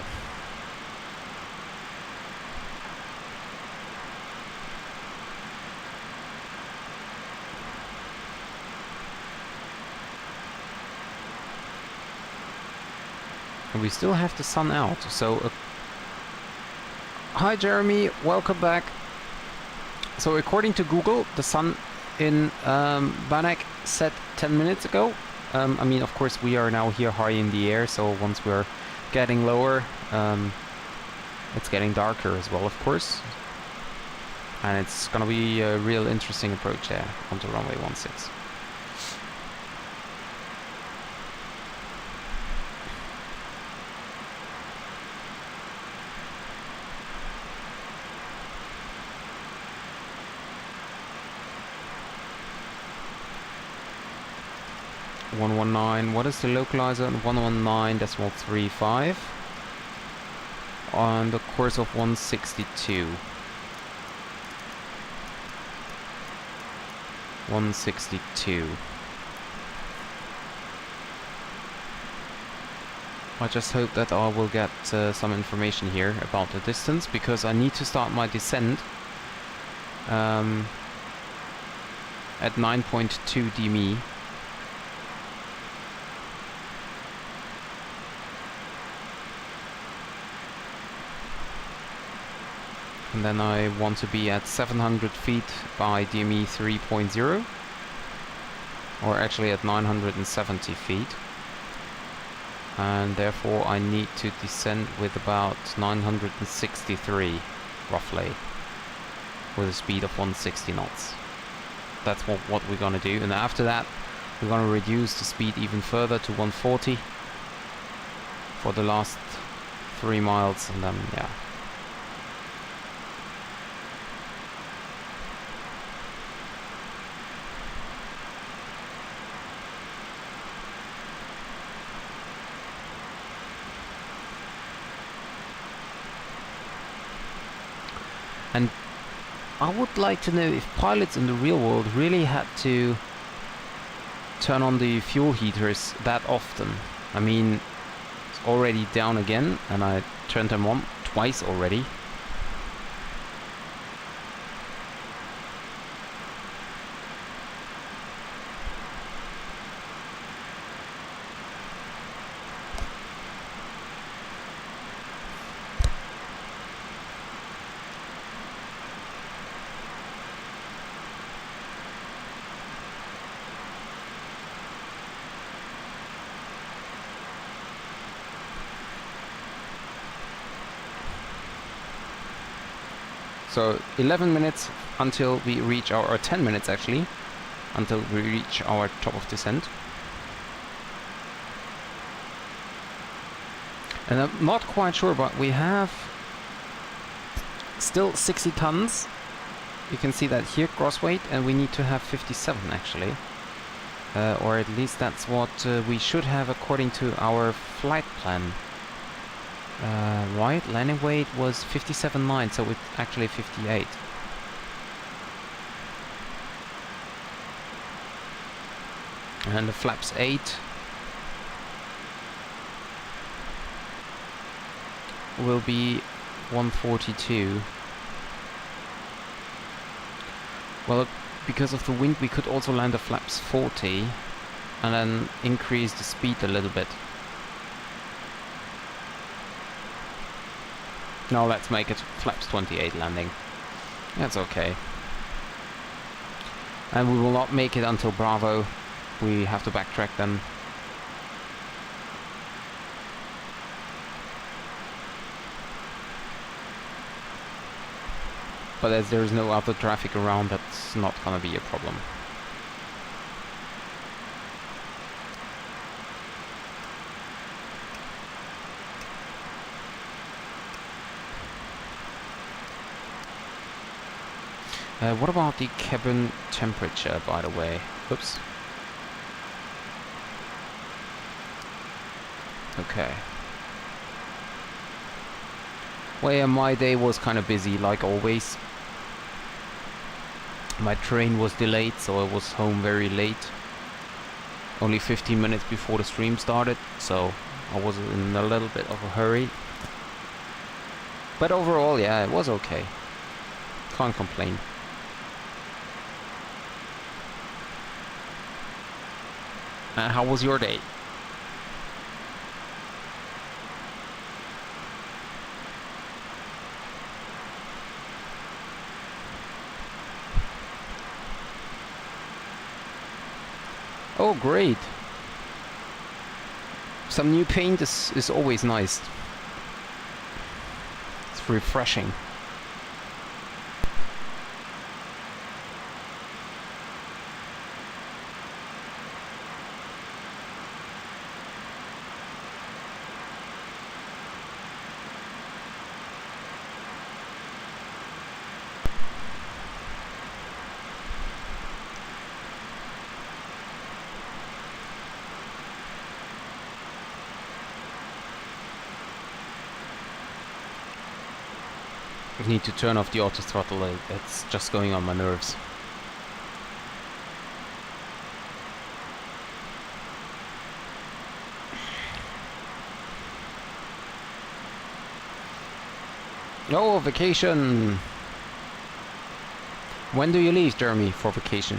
And we still have the sun out, so... Hi Jeremy, welcome back. So according to Google, the sun in Maddog set 10 minutes ago. I mean, of course, we are now here high in the air, so once we're getting lower, it's getting darker as well, of course. And it's gonna be a real interesting approach there onto runway 16. What is the localizer? 119.35 on the course of 162. 162. I just hope that I will get some information here about the distance, because I need to start my descent at 9.2 dmi. And then I want to be at 700 feet by DME 3.0, or actually at 970 feet. And therefore I need to descend with about 963, roughly, with a speed of 160 knots. That's what we're gonna do. And after that, we're gonna reduce the speed even further to 140 for the last 3 miles, and then, yeah. And I would like to know if pilots in the real world really had to turn on the fuel heaters that often. I mean, it's already down again, and I turned them on twice already. So 11 minutes until we reach our, or 10 minutes actually, until we reach our top of descent. And I'm not quite sure, but we have still 60 tons. You can see that here, gross weight, and we need to have 57 actually. Or at least that's what we should have according to our flight plan. Right, landing weight was 57.9, so it's actually 58. And the flaps 8 will be 142. Well, because of the wind we could also land the flaps 40 and then increase the speed a little bit. Now let's make it flaps 28 landing. That's okay. And we will not make it until Bravo. We have to backtrack then. But as there is no other traffic around, that's not gonna be a problem. What about the cabin temperature, by the way? Oops. Okay. Well, yeah, my day was kind of busy, like always. My train was delayed, so I was home very late. Only 15 minutes before the stream started, so I was in a little bit of a hurry. But overall, yeah, it was okay. Can't complain. And how was your day? Oh, great. Some new paint is always nice. It's refreshing. I need to turn off the auto throttle, it's just going on my nerves. Oh, vacation! When do you leave, Jeremy, for vacation?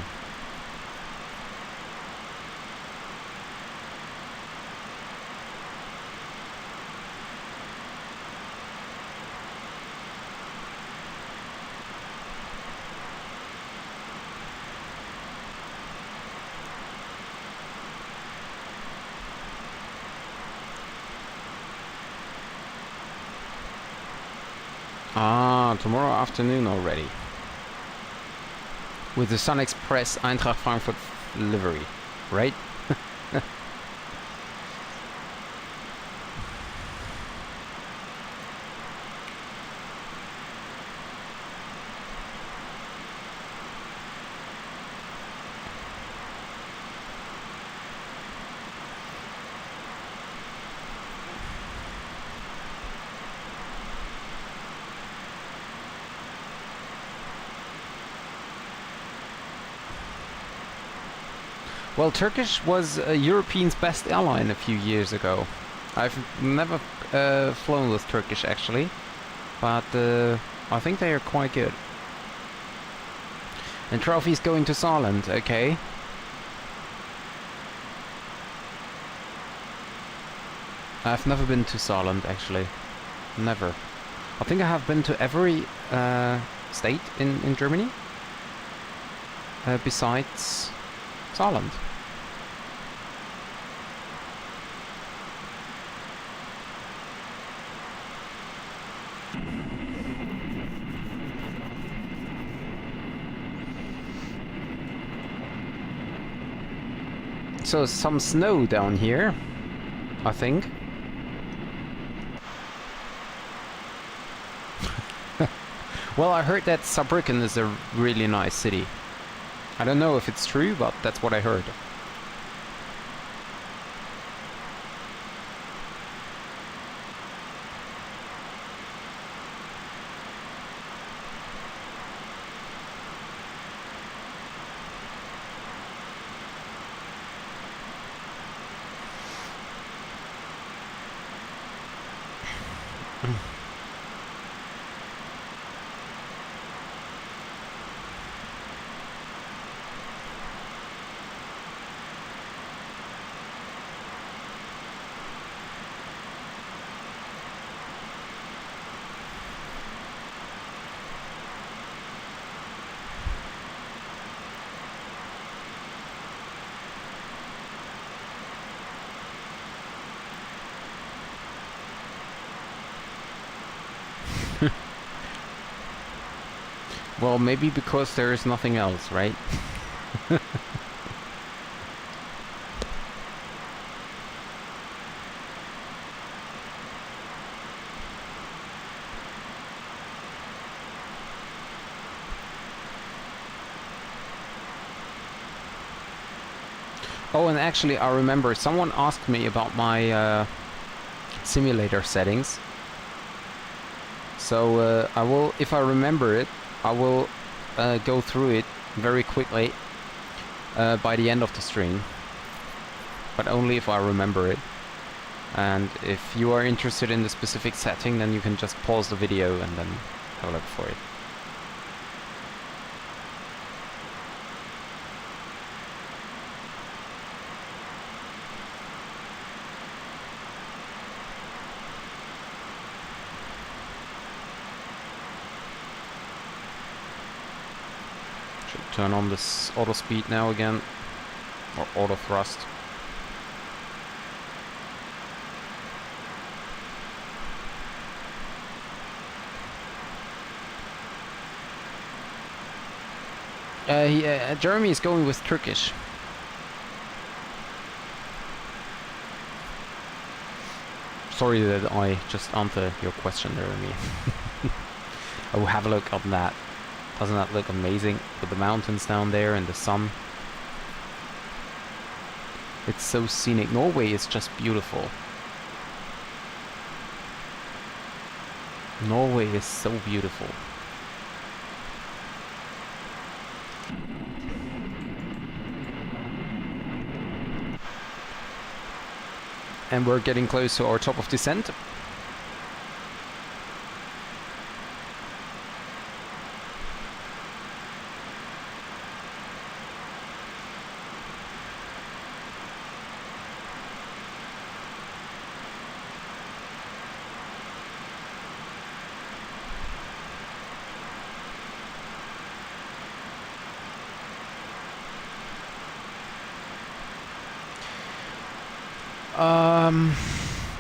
Ah, tomorrow afternoon already. With the Sun Express Eintracht Frankfurt livery, right? Well, Turkish was European's best airline a few years ago. I've never flown with Turkish actually, but I think they are quite good. And trophies going to Saarland, okay. I've never been to Saarland actually, never. I think I have been to every state in Germany besides Saarland. So some snow down here, I think. Well, I heard that Saarbrücken is a really nice city. I don't know if it's true, but that's what I heard. Well, maybe because there is nothing else, right? Oh, and actually I remember someone asked me about my simulator settings. So I will, if I remember it, I will go through it very quickly by the end of the stream, but only if I remember it. And if you are interested in the specific setting, then you can just pause the video and then have a look for it. Should turn on this auto speed now again, or auto thrust. Jeremy is going with Turkish. Sorry that I just answered your question, Jeremy. I will have a look at that. Doesn't that look amazing with the mountains down there and the sun? It's so scenic. Norway is just beautiful. Norway is so beautiful. And we're getting close to our top of descent.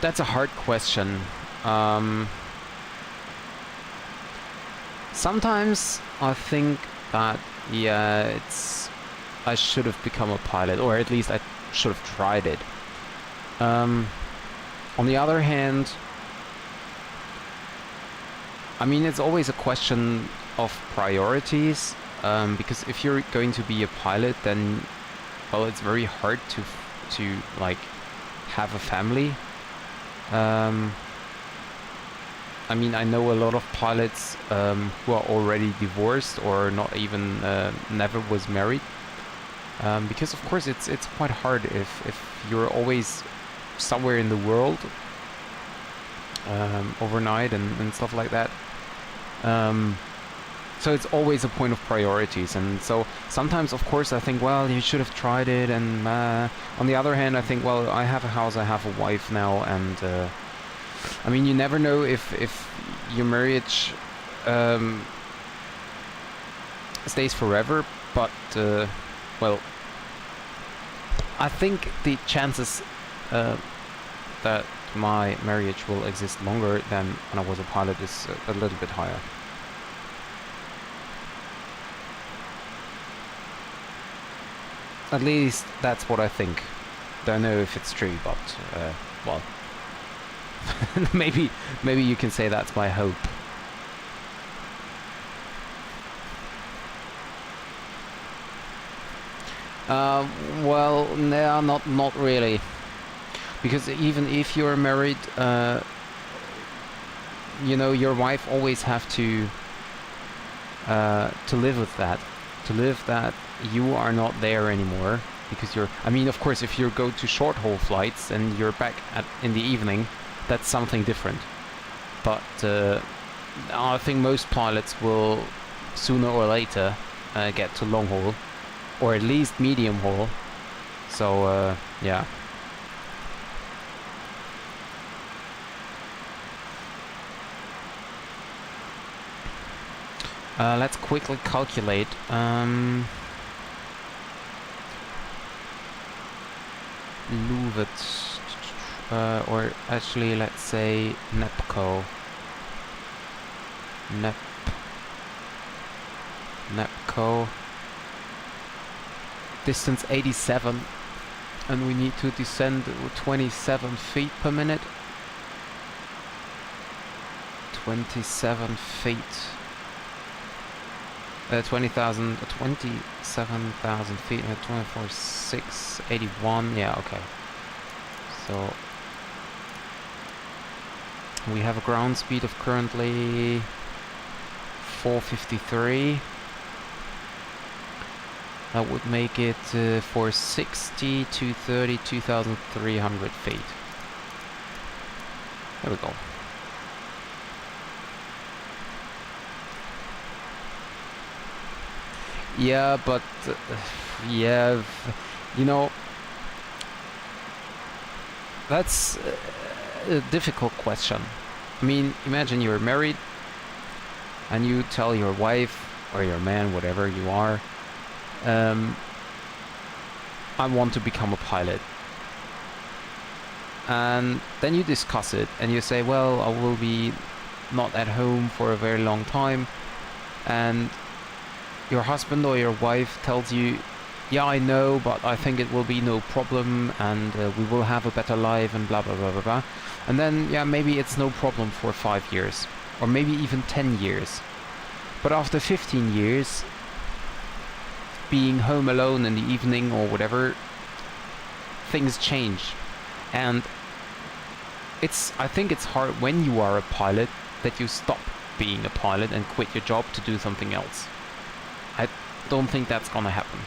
That's a hard question. Sometimes I think that, yeah, I should have become a pilot, or at least I should have tried it. On the other hand, I mean, it's always a question of priorities, because if you're going to be a pilot, then, well, it's very hard to like have a family. I mean, I know a lot of pilots who are already divorced or not even never was married, because of course it's quite hard if you're always somewhere in the world overnight and stuff like that. So it's always a point of priorities, and so sometimes, of course, I think, well, you should have tried it, and on the other hand, I think, well, I have a house, I have a wife now, and I mean, you never know if your marriage stays forever, but well, I think the chances that my marriage will exist longer than when I was a pilot is a little bit higher. At least that's what I think. Don't know if it's true, but well, maybe you can say that's my hope. Well, no, not really, because even if you're married, you know, your wife always have to live with that, you are not there anymore, because you're, I mean, of course, if you go to short haul flights and you're back in the evening, that's something different. But I think most pilots will sooner or later get to long haul, or at least medium haul. So yeah. Let's quickly calculate. Luvet, or actually, let's say Nepco. Nepco. Distance 87, and we need to descend 27 feet per minute. 27 feet. 27,000 feet, 24,681, yeah, okay. So, we have a ground speed of currently 453. That would make it for 60 to 30, 2,300 feet. There we go. Yeah, but yeah, you know, that's a difficult question. I mean, imagine you're married and you tell your wife or your man, whatever you are, I want to become a pilot. And then you discuss it and you say, well, I will be not at home for a very long time. And your husband or your wife tells you, yeah, I know, but I think it will be no problem and we will have a better life and blah, blah, blah, blah, blah. And then, yeah, maybe it's no problem for 5 years or maybe even 10 years. But after 15 years, being home alone in the evening or whatever, things change. And I think it's hard when you are a pilot that you stop being a pilot and quit your job to do something else. I don't think that's gonna happen.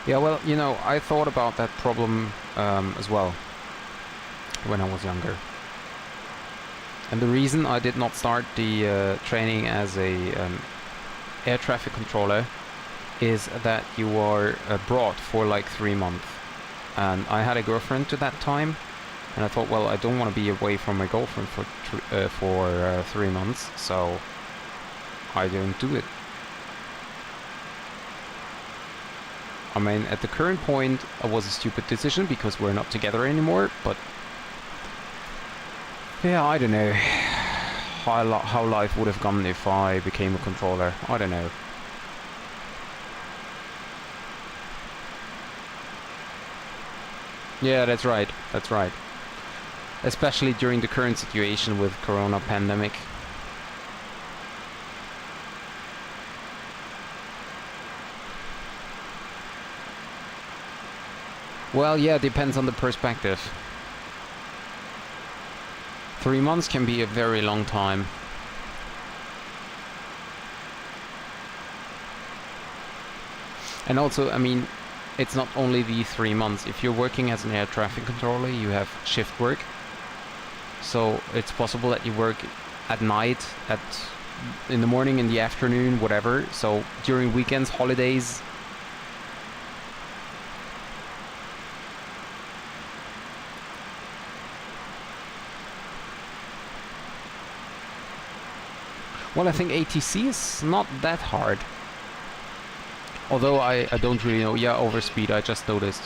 Yeah, well, you know, I thought about that problem as well when I was younger. And the reason I did not start the training as a air traffic controller is that you are abroad for like 3 months. And I had a girlfriend to that time, and I thought, well, I don't want to be away from my girlfriend for 3 months, so I didn't do it. I mean, at the current point, it was a stupid decision because we're not together anymore, but yeah, I don't know how life would have gone if I became a controller. I don't know. Yeah, that's right. That's right. Especially during the current situation with Corona pandemic. Well, yeah, depends on the perspective. 3 months can be a very long time. And also, I mean, it's not only the 3 months. If you're working as an air traffic controller, you have shift work. So it's possible that you work at night, in the morning, in the afternoon, whatever. So during weekends, holidays. Well, I think ATC is not that hard. Although I don't really know. Yeah, overspeed, I just noticed.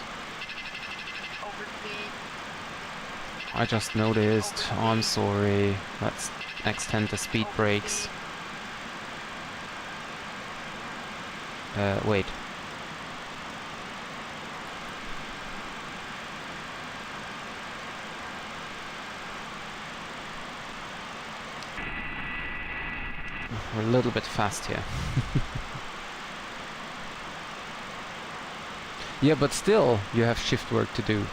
I just noticed. Oh, I'm sorry. Let's extend the speed brakes. Wait. We're a little bit fast here. Yeah, but still, you have shift work to do.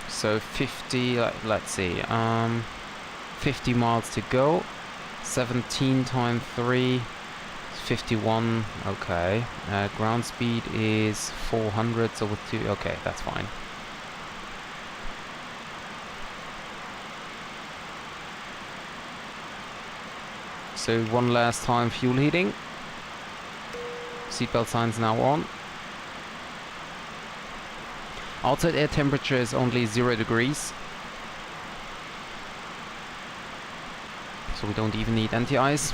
So 50, let's see, 50 miles to go, 17 times 3, 51, okay. Ground speed is 400, so with 2, okay, that's fine. So one last time fuel heating. Seatbelt signs now on. Outside air temperature is only 0 degrees. So we don't even need anti-ice.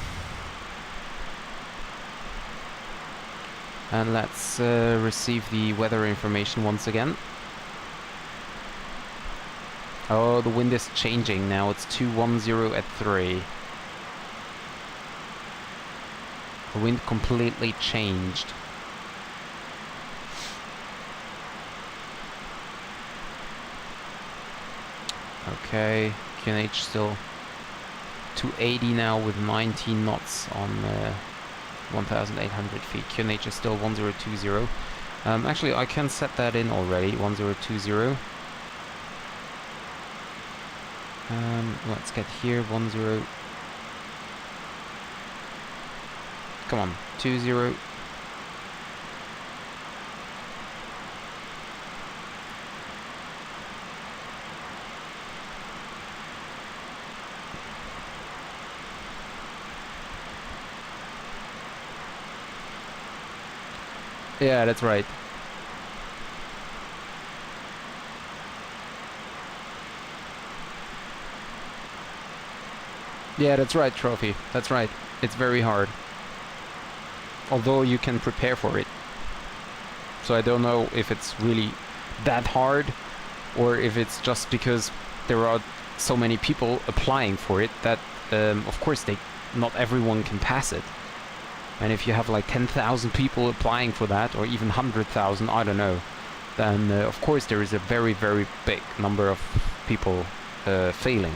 And let's receive the weather information once again. Oh, the wind is changing now. It's 210 at 3. The wind completely changed. Okay, QNH still 280 now with 19 knots on 1,800 feet. QNH is still 1020. Actually, I can set that in already, 1020. Let's get here, 10. Come on, 20. Yeah, that's right. Yeah, that's right, Trophy. That's right. It's very hard. Although you can prepare for it. So I don't know if it's really that hard, or if it's just because there are so many people applying for it that, of course, not everyone can pass it. And if you have like 10,000 people applying for that, or even 100,000, I don't know, then of course there is a very, very big number of people failing.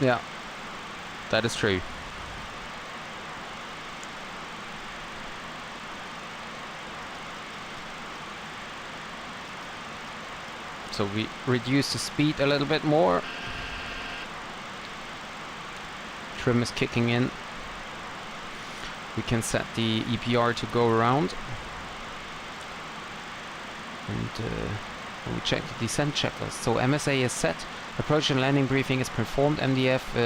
Yeah, that is true. So we reduce the speed a little bit more. Trim is kicking in. We can set the EPR to go around. And we check the descent checklist. So MSA is set. Approach and landing briefing is performed. MDF,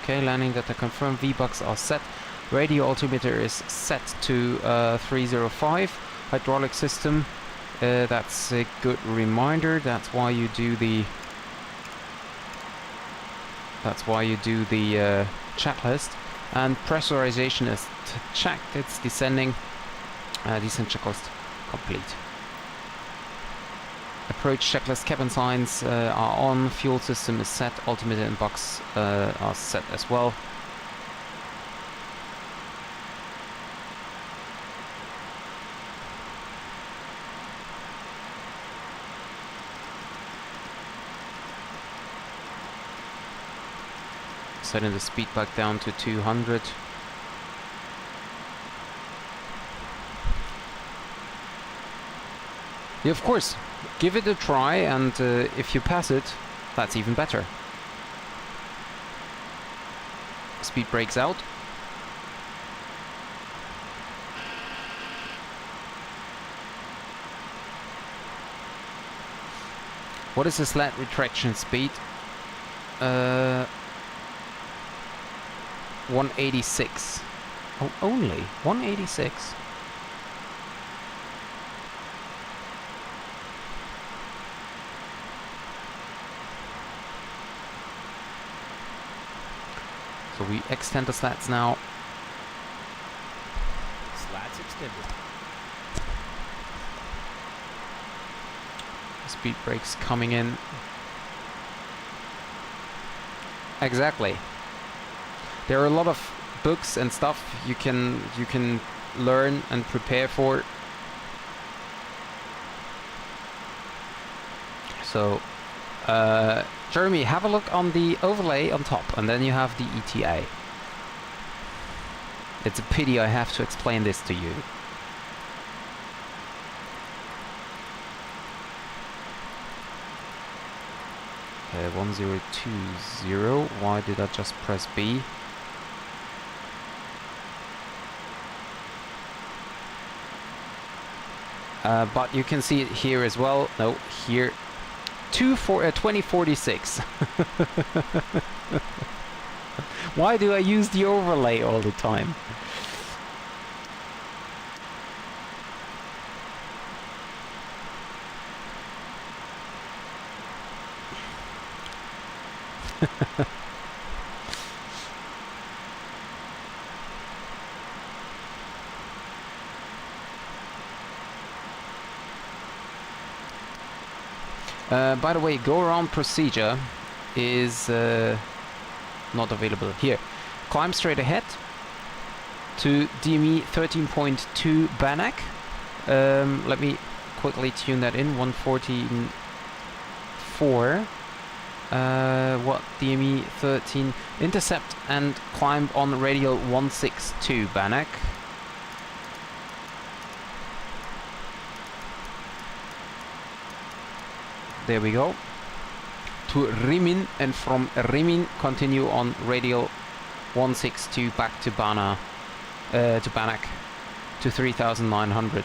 okay, landing data confirmed. VBUCs are set. Radio altimeter is set to 305. Hydraulic system, that's a good reminder. That's why you do the checklist. And pressurization is checked. It's descending. Descent checklist complete. Approach checklist, cabin signs are on, fuel system is set, altimeter and box are set as well. Setting the speed back down to 200. Yeah, of course. Give it a try, and if you pass it, that's even better. Speed brakes out. What is the slat retraction speed? 186. Oh, only 186. So we extend the slats now. Slats extended. Speed brakes coming in. Exactly. There are a lot of books and stuff you can learn and prepare for. So Jeremy, have a look on the overlay on top, and then you have the ETA. It's a pity I have to explain this to you. Okay, 1020. Why did I just press B? but you can see it here as well. No, here 2046. Why do I use the overlay all the time? By the way, go around procedure is not available here. Climb straight ahead to DME 13.2 Banach. Let me quickly tune that in. 114.4. What DME 13 intercept and climb on radial 162 Banach. There we go. To Rimin, and from Rimin continue on radial 162 back to Banach to 3900.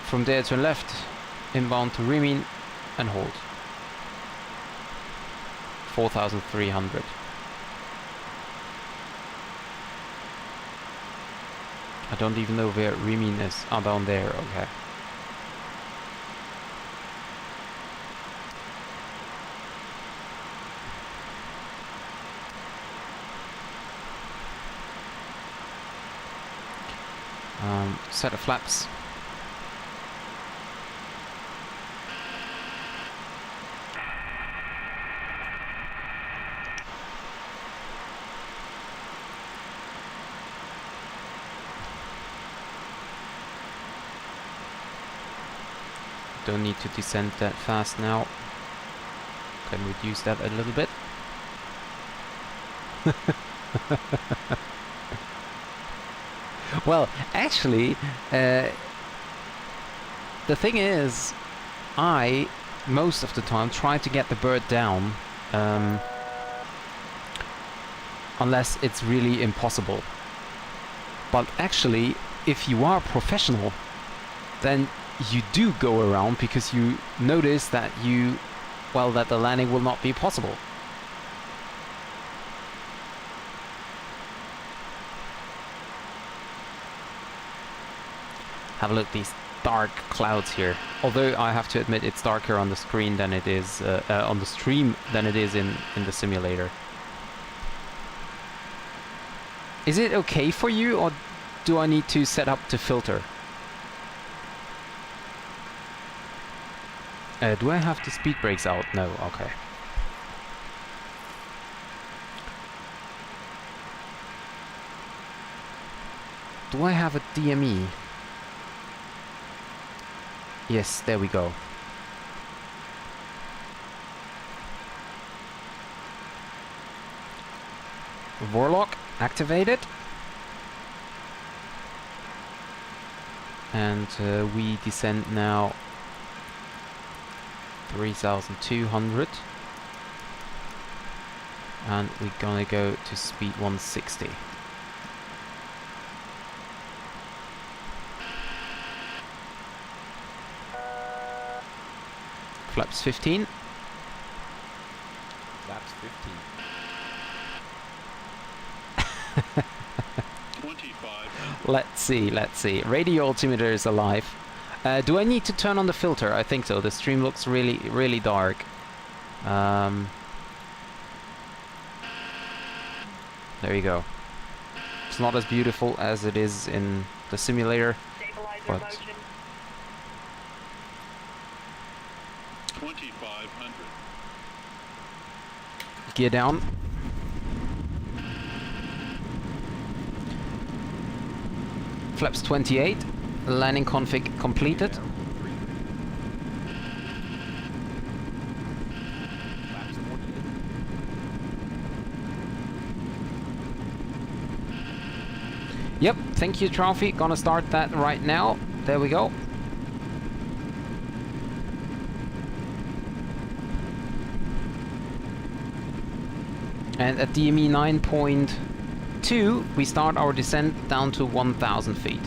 From there to left, inbound to Rimin and hold 4300. I don't even know where Rimin is. Oh, down there, okay. Set of flaps. Don't need to descend that fast now. Can reduce that a little bit. Well, actually, the thing is, I, most of the time, try to get the bird down, unless it's really impossible. But actually, if you are professional, then you do go around because you notice that that the landing will not be possible. Have a look at these dark clouds here. Although I have to admit it's darker on the screen than it is on the stream than it is in the simulator. Is it okay for you, or do I need to set up to filter? Do I have the speed brakes out? No, okay. Do I have a DME? Yes, there we go. Warlock activated. And we descend now 3200. And we're gonna go to speed 160. Flaps 15. Flaps 15. 25. Let's see. Radio altimeter is alive. Do I need to turn on the filter? I think so. The stream looks really dark. There you go. It's not as beautiful as it is in the simulator. But 2500. Gear down. Flaps 28. Landing config completed. Yep, thank you, Trophy. Gonna start that right now. There we go. And at DME 9.2, we start our descent down to 1,000 feet.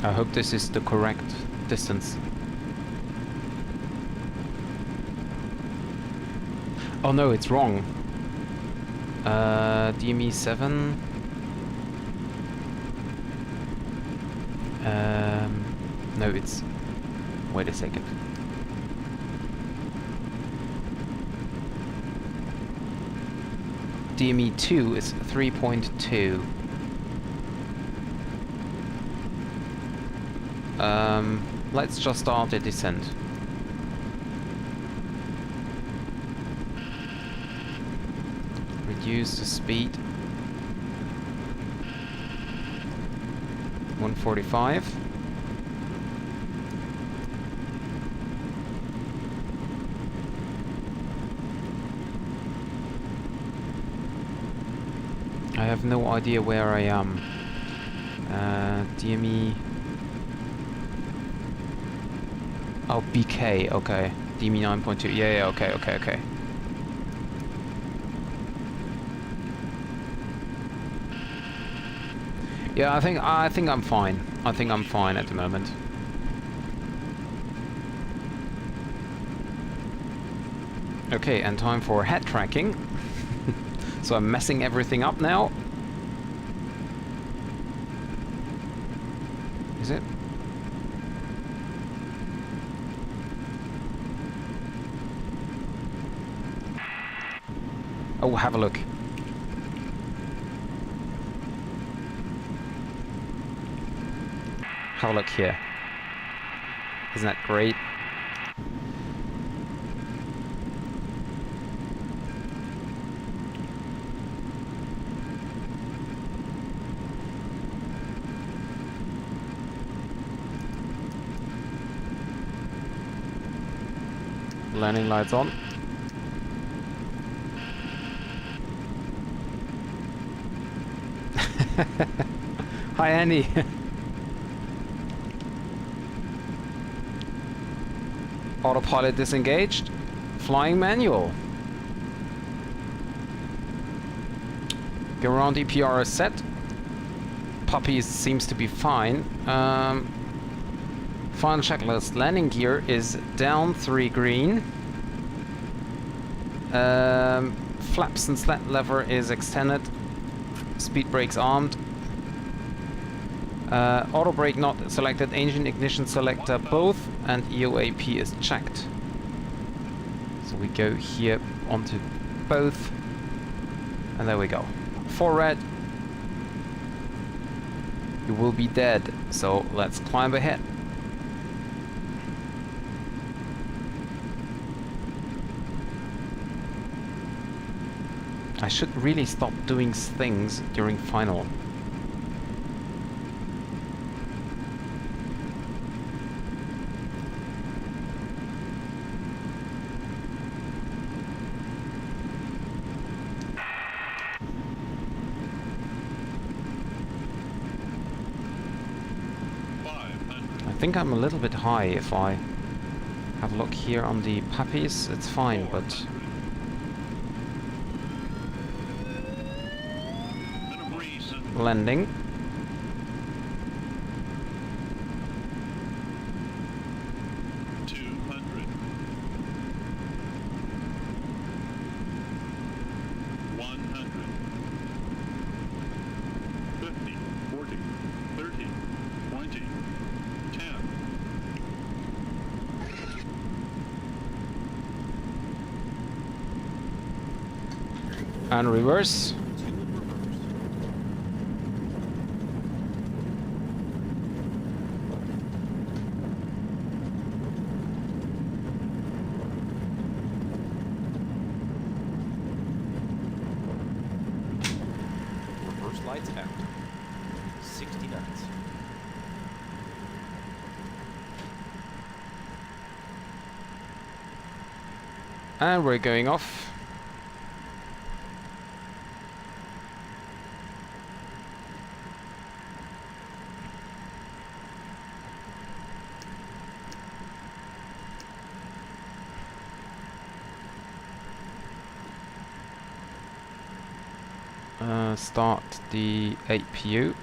I hope this is the correct distance. Oh no, it's wrong. DME 7. No, it's... Wait a second. DME 2 is 3.2. Let's just start the descent. Reduce the speed. 145. I have no idea where I am. DME. Oh, BK. Okay. DME 9.2. Yeah. Okay. Yeah, I think I'm fine. I think I'm fine at the moment. Okay, and time for head tracking. So I'm messing everything up now. Is it? Oh, have a look. Have a look here. Isn't that great? Landing lights on. Hi, Andy. Autopilot disengaged. Flying manual. Ground EPR is set. Puppy seems to be fine. Final checklist. Landing gear is down 3 green. Flaps and slat lever is extended. Speed brakes armed. Auto brake not selected. Engine ignition selector both. And EOAP is checked. So we go here onto both. And there we go. 4 red. You will be dead. So let's climb ahead. I should really stop doing things during final. I think I'm a little bit high. If I have a look here on the puppies, it's fine, but landing. And reverse. Reverse lights out. 60 knots. And we're going off. Start the APU.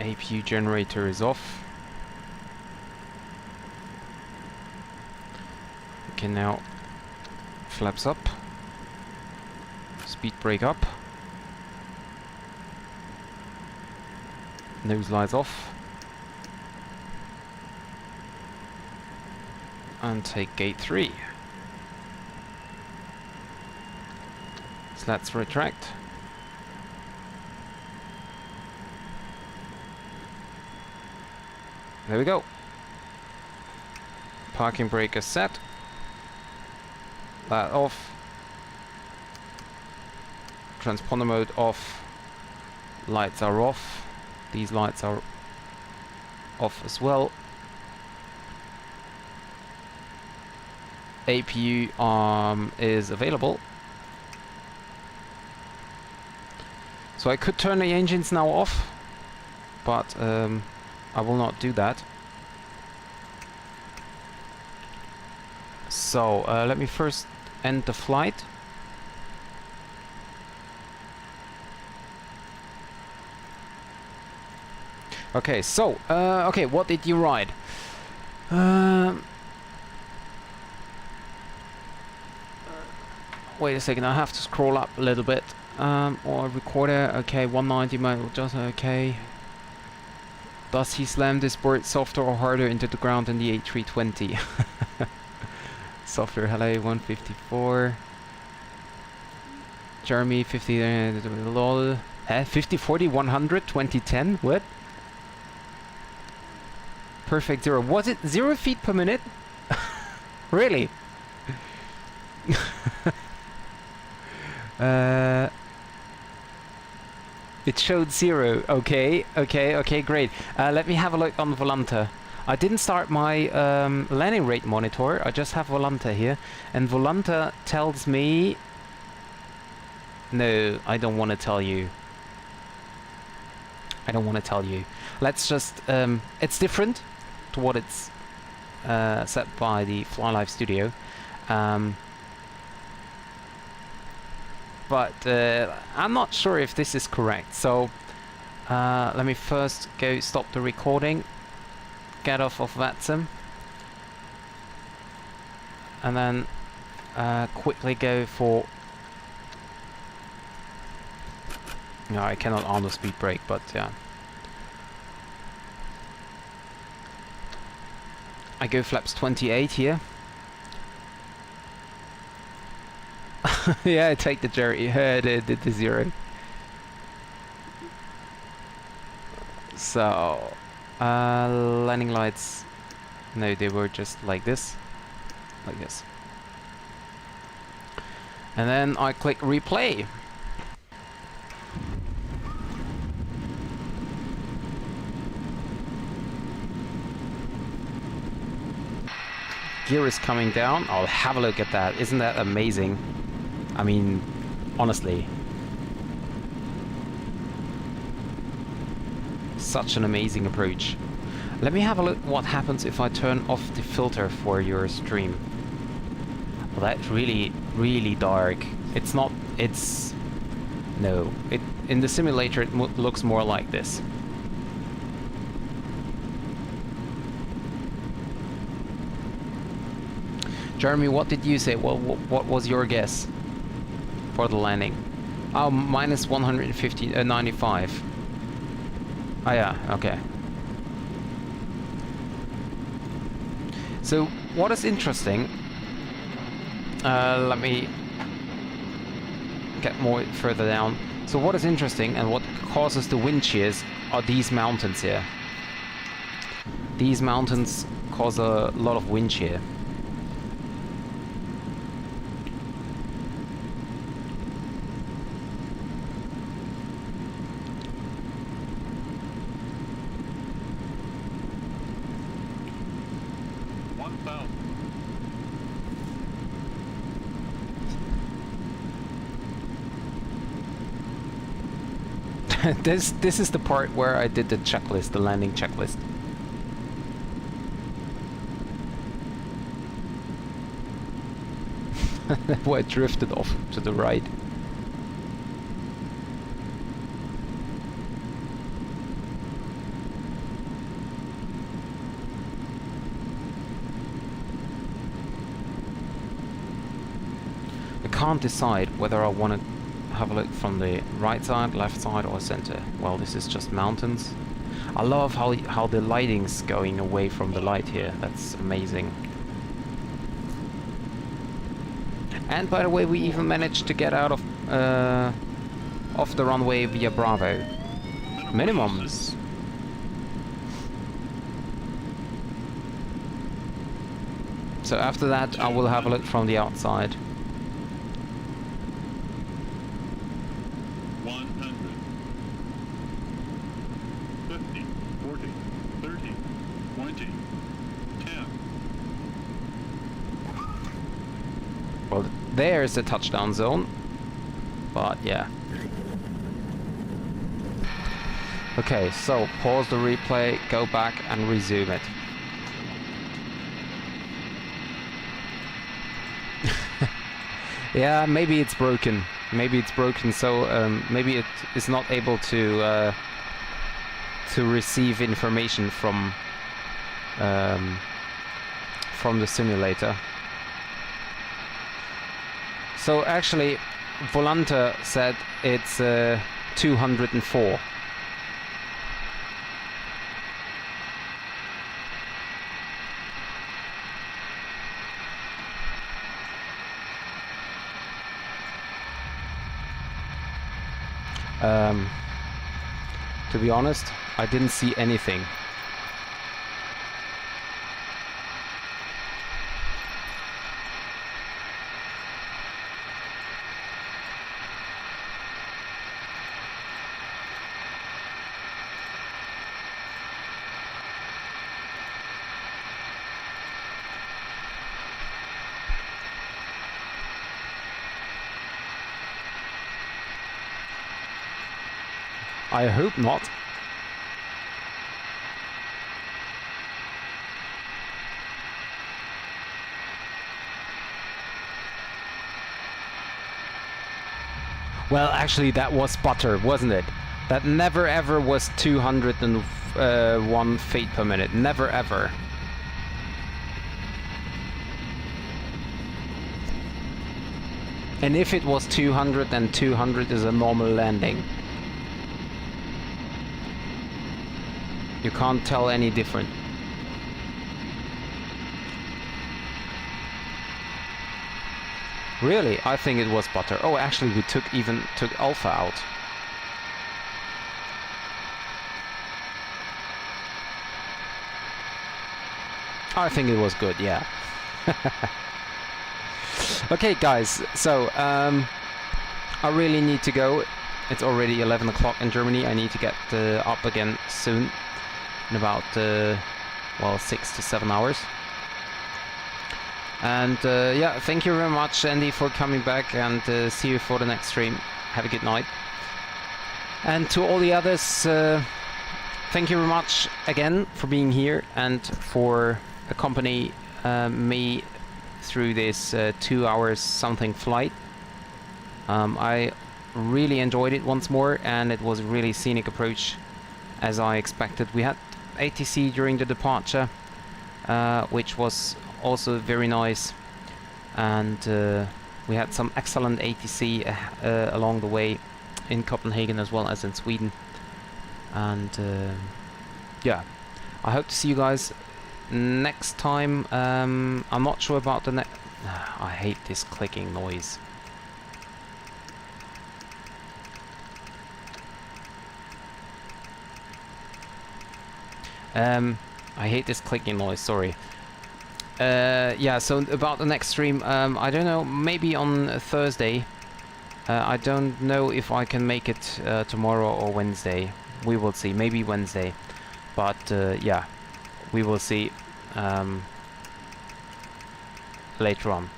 APU generator is off. Okay, now flaps up. Speed brake up. Nose lights off. And take gate 3. Slats retract. There we go. Parking brake is set. That off. Transponder mode off. Lights are off. These lights are off as well. APU is available. So I could turn the engines now off, but I will not do that. So let me first end the flight. Okay, so okay, what did you ride? Wait a second, I have to scroll up a little bit. Or recorder, okay, 190 mile, just okay. Does he slam this board softer or harder into the ground than the A320? Softer, hello, 154. Jeremy, 50, lol. 50, 40, 100, 2010, what? Perfect 0. Was it 0 feet per minute? Really? It showed 0. Okay, great. Let me have a look on Volanta. I didn't start my landing rate monitor. I just have Volanta here, and Volanta tells me. No, I don't want to tell you. I don't want to tell you. Let's just. It's different to what it's set by the FlyLife Studio. But I'm not sure if this is correct, so let me first go stop the recording, get off of VATSIM, and then quickly go for... No, I cannot on the speed brake, but yeah. I go flaps 28 here. Yeah, I take the Jerry. The 0. So, landing lights. No, they were just like this. Like this. And then I click replay. Gear is coming down. I'll have a look at that. Isn't that amazing? I mean, honestly. Such an amazing approach. Let me have a look what happens if I turn off the filter for your stream. Well, that's really, really dark. It's not, it's... No. In the simulator it looks more like this. Jeremy, what did you say? What was your guess for the landing? Oh, minus 150, 95. Oh yeah, okay. So what is interesting, let me get more further down. So what is interesting and what causes the wind shears are these mountains here. These mountains cause a lot of wind shear. This is the part where I did the checklist, the landing checklist. Where I drifted off to the right. can't decide whether I want to have a look from the right side, left side or center. Well, this is just mountains. I love how the lighting's going away from the light here. That's amazing. And by the way, we even managed to get out of off the runway via Bravo. Minimums. So after that, I will have a look from the outside. 100, 50, 40, 30, 20, 10. Well, there's the touchdown zone. But yeah. Okay, so pause the replay, go back and resume it. Yeah, maybe it's broken. Maybe it's broken, so maybe it is not able to receive information from the simulator. So actually, Volante said it's 204. To be honest, I didn't see anything. I hope not. Well, actually that was butter, wasn't it? That never ever was 201 feet per minute. Never ever. And if it was 200, then 200 is a normal landing. You can't tell any different. Really? I think it was butter. Oh, actually we took Alpha out. I think it was good, yeah. Okay guys, so I really need to go. It's already 11 o'clock in Germany. I need to get up again soon. In about, well, 6 to 7 hours. And yeah, thank you very much, Andy, for coming back, and see you for the next stream. Have a good night. And to all the others, thank you very much again for being here and for accompanying me through this 2 hours something flight. I really enjoyed it once more, and it was a really scenic approach as I expected. We had ATC during the departure, which was also very nice, and we had some excellent ATC along the way in Copenhagen as well as in Sweden. And yeah, I hope to see you guys next time. I'm not sure about the next. I hate this clicking noise. I hate this clicking noise, sorry. Yeah, so about the next stream, I don't know, maybe on Thursday. I don't know if I can make it tomorrow or Wednesday. We will see, maybe Wednesday. But yeah, we will see later on.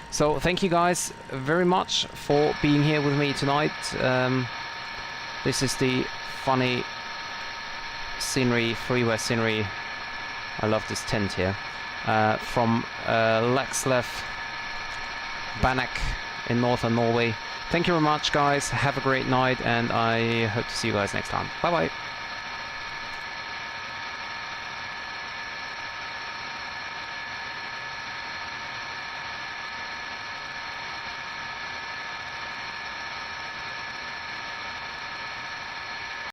So thank you guys very much for being here with me tonight. This is the funny scenery, freeway scenery. I love this tent here. From Lakselv, Banak in northern Norway. Thank you very much, guys. Have a great night, and I hope to see you guys next time. Bye bye.